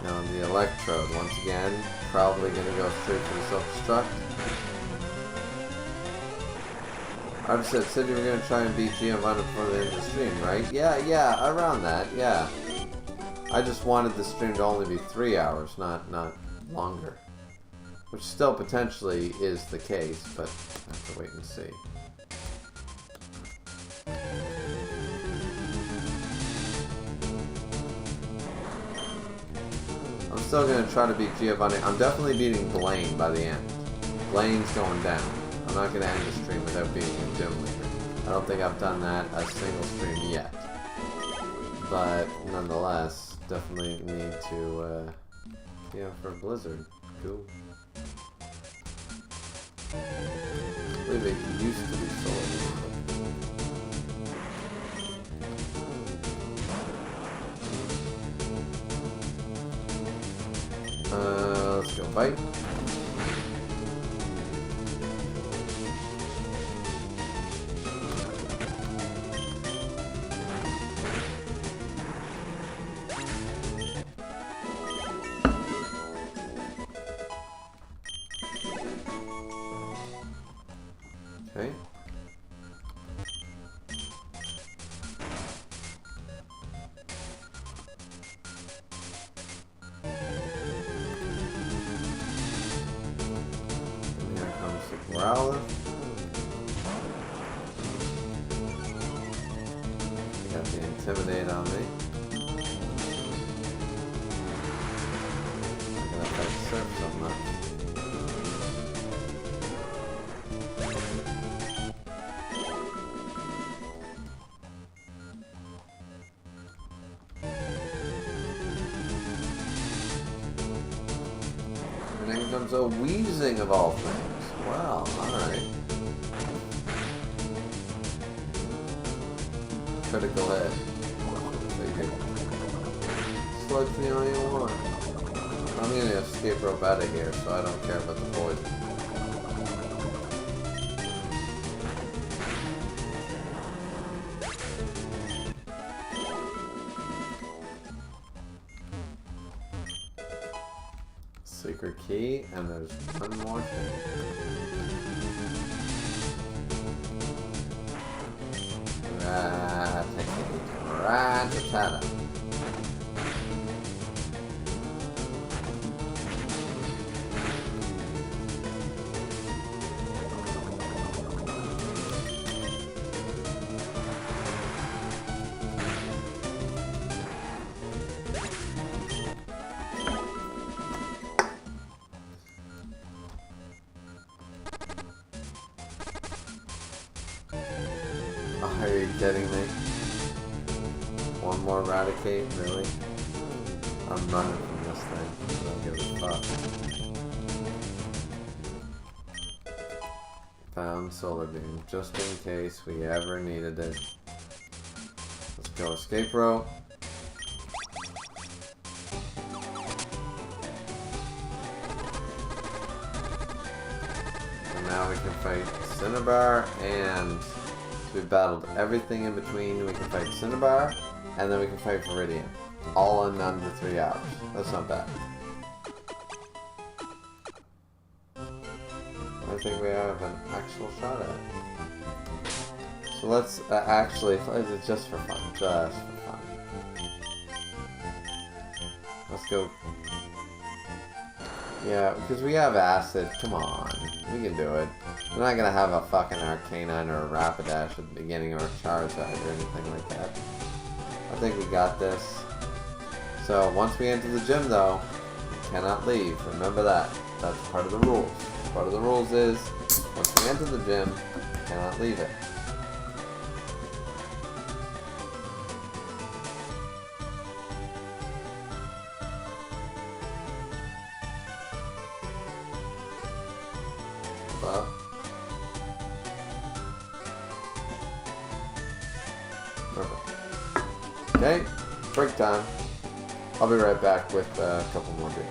Now on the Electrode, once again, probably going to go straight for the Self-Destruct. I just said you were going to try and beat Giovanna before the end of the stream, right? Yeah, around that, yeah. I just wanted the stream to only be 3 hours, not longer. Which still potentially is the case, but I have to wait and see. I'm still going to try to beat Giovanni. I'm definitely beating Blaine by the end. Blaine's going down. I'm not going to end the stream without beating a Gym Leader. I don't think I've done that a single stream yet. But nonetheless, definitely need to, yeah, for Blizzard. Cool. I believe it used to be sold. Let's go fight. Okay. And here comes the Growler. I got the Intimidate on me. I'm gonna fight Surf so much. Comes a Wheezing of all things. Wow, alright. Critical hit. Slug's the only one. I'm gonna escape Robetta here, so I don't care about the poison. Secret key, and there's one more thing. chat at? Are you kidding me? One more Eradicate? Really? I'm running from this thing. I don't give a fuck. Found Solar Beam, just in case we ever needed it. Let's go escape row. And now we can fight Cinnabar, and we've battled everything in between. We can fight Cinnabar, and then we can fight Viridian. All in under 3 hours. That's not bad. I think we have an actual shot at it. So let's actually fight it just for fun. Just for fun. Let's go. Yeah, because we have Acid. Come on. We can do it. We're not gonna have a fucking Arcanine or a Rapidash at the beginning or a Charizard or anything like that. I think we got this. So once we enter the gym though, we cannot leave. Remember that. That's part of the rules. Part of the rules is, once we enter the gym, we cannot leave it. Well, perfect. Okay, break time. I'll be right back with a couple more beers.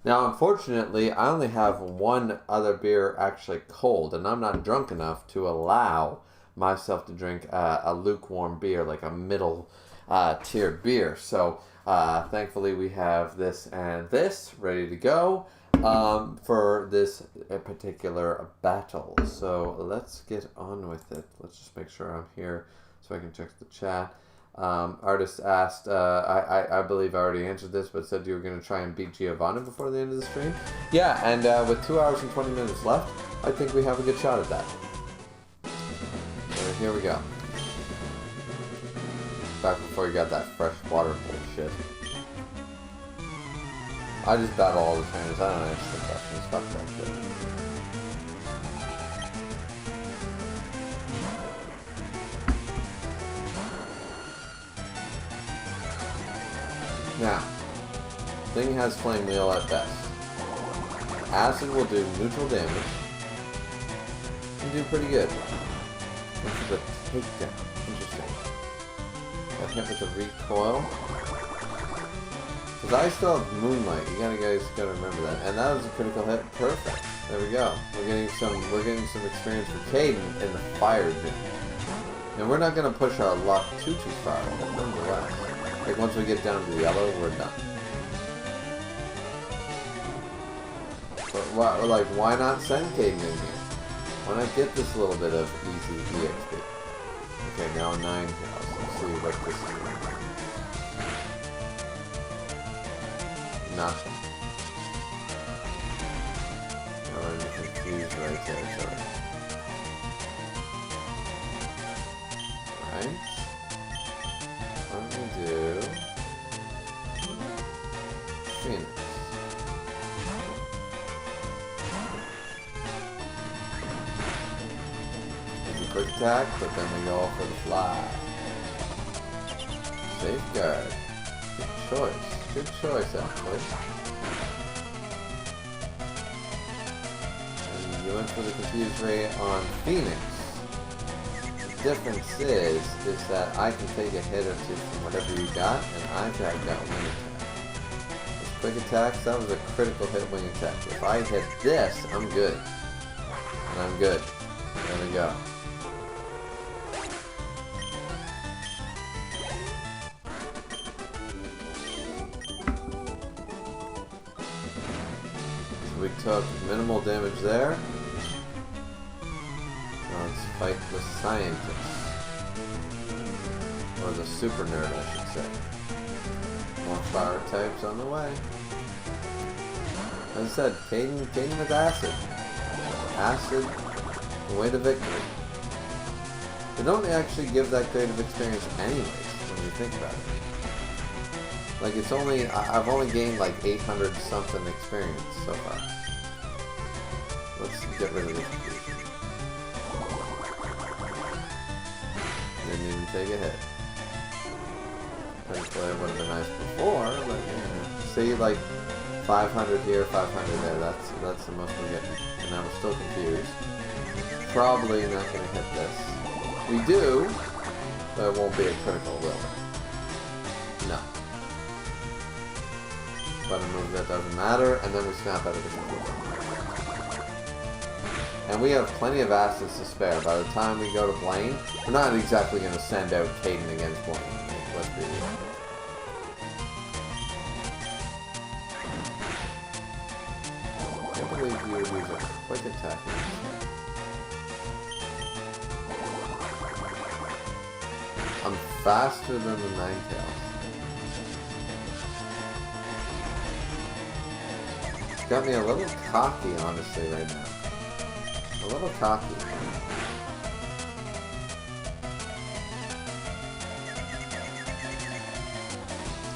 Now, unfortunately, I only have one other beer actually cold, and I'm not drunk enough to allow myself to drink a lukewarm beer, like a middle tier beer. So, thankfully, we have this and this ready to go for this particular battle. So, let's get on with it. Let's just make sure I'm here so I can check the chat. Artist asked, I believe I already answered this, but said you were going to try and beat Giovanni before the end of the stream. Yeah, and with 2 hours and 20 minutes left, I think we have a good shot at that. So here we go. Back before you got that fresh water bullshit. I just battle all the trainers. I don't answer the questions. Fuck that shit. Now, thing has Flame Wheel at best. Acid will do neutral damage. And do pretty good. This is a takedown. Interesting. Got hit with a recoil. Because I still have Moonlight. You guys gotta remember that. And that was a critical hit. Perfect. There we go. We're getting some experience for Caden in the fire gym. And we're not gonna push our luck too far, but nonetheless. Like once we get down to the yellow, we're done. But why not send Caden in here? Why not get this little bit of easy EXP? Okay, now 9 tails. Let's see what this is. Nothing. Oh, I'm confused right there, sorry. Alright. What do we do? Phoenix. Quick attack, but then we go for the fly. Safeguard. Good choice. Good choice, actually. And you went for the Confused Ray on Phoenix. The difference is that I can take a hit or two from whatever you got, and I've got wing attack. With quick attacks, that was a critical hit wing attack. If I hit this, I'm good. And I'm good. There we go. We took minimal damage there. Now let's fight the scientist. Or the super nerd, I should say. More fire types on the way. As I said, Caden with acid. Acid, the way to victory. They don't actually give that great of experience anyways, when you think about it. Like it's only, I've only gained like 800 something experience so far. Let's get rid of this. Didn't even take a hit. Thankfully it would have been nice before, but yeah. See, like 500 here, 500 there, that's the most we're getting. And now we're still confused. Probably not going to hit this. We do, but it won't be a critical, will it? No. But a move that doesn't matter, and then we snap out of the confusion. And we have plenty of acids to spare. By the time we go to Blaine, we're not exactly going to send out Caden against Blaine. Like, let's be real. I can't believe you would use a quick attack. I'm faster than the Ninetales. It's got me a little cocky, honestly, right now. A little cocky.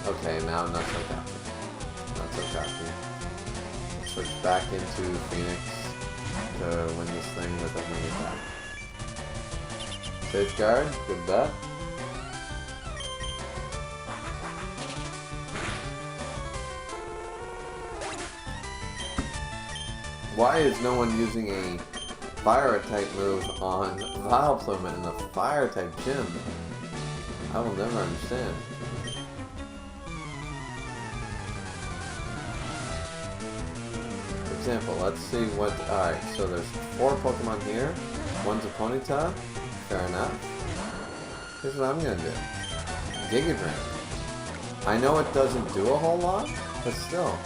Okay, now I'm not so cocky. Not so cocky. Let's switch back into Phoenix to win this thing with a wing attack. Safeguard, good bet. Why is no one using a fire type move on Vileplume in the fire type gym? I will never understand. For example, let's see what. Alright, so there's 4 Pokemon here. One's a Ponyta. Fair enough. Here's what I'm gonna do. Giga Drain. I know it doesn't do a whole lot, but still.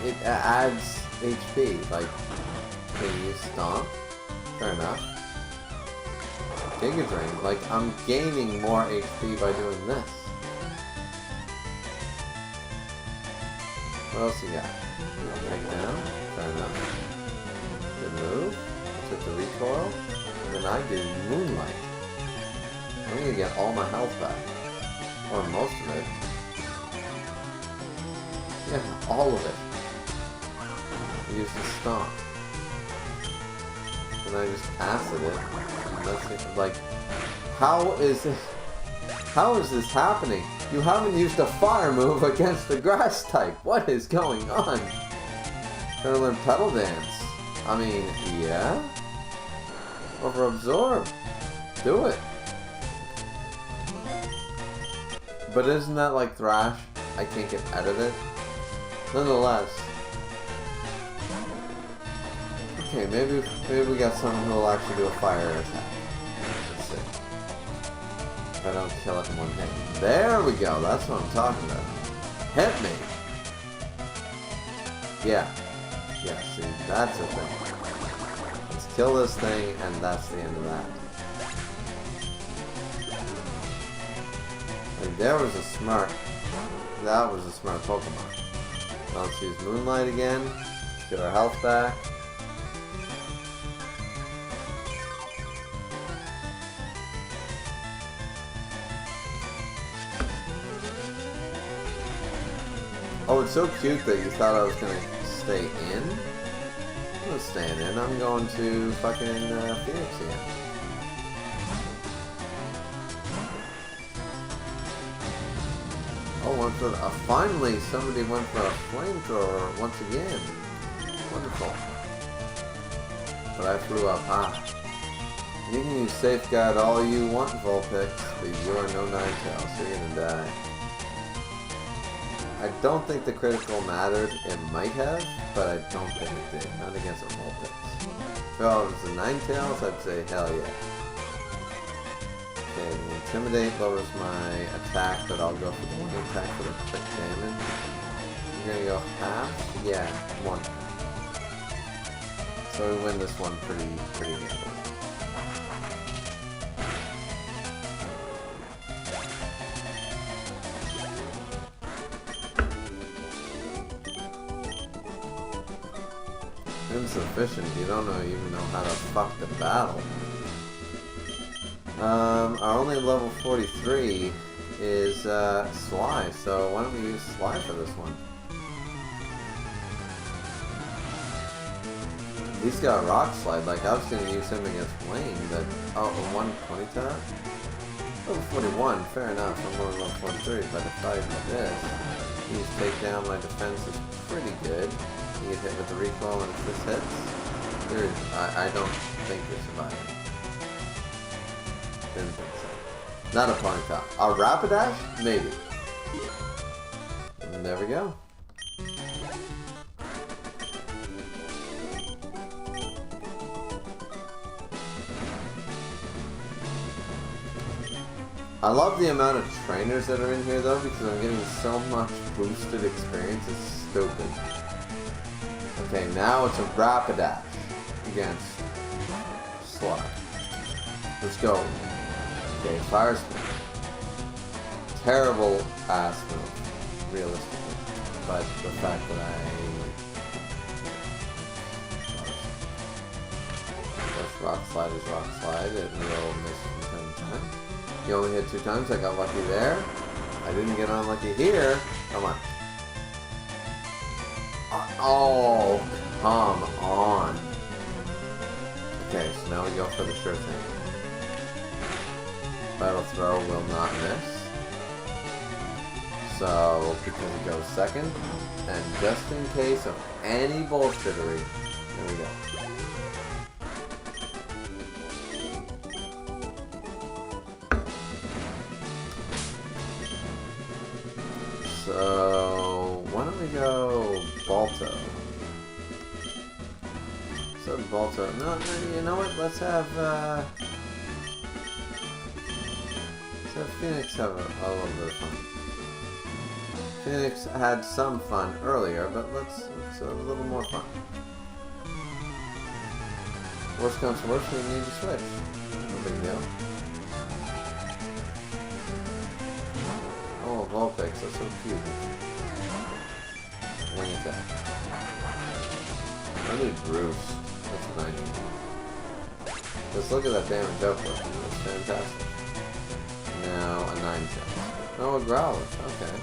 It adds HP, like, can you stomp? Fair enough. Giga Drain, like, I'm gaining more HP by doing this. What else you got? Take down? Fair enough. Good move. Took the recoil. than I do Moonlight. I'm gonna get all my health back. Or most of it. Yeah, all of it. Use the stomp. And I just acid it. And that's it. Like, how is this happening? You haven't used a fire move against the grass type. What is going on? Gonna learn Pedal Dance. I mean, yeah? Over Absorb. Do it. But isn't that like Thrash? I can't get out of it. Nonetheless. Okay, maybe we got someone who will actually do a fire attack. Let's see. If I don't kill it in one hit. There we go, that's what I'm talking about. Hit me! Yeah. Yeah, see, that's the thing. Let's kill this thing, and that's the end of that. Like, that was a smart Pokemon. Now let's use Moonlight again. Let's get our health back. Oh, it's so cute that you thought I was gonna stay in. I'm not staying in. I'm going to fucking Phoenix again. Oh, one for finally somebody went for a flamethrower once again. Wonderful. But I flew up high. You can use Safeguard all you want, Vulpix, but you are no Ninetales, so you're gonna die. I don't think the critical mattered. It might have, but I don't think it did. Not against a Vulpix. Well, if it's a Ninetales, I'd say hell yeah. Okay, Intimidate lowers my attack, but I'll go for the one attack for the quick damage. You're gonna go half? Yeah, one. So we win this one pretty handily. Insufficient. You don't even know how to fuck the battle. Our only level 43 is Sly, so why don't we use Sly for this one? He's got Rock Slide. Like, I was gonna use him against Wayne, but oh, a 120 tap? Level 41, fair enough. I'm only level 43, but if I do this, he's takedown. My defense is pretty good. You get hit with the recoil and if this hits, I don't think you're surviving. Didn't think so. Not a Ponyta. A Rapidash? Maybe. And there we go. I love the amount of trainers that are in here though, because I'm getting so much boosted experience. It's stupid. Okay, now it's a Rapidash against Sly. Let's go. Okay, Fire Spin. Terrible ass move, realistically. But the fact that Rock Slide is Rock Slide, it will miss from time to time. You only hit 2 times, I got lucky there. I didn't get unlucky here. Come on. Oh, come on. Okay, so now we go for the sure thing. Battle Throw will not miss. So, because it goes second, and just in case of any bullshittery, there we go. So, why don't we go Balto? So Balto, no, you know what? Let's have Phoenix have a little bit of fun. Phoenix had some fun earlier, but let's a little more fun. Worst comes to worst, we need to switch. No big deal. Oh, Vulpix, that's so cute. Wing attack. I need Roost. That's what I need. Just look at that damage output. That's fantastic. Now a 9-tail. Oh, a Growler. Okay.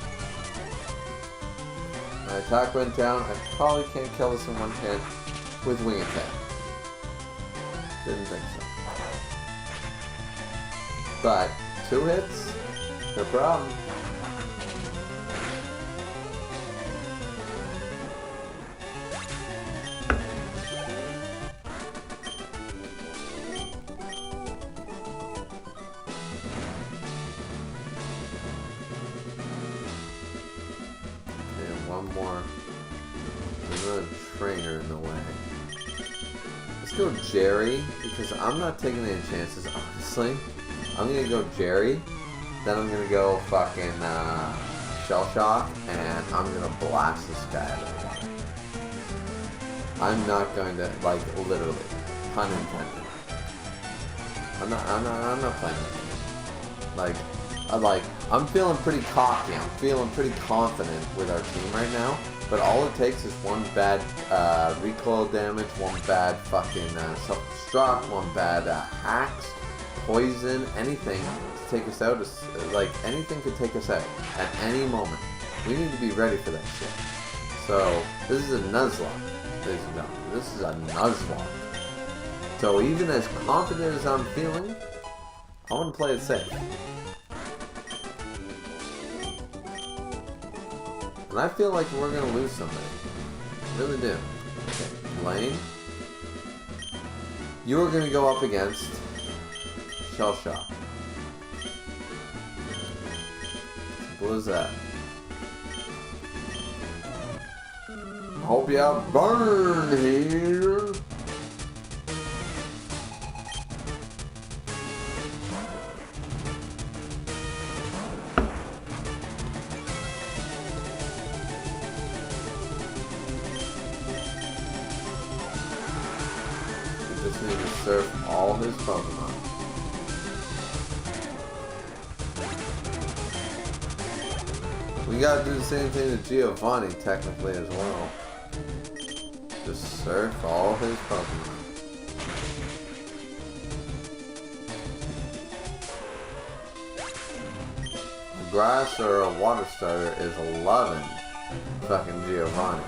My attack went down. I probably can't kill this in one hit with Wing Attack. Didn't think so. But 2 hits? No problem. Trainer in the way. Let's go Jerry, because I'm not taking any chances, honestly. I'm gonna go Jerry, then I'm gonna go fucking Shell Shock, and I'm gonna blast this guy out of the water. I'm not going to, like, literally, pun intended. I'm not playing that game. I'm feeling pretty cocky, I'm feeling pretty confident with our team right now. But all it takes is one bad recoil damage, one bad fucking self-destruct, one bad hacks, poison, anything to take us out. Like, anything could take us out at any moment. We need to be ready for that shit. So, this is a Nuzlocke. This is a Nuzlocke. So, even as confident as I'm feeling, I want to play it safe. And I feel like we're going to lose somebody. I really do. Okay, Lane. You are going to go up against Shell Shock. Simple as that. Hope you have burn here. Just need to surf all his Pokemon. We gotta do the same thing to Giovanni, technically, as well. Just surf all his Pokemon. A grass or a water starter is 11 fucking Giovanni.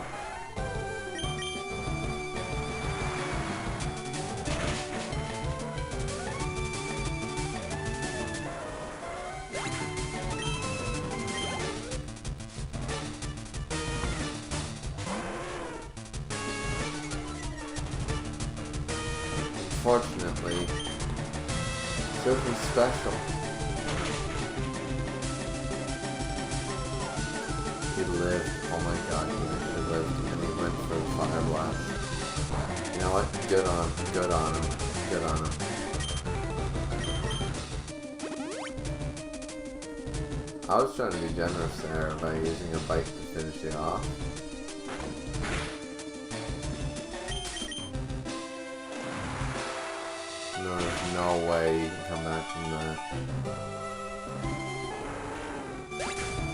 Unfortunately, something special. He lived. Oh my god, he actually lived, and he went for the Fire Blast. You know what? Good on him. Good on him. Good on him. I was trying to be generous there by using a bite to finish it off. No, there's no way you can come back from that.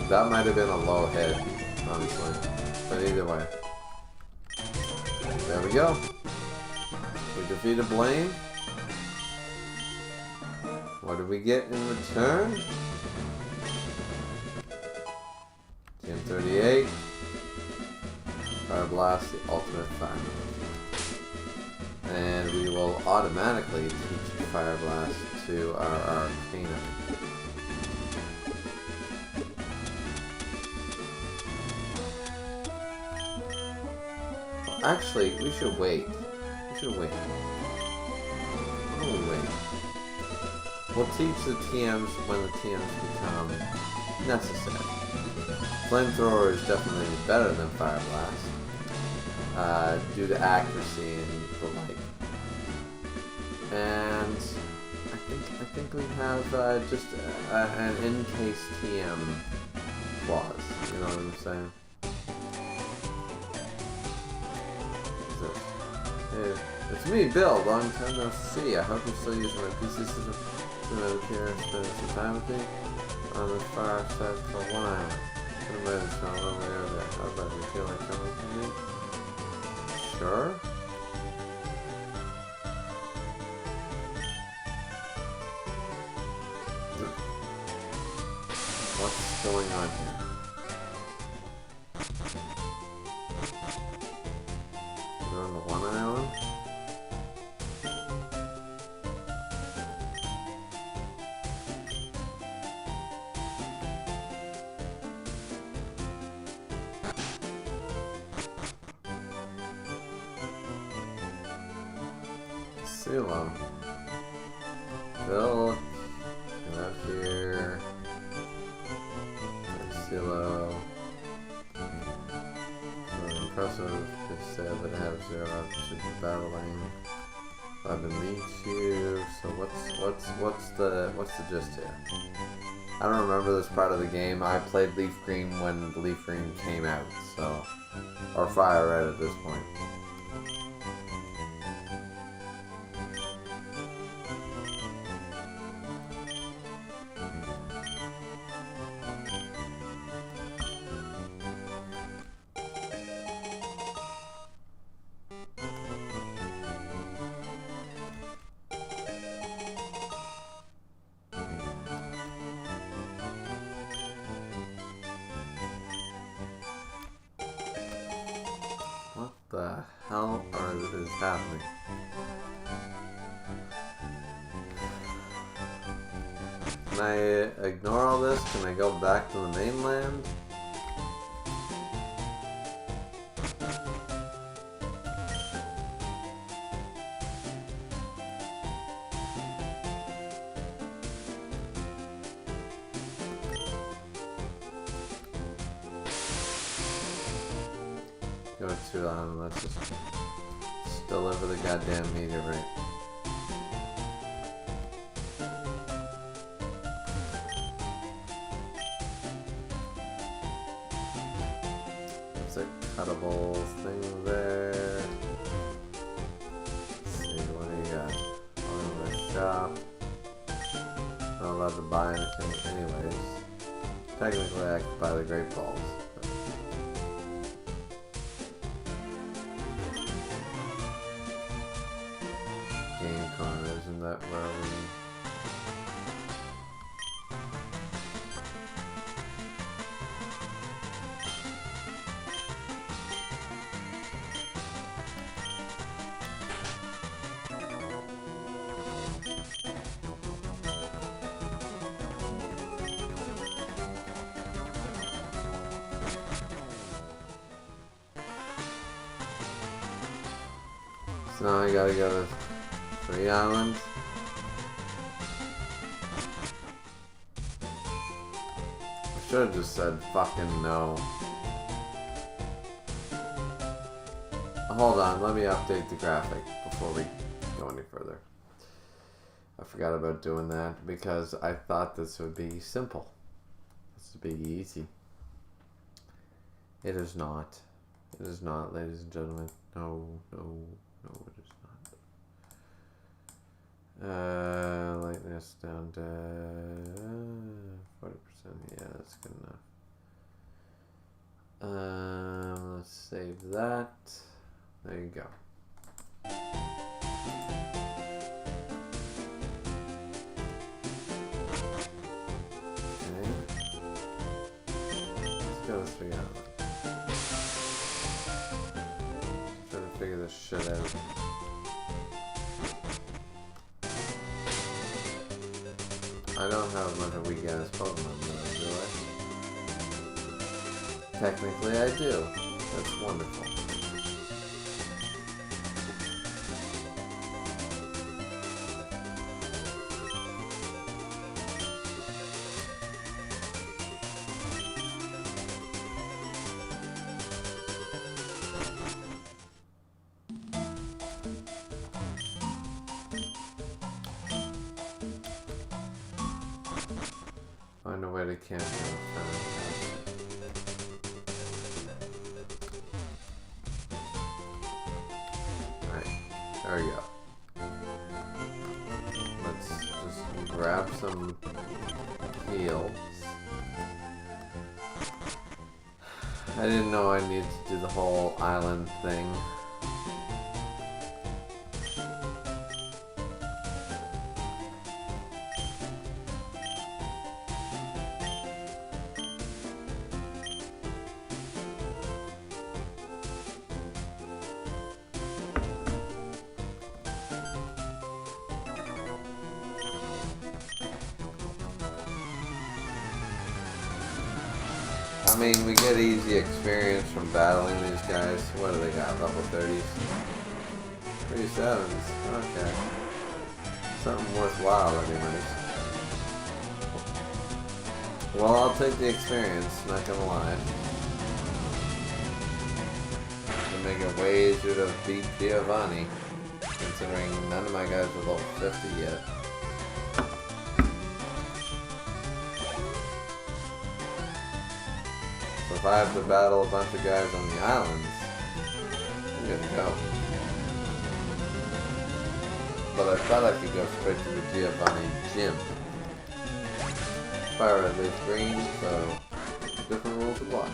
That might have been a low hit, honestly. But either way. There we go. We defeated Blaine. What did we get in return? TM38. Fire Blast, the ultimate fire. And we will automatically teach Fire Blast to our Arcana. Well, actually, we should wait. We should wait. Oh, wait. We'll teach the TMs when the TMs become necessary. Flamethrower is definitely better than Fire Blast. Due to accuracy and the like. And I think we have just an in-case TM clause. You know what I'm saying? What's this? Hey, it's me, Bill. Long time no see. I hope you're still using my PC system. I'm here and spend some time with me on the far side for 1 hour. I'm ready to smell one way or the other. How about you feel like coming to me? Sure. going on here? We're on the one island? Seafoam. Bill, get out here. Silo. So impressive. It's sad that I have 0 options for battling. Glad to meet you. So what's the gist here? I don't remember this part of the game. I played Leaf Green when Leaf Green came out, so or FireRed at this point. What the hell is happening? Can I ignore all this? Can I go back to the mainland? Go too long. Let's just deliver the goddamn meteorite. It's a cuttable thing there. Let's see, what do you got? Going to the shop. Not allowed to buy anything anyways. Technically I could buy the great balls. Isn't that where we... So now I gotta go to 3 islands. I should have just said fucking no. Hold on, let me update the graphic before we go any further. I forgot about doing that because I thought this would be simple. This would be easy. It is not. It is not, ladies and gentlemen. No, no, no, it is not. Lightness down to 40%. Yeah, that's good enough. Let's save that. There you go. Okay. Let's go this way out. Try to figure this shit out. I don't have a bunch of weak ass Pokemon though, do I? Technically I do. That's wonderful. Find a way to camp now. Alright, there we go. Let's just grab some heals. I didn't know I needed to do the whole island thing. I mean, we get easy experience from battling these guys. What do they got? Level 30s? 37s. Okay. Something worthwhile anyways. Well, I'll take the experience, not gonna lie. To make it way easier to beat Giovanni, considering none of my guys are level 50 yet. So if I have to battle a bunch of guys on the islands, I'm good to go. But I thought I could go straight to the Giovanni gym. FireRed leaves green, so different rules apply.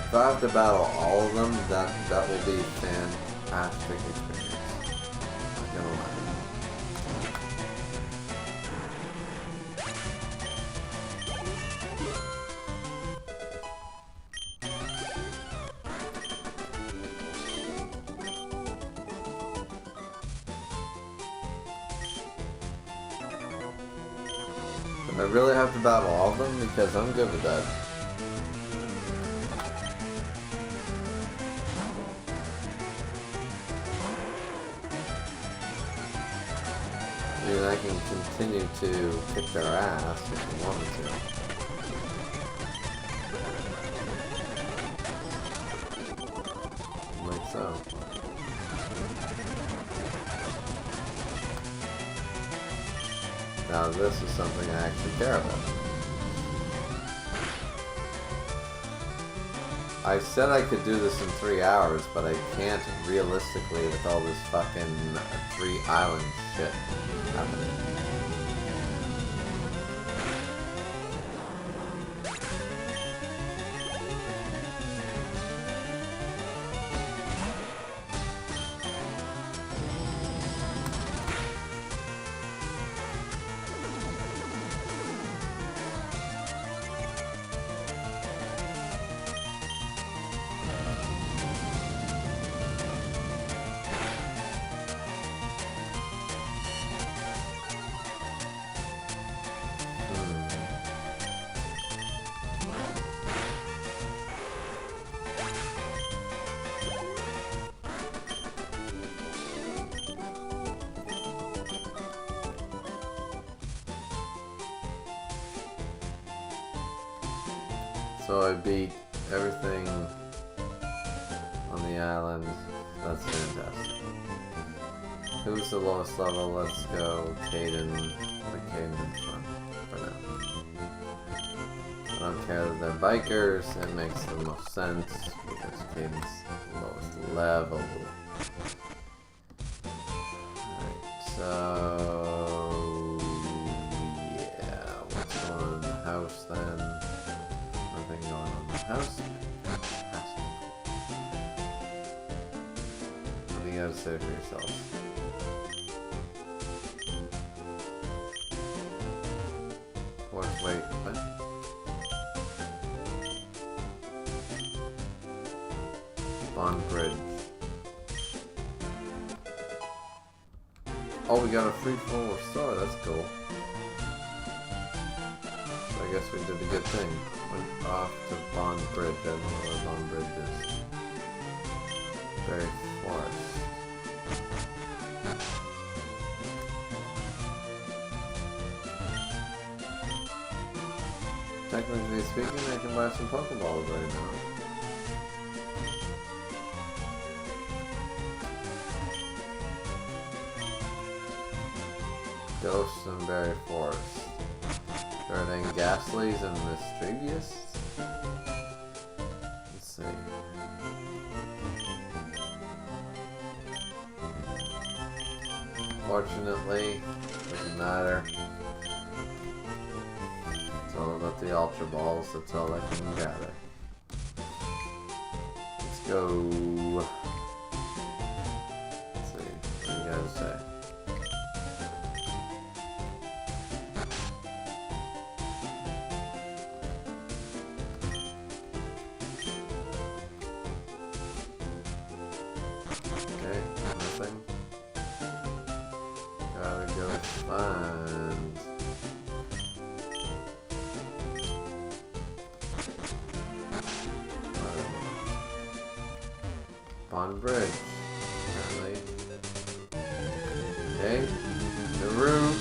If I have to battle all of them, that will be fantastic experience. Not gonna lie. I really have to battle all of them because I'm good with that. I mean, I can continue to kick their ass if I wanted to. Like so. Now this is something I actually care about. I said I could do this in 3 hours, but I can't realistically with all this fucking 3 island shit happening. So I beat everything on the island. That's fantastic. Who's the lowest level? Let's go Caden. Put Caden in front for now. I don't care that they're bikers. It makes the most sense because Caden's the lowest level. Alright, so yeah, what's going on in the house then? Nothing going on in the house. What do you gotta say for yourself? Wait, what? Bond Bridge. Oh, we got a free full restore, that's cool. So I guess we did a good thing. Went off to Bond Bridge. I don't know where Bond Bridge is. Very forest. Technically speaking, I can buy some Pokeballs right now. Ghosts and Berry Forest. There are then Ghastlies and Mischievous. Let's see. Fortunately, doesn't matter. It's all about the Ultra Balls, that's all I can gather. Let's go. Let's see, what do you guys say? on bridge. Apparently. Okay. Naru.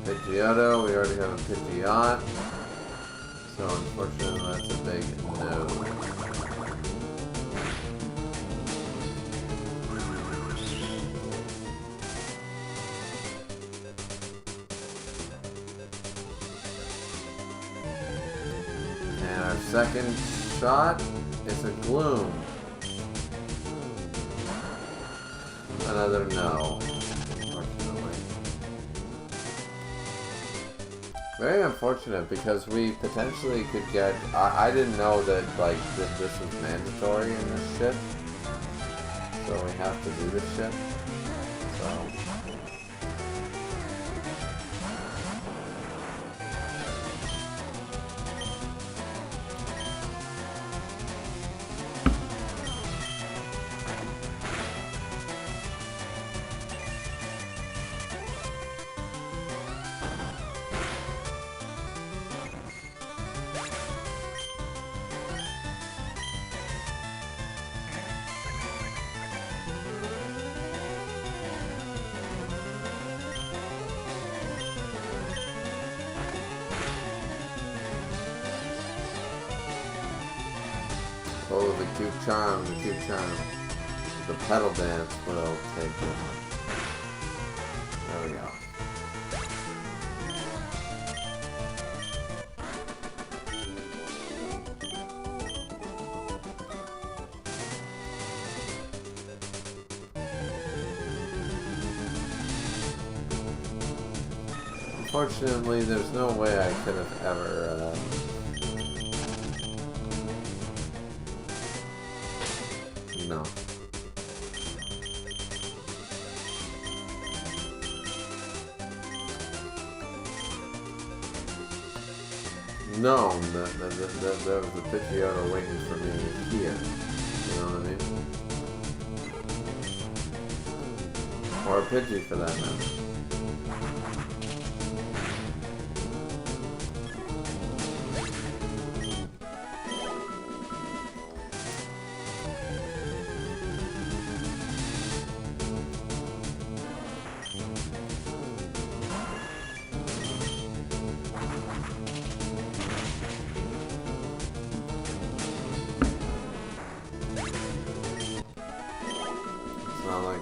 Pidgeotto. We already have a Pidgeot. So unfortunately that's a big no. And our second shot is a Gloom. Another no, unfortunately. Very unfortunate because we potentially could get. I didn't know that like this was mandatory in this shit, so we have to do this shit. So. Oh, the cute charm, the cute charm. The pedal dance will take it. There we go. Unfortunately, there's no way I could have ever no. No, there was a Pidgeotto waiting for me here. You know what I mean? Or a Pidgey for that matter.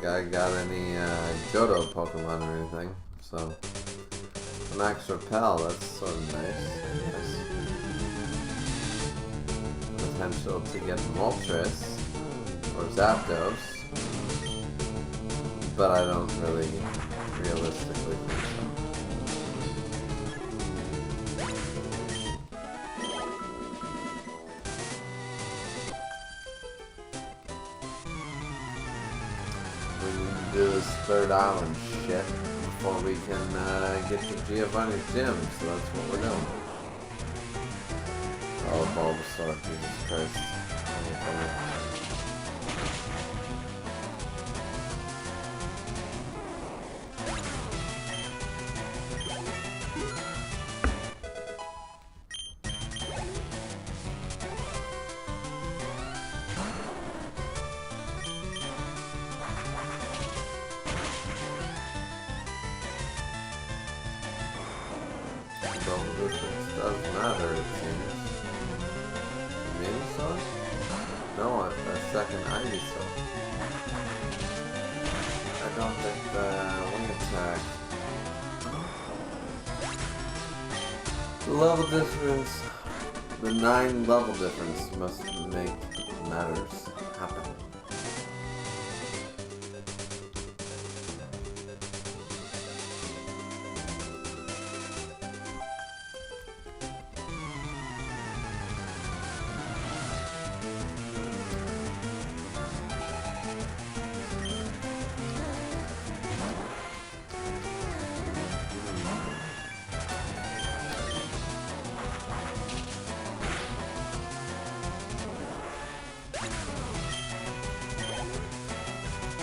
I got any Johto Pokemon or anything, so a Max Repel, that's sort of nice. Potential to get Moltres or Zapdos, but I don't really realistically think so. Do this third island shit before we can get to Giovanni's gym, so that's what we're doing. Oh, Bulbasaur, Jesus Christ. Distance does matter, it seems. Venusaur? No, a second Ivysaur. I don't think the wing attack. The level difference, the 9 level difference must make matters happen.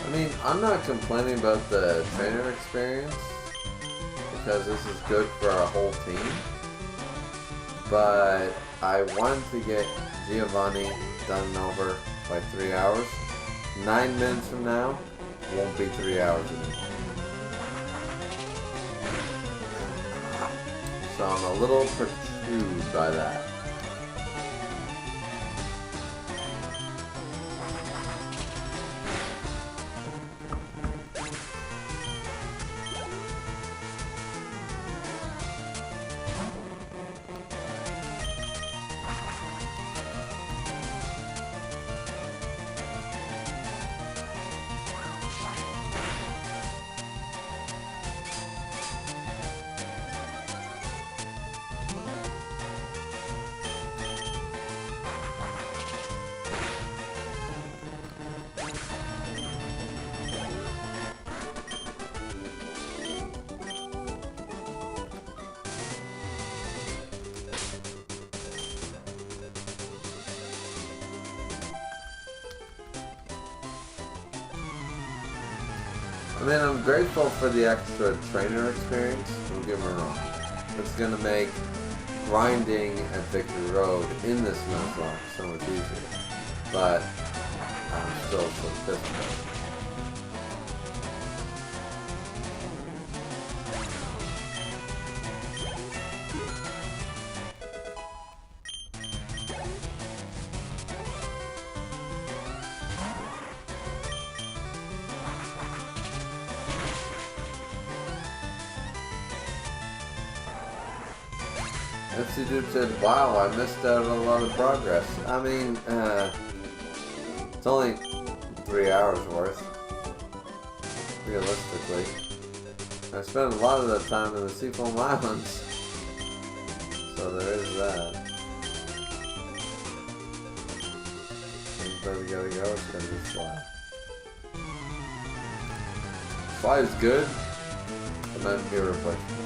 I mean, I'm not complaining about the trainer experience because this is good for our whole team, but I wanted to get Giovanni done and over by 3 hours. 9 minutes from now, won't be 3 hours anymore. So I'm a little perturbed by that. I mean, I'm grateful for the extra trainer experience, don't get me wrong. It's going to make grinding at Victory Road in this Nuzlocke so much easier. But I'm still so pissed about it. FC Dude said, wow, I missed out on a lot of progress. I mean, it's only 3 hours worth, realistically. I spent a lot of that time in the Seafoam Islands, so there is that. Everybody gotta go, it's gonna be Fly. Fly is good, but not irreplaceable.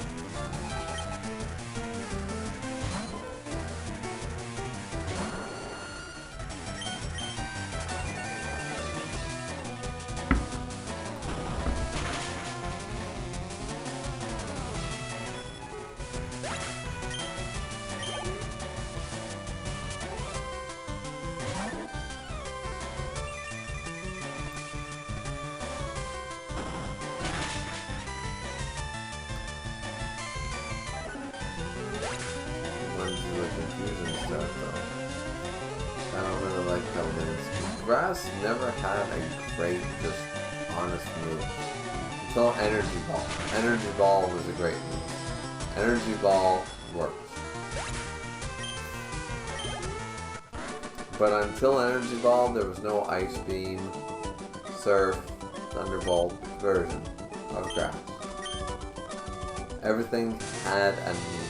Grass never had a great, just honest move. Until Energy Ball. Energy Ball was a great move. Energy Ball works. But until Energy Ball, there was no Ice Beam, Surf, Thunderbolt version of Grass. Everything had a move.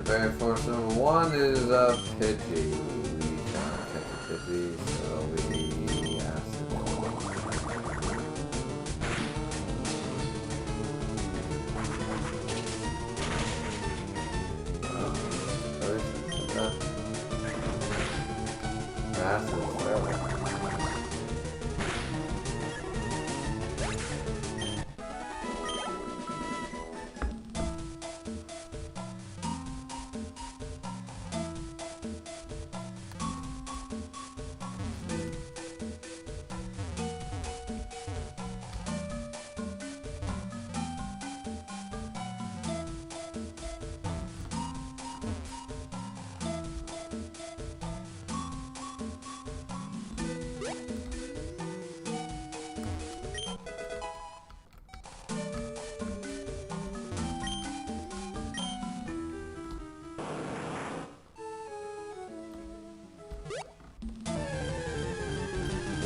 Very force number 1 is a Pidgey. We cannot catch a Pidgey, so we acid. Acid is terrible.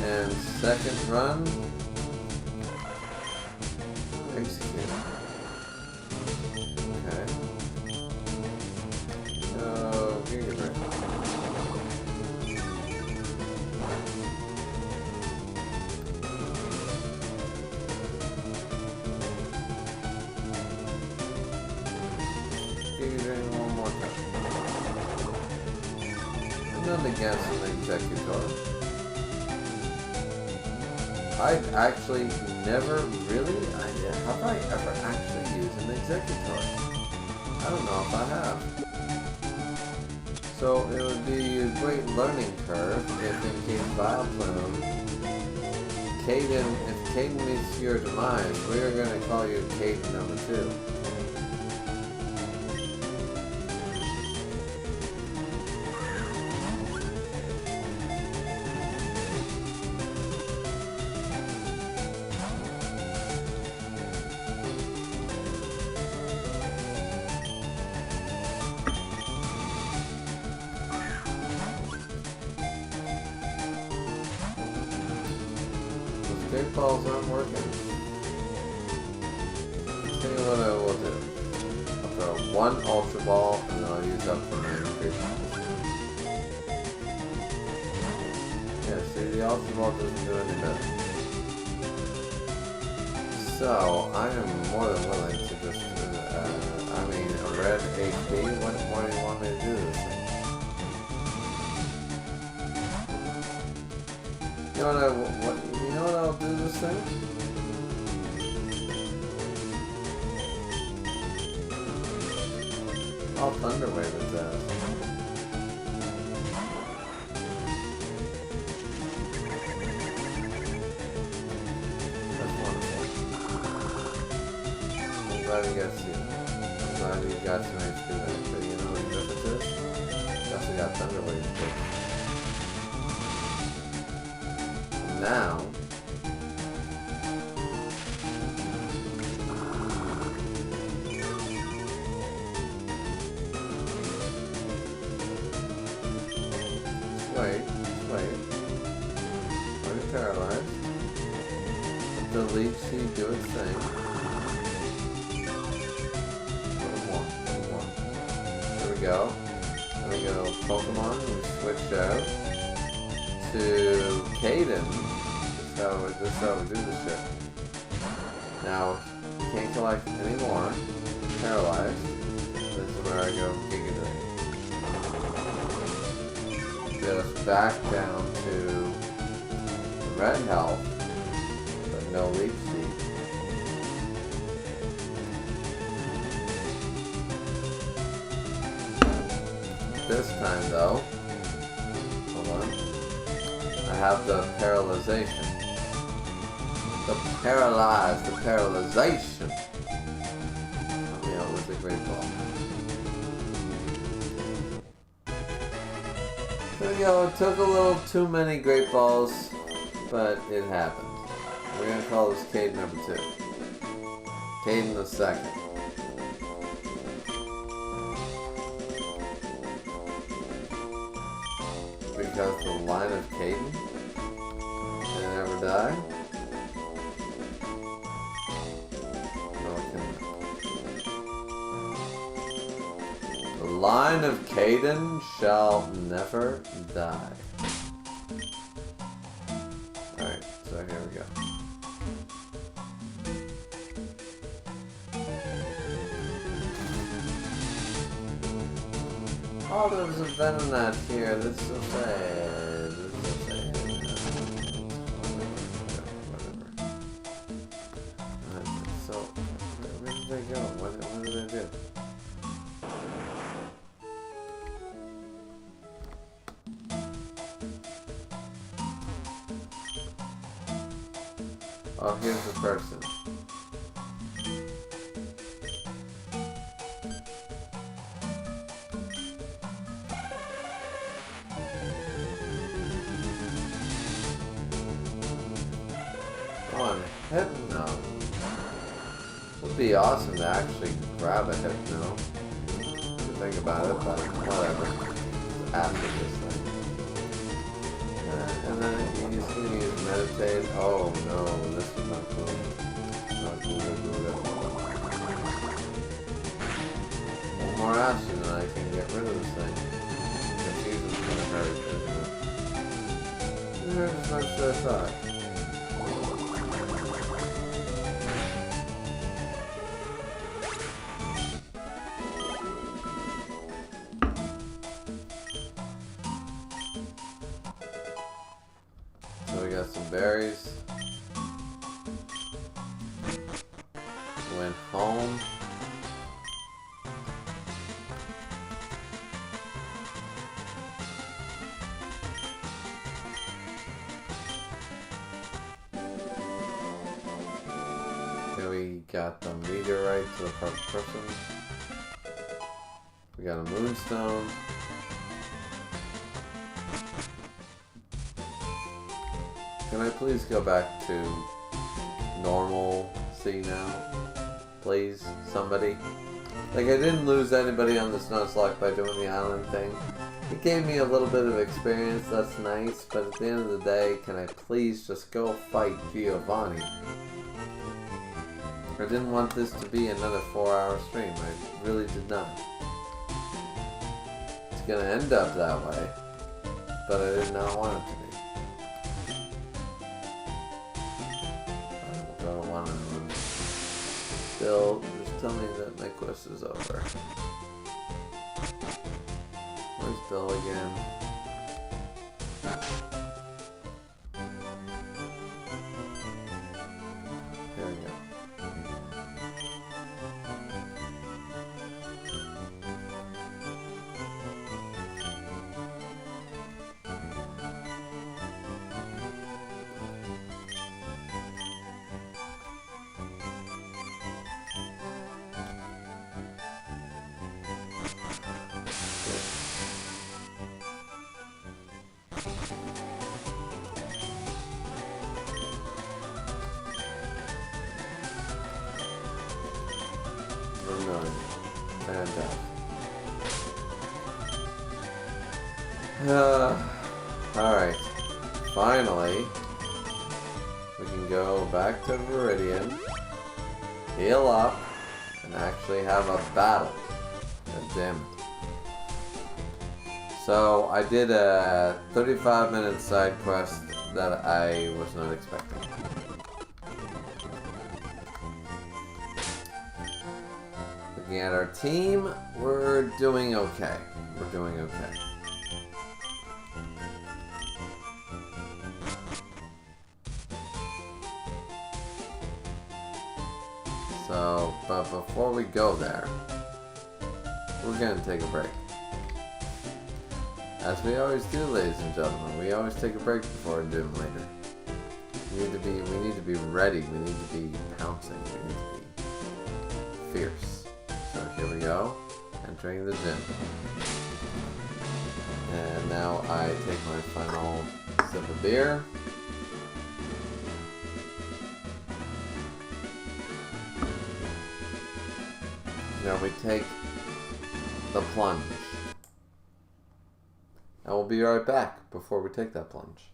And second run, execute. Okay. Griever. nothing against an executor. I've actually never really, have I ever actually used an executor? I don't know if I have. So it would be a great learning curve if in case Vileplume, Caden, if Caden meets your demise, we are going to call you Caden number 2. Big balls aren't working. Tell you what I will do. I'll throw one Ultra Ball and then I'll use up the 9 big balls. Yeah, see, the Ultra Ball doesn't do any better. So, I am more than willing to just, a red HP. What more do you want me to do this thing? You know what I'll do this thing? I'll Thunder Wave its ass. That's wonderful. I'm glad you got to. I'm glad you got some HP there. But you know what the difference is? You also got Thunder Wave too. Now, wait. Already paralyzed. Let the leech seed do its thing. A little more. There we go. Pokemon, we switched out to Caden. This is how we do this shit. Now, can't collect any more. Paralyzed. This is where I go Gigadray. Get us back down to red health, but no leech seed. This time though, hold on, I have the paralyzation. The paralyzation. Yeah, it was a great ball. There we go, it took a little too many great balls, but it happened. We're gonna call this Caden number 2. Caden the 2nd. Because the line of Caden can never die. The line of Caden shall never die. Alright, so here we go. Oh, there's a Venonat here. That's so sad. Whatever. So, where did they go? What did they do? Oh, here's the person. Hypno. Would be awesome to actually grab a Hypno. To think about it, but whatever. After this thing. And then he's going to use Meditate. Oh no, this is not cool. Not cool. One more action and I can get rid of this thing. Confusion's going to hurt, isn't it? It hurts as much as I thought. got some berries. Went home. Okay, we got the meteorite to the first person. We got a moonstone. Can I please go back to normal sea now? Please, somebody. Like, I didn't lose anybody on this Nuzlocke by doing the island thing. It gave me a little bit of experience, that's nice, but at the end of the day, can I please just go fight Giovanni? I didn't want this to be another 4-hour stream, I really did not. It's gonna end up that way, but I did not want it to be. Go to one of them. Bill, just tell me that my quest is over. Where's Bill again? There we go. Fantastic. Alright. Finally, we can go back to Viridian, heal up, and actually have a battle. God damn it. So, I did a 35-minute side quest that I was not expecting. Looking at our team, we're doing okay. We're doing okay. So, but before we go there, we're gonna take a break. As we always do, ladies and gentlemen, we always take a break before a Doom later. We need to be ready, we need to be pouncing, we need to be fierce. So here we go, entering the gym. And now I take my final sip of beer. Now we take the plunge. And we'll be right back before we take that plunge.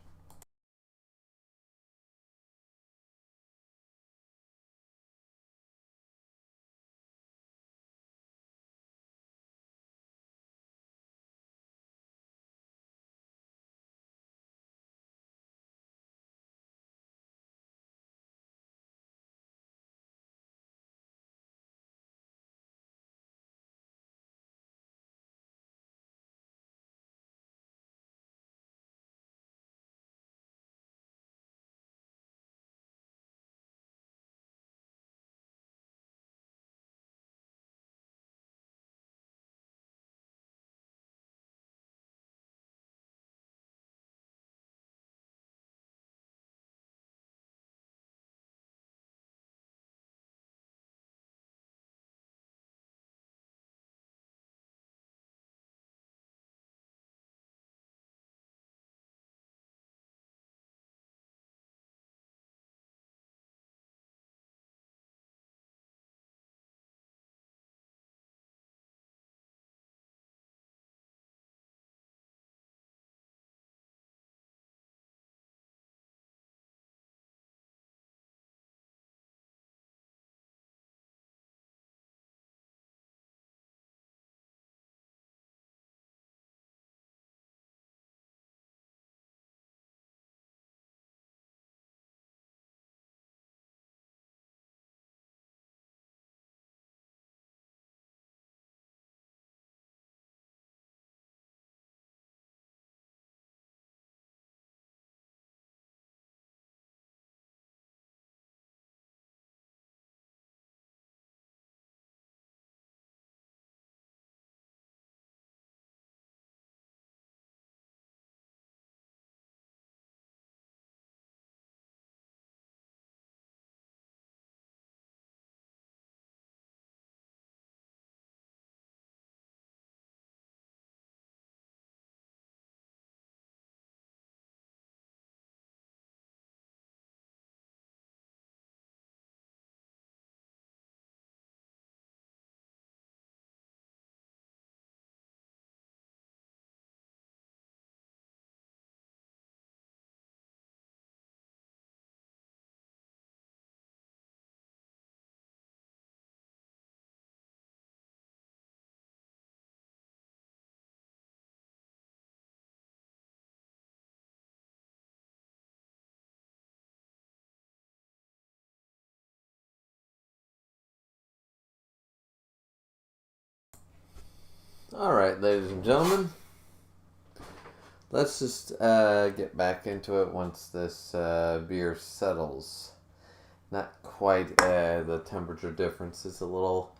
Alright, ladies and gentlemen. Let's just get back into it once this beer settles. Not quite, the temperature difference is a little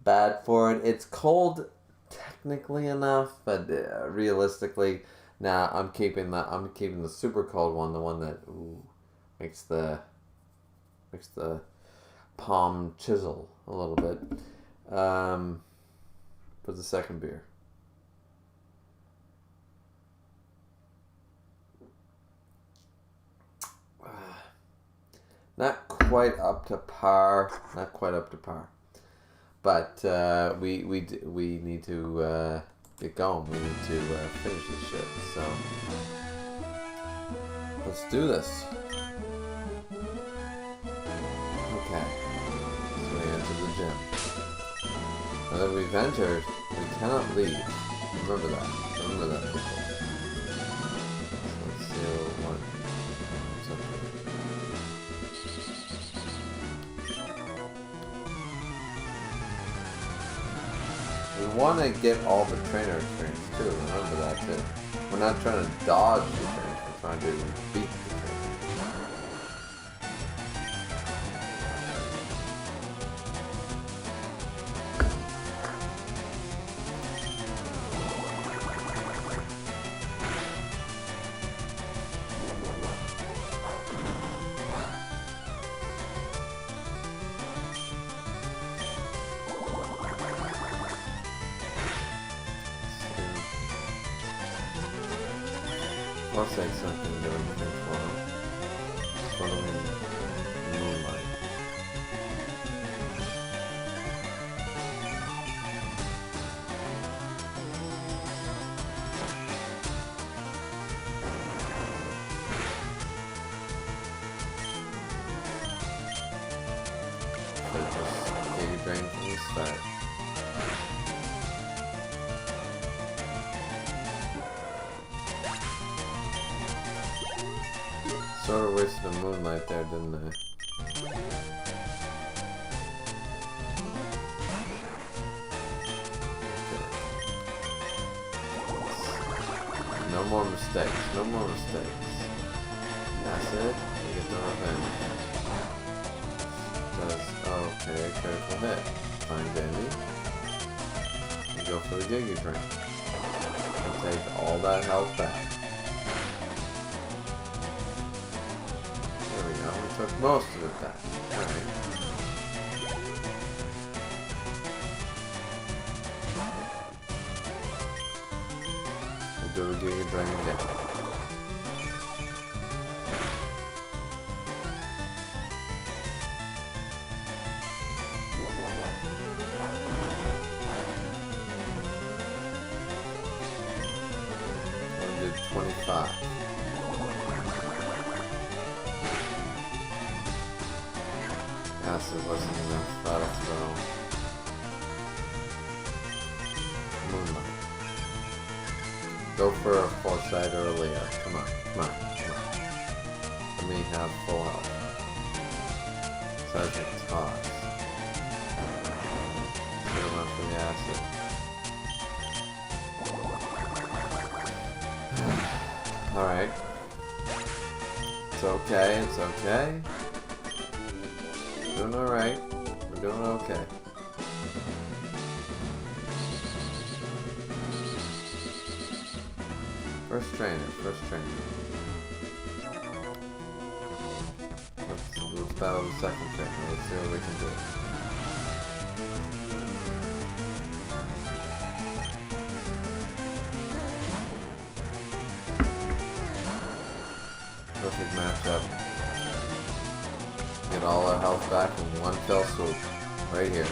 bad for it. It's cold technically enough, but realistically, nah, I'm keeping the super cold one, the one that makes the palm chisel a little bit. For the second beer. Not quite up to par. But we need to get going. We need to finish this shit. So let's do this. Okay. So we enter the gym. Now that we've entered, we cannot leave. Remember that. Remember that, people. So let's see what's up here. We want to get all the trainer experience too. Remember that too. We're not trying to dodge the trainers. We're trying to beat the trainers. I'll say something to anything for him. Following moonlight. So just get your brain from the start. Sort of wasted the moonlight there, didn't I? No more mistakes. No more mistakes. That's it. You get the revenge. Okay, critical hit. Fine, Dandy. You go for the Giga Drink. And take all that health back. We took most of it back. Alright. We'll do the Giga Drain again. We'll do 25. Acid wasn't enough. That'll throw. Moonlight. Go for a foresight or a Leo. Come on, come on, come on. Let me have full health. Sergeant Toss. Should have went for the acid. Alright. It's okay, it's okay. We're doing alright. We're doing okay. First trainer. Let's battle the second trainer. Let's see what we can do. Perfect matchup. Get all our health back in one fell swoop. Right here.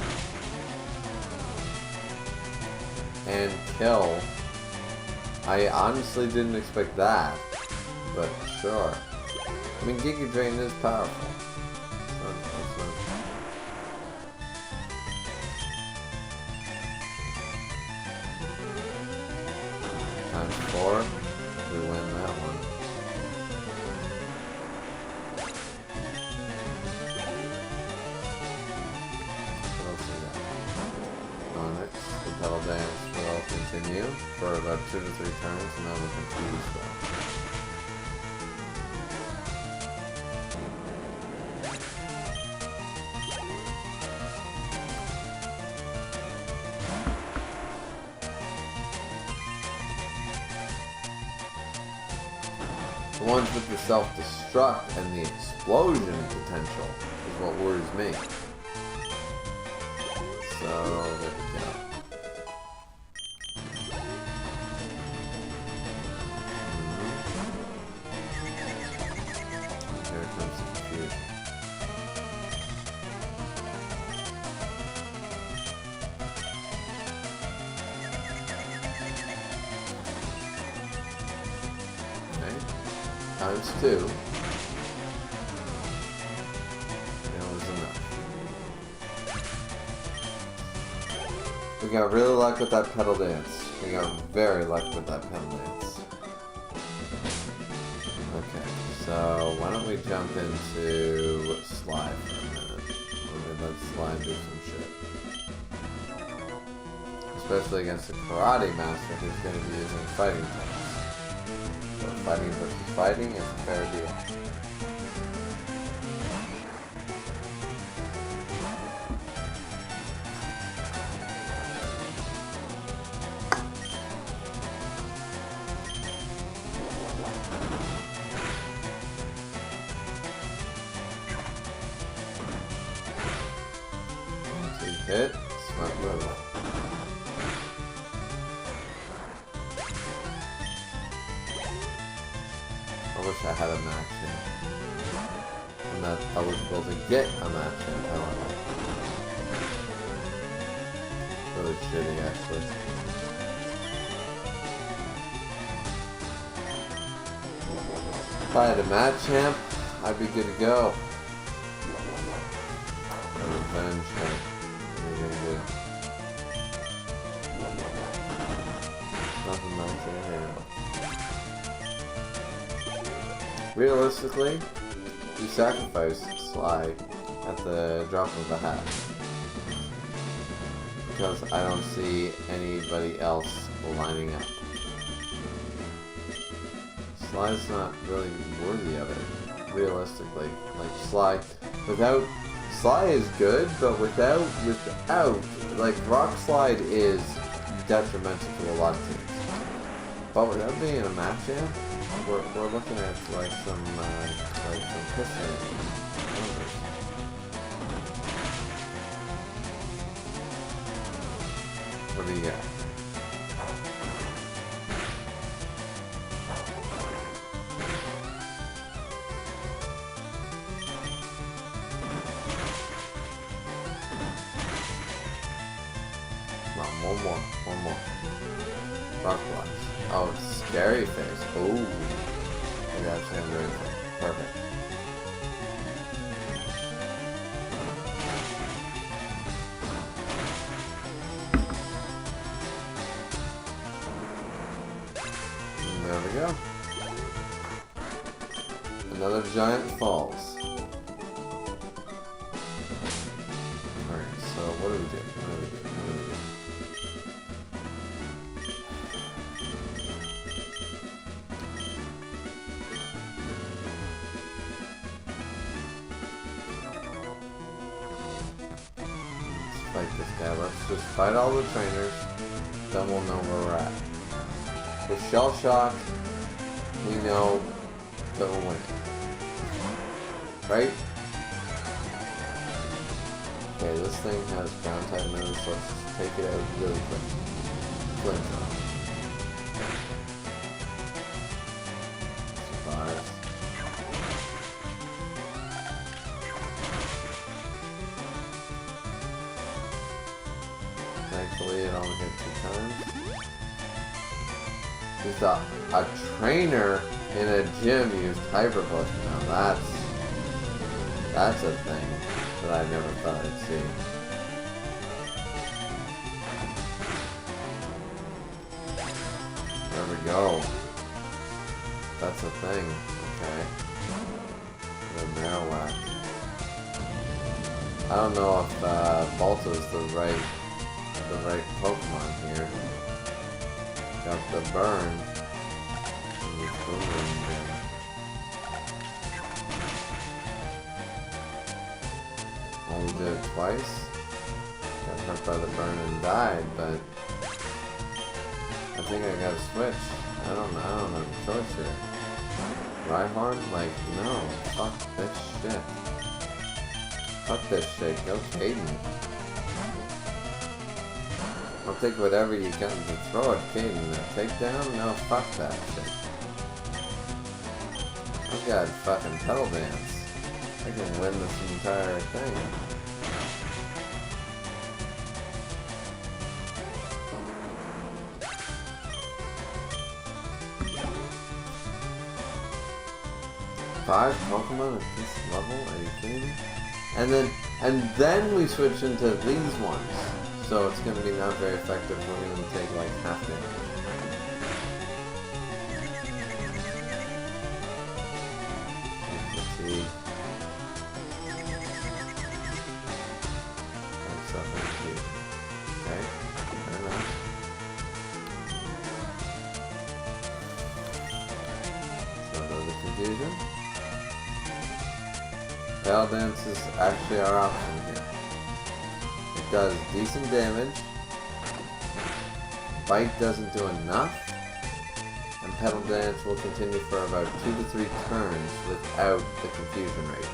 And kill. I honestly didn't expect that. But sure. I mean, Giga Drain is powerful. Times 4. We win that one. What else we got? Onyx, the pedal dance, what else is continue for about 2 to 3 turns, and then we're confused though. The ones with the self-destruct and the explosion potential is what worries me. So, there we go. Here comes the confusion. Times 2. That was enough. We got really lucky with that pedal dance. We got very lucky with that pedal dance. Okay, so why don't we jump into Slide for a minute. We're gonna let Slide do some shit. Especially against the Karate Master who's going to be using fighting types. So fighting versus fighting is a fair deal. Hit, smart move. I wish I had a match in. I'm not eligible to get a match in, however. It's really shitty, actually. If I had a match champ, I'd be good to go. A revenge champ. Nothing nice in here. Realistically, you sacrifice Sly at the drop of a hat. Because I don't see anybody else lining up. Sly's not really worthy of it, realistically. Like, Sly is good, but without, like, Rock Slide is detrimental to a lot of teams. But without being a match champ, we're looking at, like, some pissing numbers. What do you got? One more. Rock blocks. Oh, scary face. Ooh. Maybe that's very cool. Perfect. And there we go. Another giant falls. Alright, so what do we do? Fight this guy. Let's just fight all the trainers, then we'll know where we're at. With Shell Shock, we know that we'll win. Right? Okay, this thing has ground type moves, so let's just take it out really quick. Flint drop. Surprise. Thankfully, it only hit 2 times. There's a trainer in a gym used Hyper Push. Now that's a thing that I never thought I'd see. There we go. That's a thing. Okay. The Marowak. I don't know if Balto's the right Pokemon here. Got the burn. Only did it twice. Got hurt by the burn and died, but I think I gotta switch. I don't have a choice here. Rhyhorn? Like, no. Fuck this shit. Fuck this shit. Go Caden. I'll take whatever you can to throw at Caden. A takedown? No, fuck that shit. I've got fucking Petal Dance. I can win this entire thing. Five Pokemon at this level? Are you kidding me? And then we switch into these ones. So it's going to be not very effective. We're going to take like half damage. Fatigue. Okay, fair enough. So another confusion. Petal Dance is actually our option here. It does decent damage. Bite doesn't do enough. And Petal Dance will continue for about 2 to 3 turns without the confusion rate.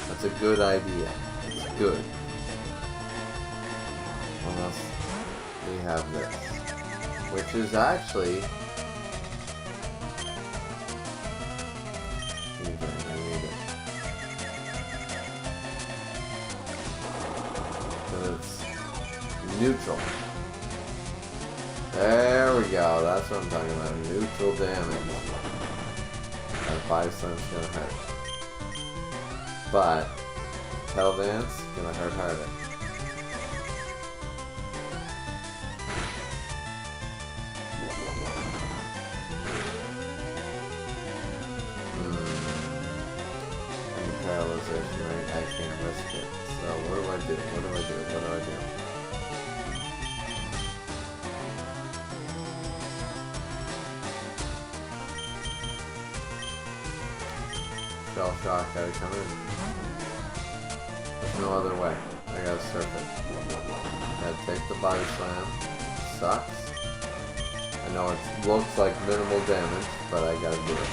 That's a good idea. It's good. Unless we have this. Which is actually... neutral. There we go. That's what I'm talking about. Neutral damage. That 5 slam's gonna hurt. But Petal Dance gonna hurt harder. Any paralyzation, right? I can't risk it. So what do I do? What do I do? What do I do? Shell Shock, gotta come in. There's no other way. I gotta surf it. Gotta take the Body Slam. Sucks. I know it looks like minimal damage, but I gotta do it.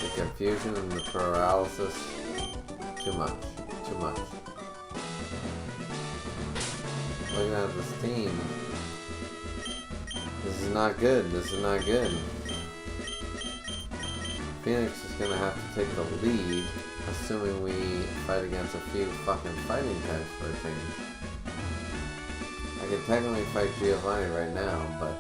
The confusion and the paralysis. Too much. Too much. Looking at this team. This is not good. This is not good. Phoenix is gonna have to take the lead, assuming we fight against a few fucking fighting types for a change. I could technically fight Giovanni right now, but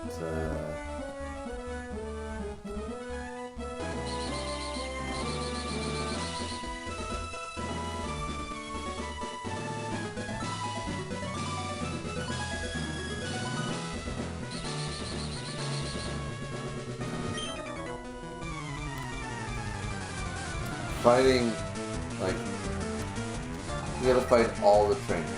fighting, like, you gotta fight all the trainers.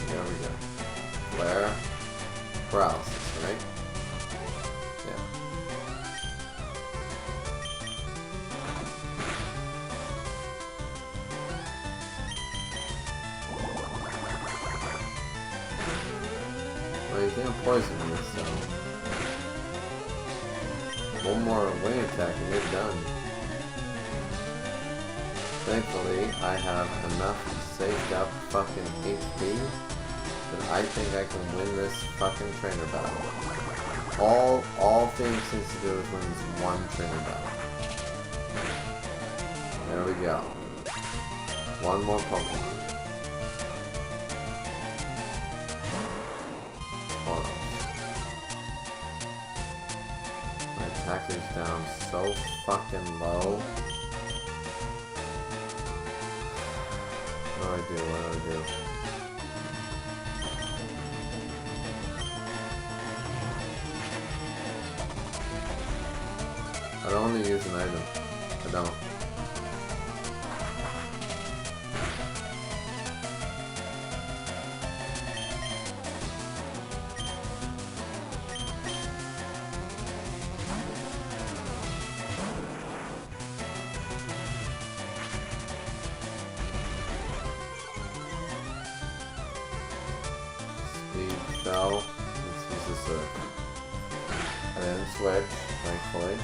There we go. Flare, paralysis, right? Yeah. Well, you can't poison me, so... one more wing attack and you're done. Thankfully, I have enough saved up fucking HP that I think I can win this fucking trainer battle. All Phoenix needs to do is win this one trainer battle. There we go. One more Pokemon. My attack is down so fucking low. What do I do? What do I do? I don't want to use an item. I don't. Speed shell. Let's use this I didn't switch, thankfully.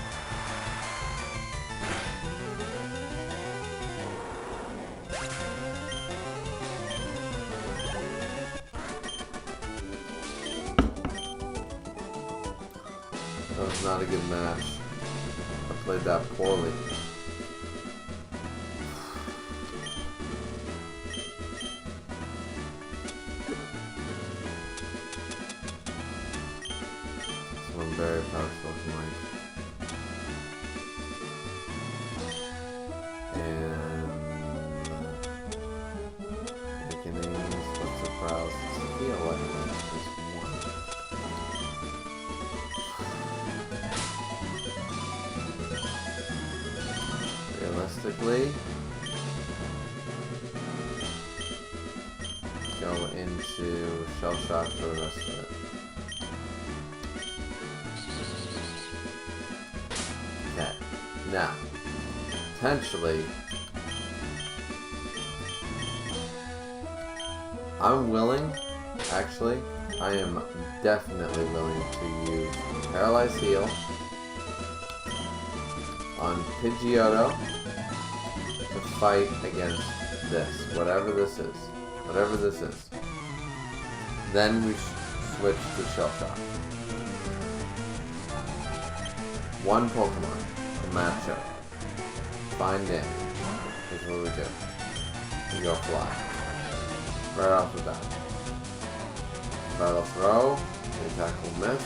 That was not a good match. I played that poorly. So I'm very powerful tonight. And making names, what's the browse? It's the 11. Realistically, go into Shell Shock for the rest of it. Okay, now, potentially, I'm willing, actually, I am definitely willing to use Paralyzed Heal on Pidgeotto to fight against this, whatever this is. Whatever this is. Then we switch to Shell Shock. One Pokemon to match up. Find damage. Here's what we do. We go Fly. Right off the bat. Battle Throw. The attack will miss.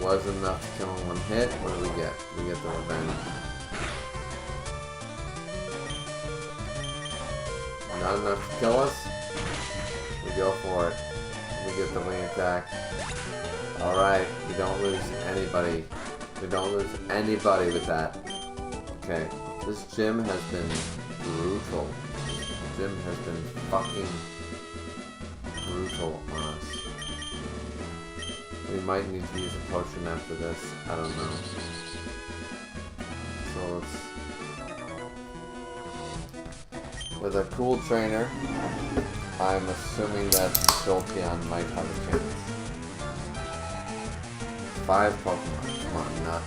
Wasn't enough to kill in one hit. What do we get? We get the Revenge. Not enough to kill us. We go for it. We get the wing attack. Alright, we don't lose anybody. We don't lose anybody with that. Okay, this gym has been brutal. This gym has been fucking brutal on us. We might need to use a potion after this. I don't know. So let's... With a cool trainer, I'm assuming that Jolteon might have a chance. 5 Pokemon. Come on, not...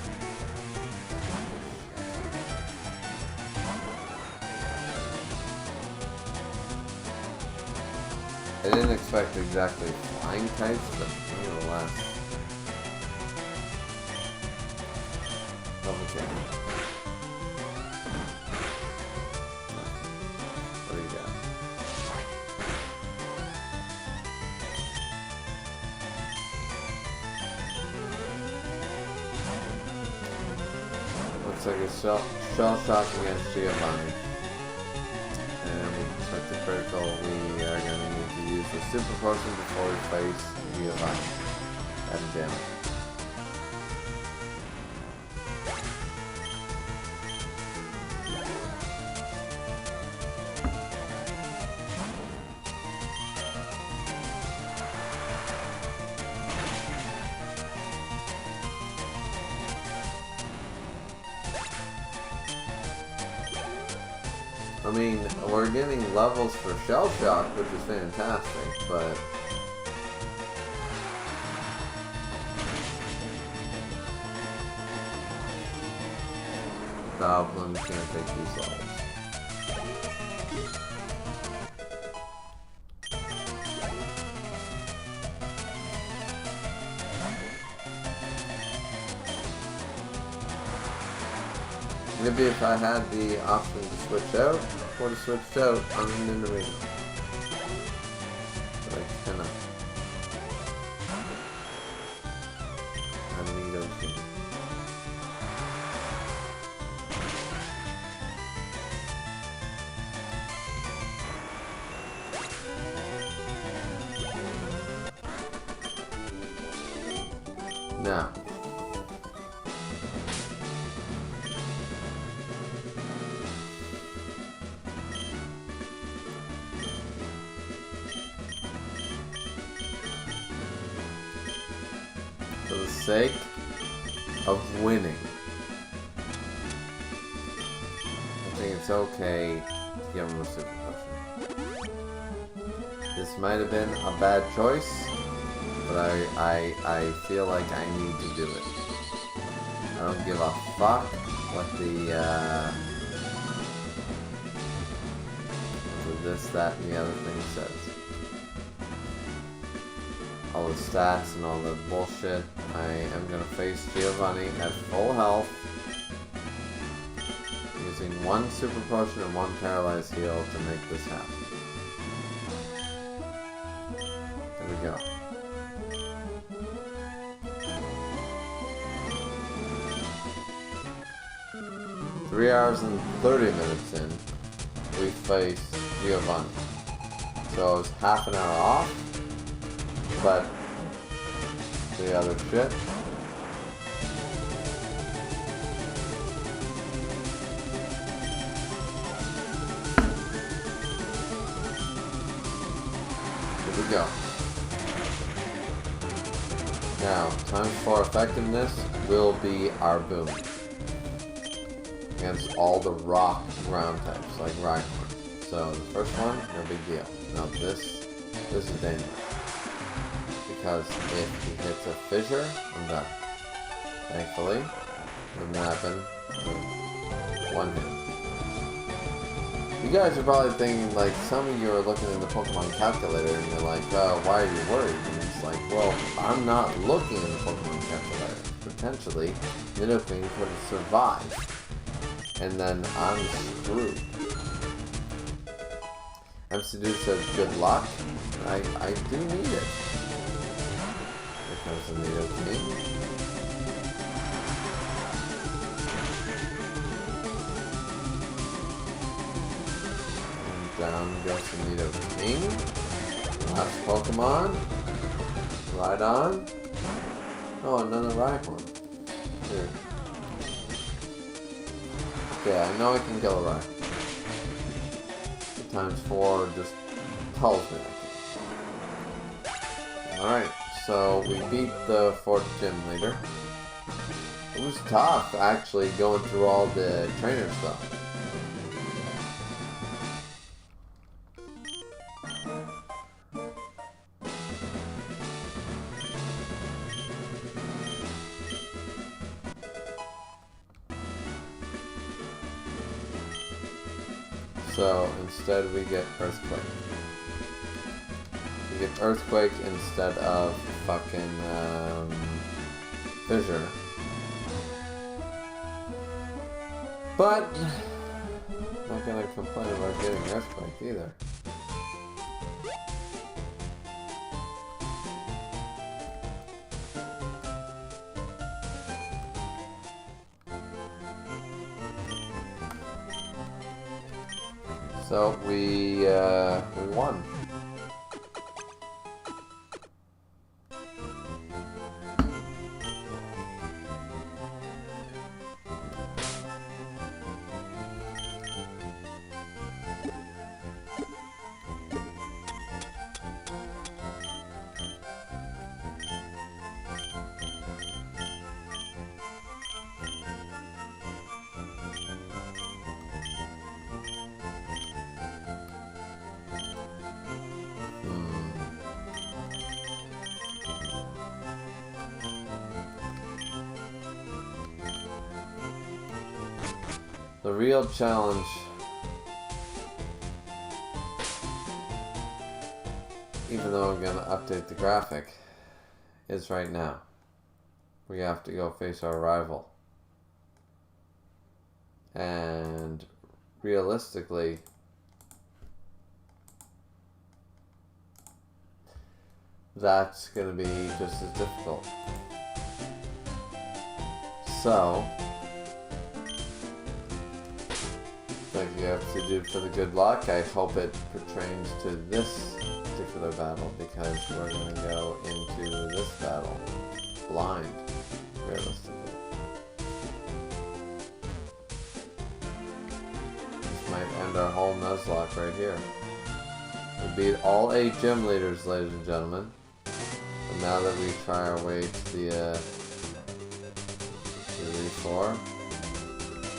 I didn't expect exactly flying types, but nevertheless. Double check. What do you got? Looks like a shell shock against Giovanni. And with the critical, we are going to need to use the super potion before we face Giovanni. That's damage. I mean, we're getting levels for Shell Shock, which is fantastic, but... Goblin can't take these levels. Maybe if I had the option to switch out, I would have switched out on an arena. But I cannot. I need a team. Now, for the sake of winning, I think it's okay to give him a super potion. This might have been a bad choice, but I feel like I need to do it. I don't give a fuck what the this, that, and the other thing says. All the stats and all the bullshit. I am gonna face Giovanni at full health, using one super potion and one paralyzed heal to make this happen. There we go. Three hours and 30 minutes in, we face Giovanni. So I was half an hour off, but the other shit. Here we go. Now, times 4 effectiveness will be our boom against all the rock ground types, like Rhyhorn. So the first one, no big deal. Now this is dangerous. Because if he hits a fissure, I'm done. Thankfully, it didn't happen. One hit. You guys are probably thinking, like, some of you are looking in the Pokemon calculator and you're like, why are you worried? And it's like, well, I'm not looking in the Pokemon calculator. Potentially, Nidoking could have survived. And then I'm screwed. MC Dude says, good luck. I do need it. Here comes the Nidoking. And down goes the Nidoking. Last Pokemon. Right on. Oh, another Rhyhorn. Here. Okay, I know I can kill a Rhyhorn. Times 4 just tells me I can. Alright, so we beat the 4th gym leader. It was tough, actually, going through all the trainer stuff. So instead we get Earthquake. We get Earthquake instead of fucking Fissure. But I'm not gonna complain about getting Earthquake either. So we won. The real challenge even though I'm gonna update the graphic, is right now. We have to go face our rival. And realistically, that's gonna be just as difficult. So, thank you, FC Dude, for the good luck. I hope it pertains to this particular battle because we're going to go into this battle blind, realistically. This might end our whole Nuzlocke right here. We beat all 8 gym leaders, ladies and gentlemen. But now that we try our way to the Elite 4,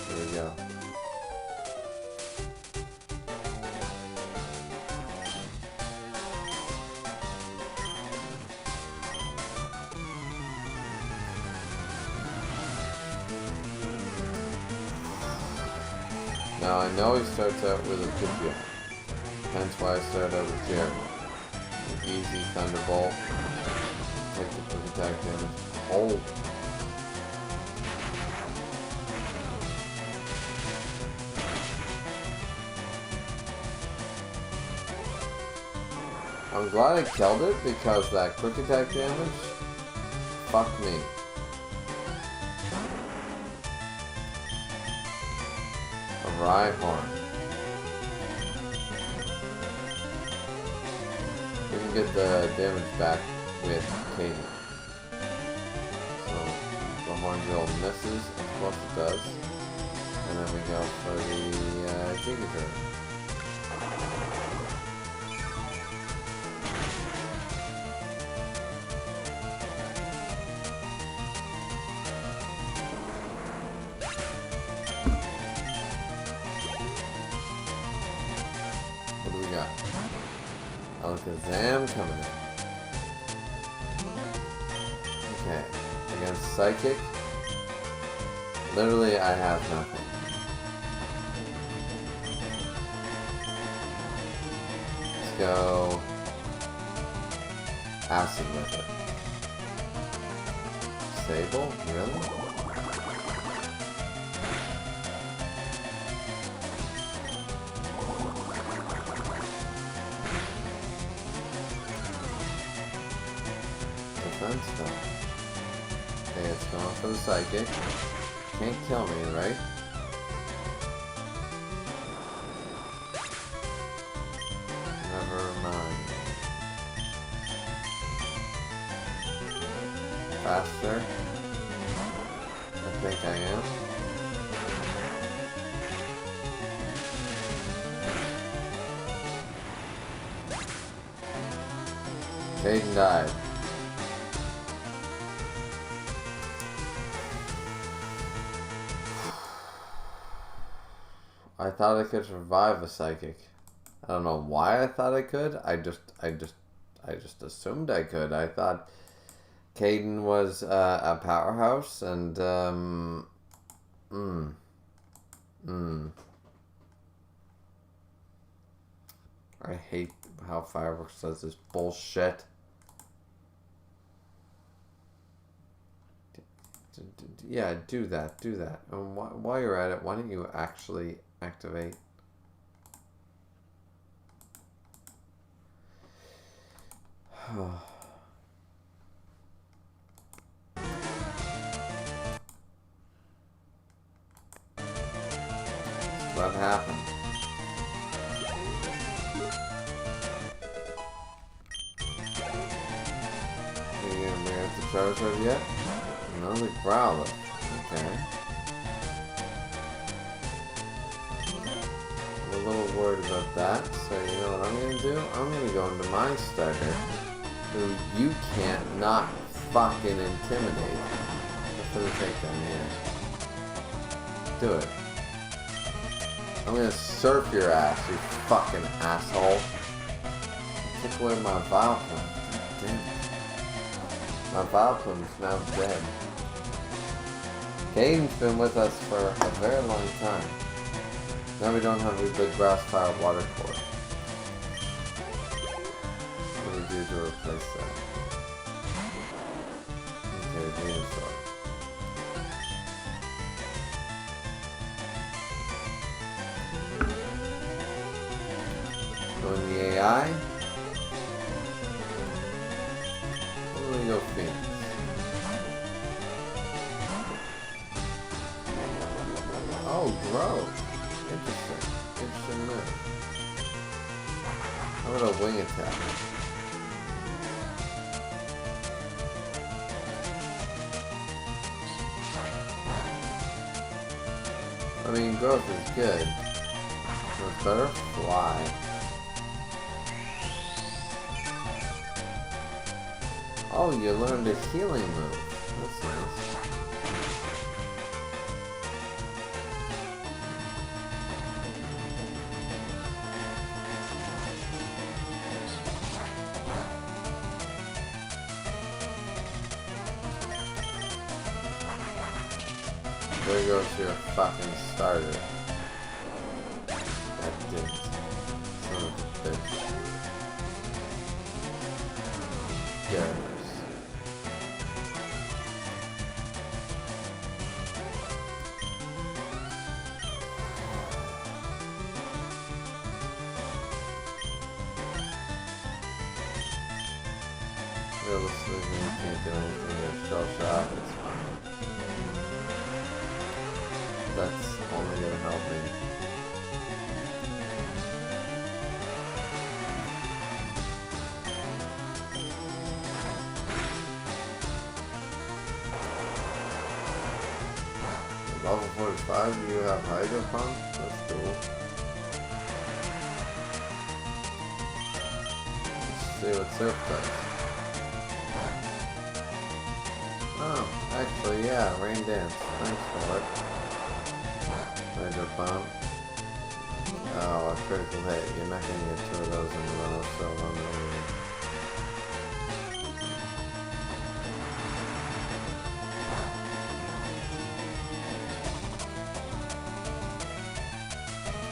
here we go. Now I know he starts out with a Pidgeot, hence why I started out with Jeremy. Easy Thunderbolt, take the quick attack damage. Oh! I'm glad I killed it because that quick attack damage, fuck me. Rhyhorn. We can get the damage back with Katie. So the horn drill misses, of course it does. And then we go for the Griever. Alakazam coming in. Okay, against Psychic, literally I have nothing. Let's go Acid with it. Sable? Really? Okay, it's going for the Psychic. Can't kill me, right? Never mind. Faster? I think I am. Caden died. I thought I could survive a Psychic. I don't know why I thought I could. I just assumed I could. I thought Caden was a powerhouse, and I hate how Fireworks does this bullshit. Yeah, do that. And while you're at it, why don't you actually activate? What happened? Are you gonna bring up the Charizard yet? Another Growler. Okay. I'm a little worried about that, so you know what I'm going to do? I'm going to go into my starter, who you can't not fucking intimidate. Go for the takedown here. Do it. I'm going to surf your ass, you fucking asshole. Took away my Vileplume. Damn it. My Vileplume's now dead. Caden's been with us for a very long time. Now we don't have a big grass fire water core. What do we do to replace that? Okay, Venusaur. Go in the AI. Where do we go, Phoenix? Oh, gross. Interesting move. How about a wing attack? I mean, growth is good. It's better fly. Oh, you learned a healing move. That's nice. There goes your fucking starter. That did. Son of a bitch. Yes. Realistically, you can't do anything to shell shock. It's fine. That's only gonna help me. Level 45, you have Hydro Pump? That's cool. Let's see what Surf does. Oh, actually, yeah, Rain Dance. Thanks for it. Hydro Pump. Oh, a critical hit. You're not gonna get 2 of those in a row, so I'm gonna...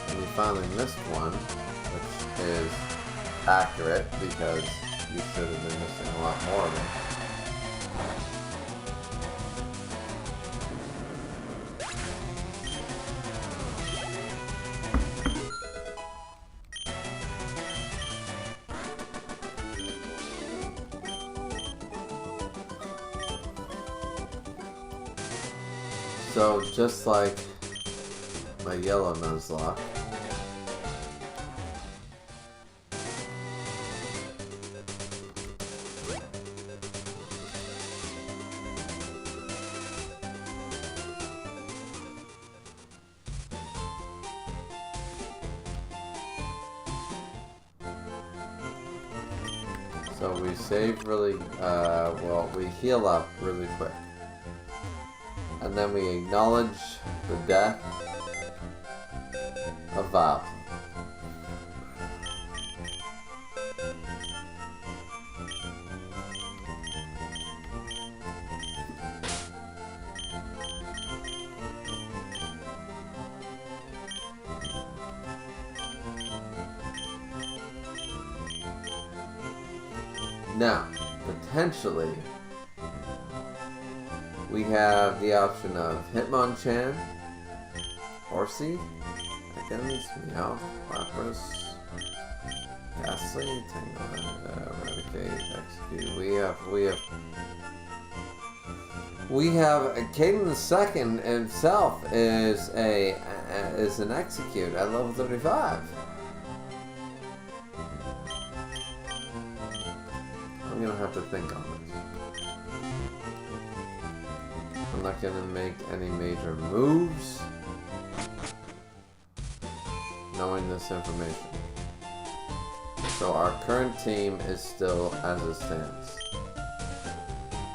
And you finally missed one, which is accurate because you should have been missing a lot more of them. So, just like my yellow Nuzlocke, so we save really, well, we heal up really quick. And then we acknowledge the death of Val. Now, potentially, we have the option of Hitmonchan, Horsey, Ekans, Meowth, Lapras, Ghastly, Tangle, Eradicate, Execute. We have Caden the Second himself is an Execute at level 35. I'm gonna have to think on this. I'm not going to make any major moves knowing this information. So our current team is still as it stands.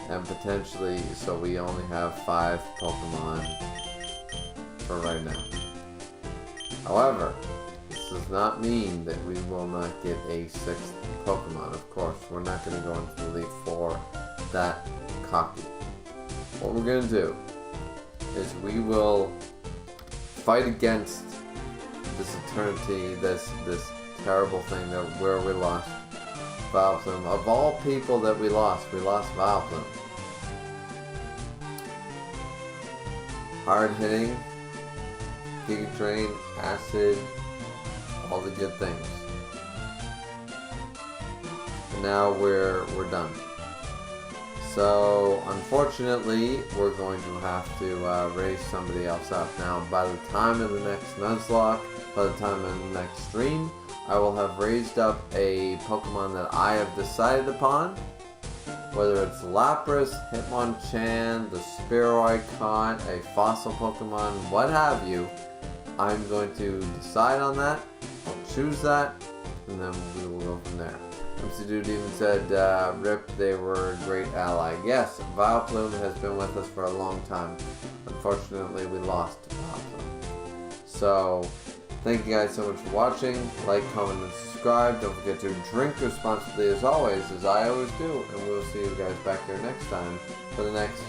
And potentially, so we only have 5 Pokemon for right now. However, this does not mean that we will not get a 6th Pokemon. Of course, we're not going to go into the Elite Four that cocky. What we're going to do is we will fight against this eternity, this terrible thing where we lost Vileplume. Of all people that we lost Vileplume. Hard hitting, Giga Drain, Acid, all the good things. And now we're done. So, unfortunately, we're going to have to raise somebody else up. Now, by the time of the next Nuzlocke, by the time of the next stream, I will have raised up a Pokemon that I have decided upon. Whether it's Lapras, Hitmonchan, the Spearow, a fossil Pokemon, what have you, I'm going to decide on that, I'll choose that, and then we will go from there. MC Dude even said, RIP, they were a great ally. Yes, Vileplume has been with us for a long time. Unfortunately, we lost Vileplume. So, thank you guys so much for watching. Like, comment, and subscribe. Don't forget to drink responsibly as always, as I always do. And we'll see you guys back here next time for the next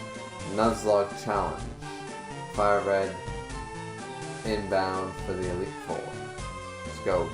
Nuzlocke challenge. FireRed inbound for the Elite Four. Let's go.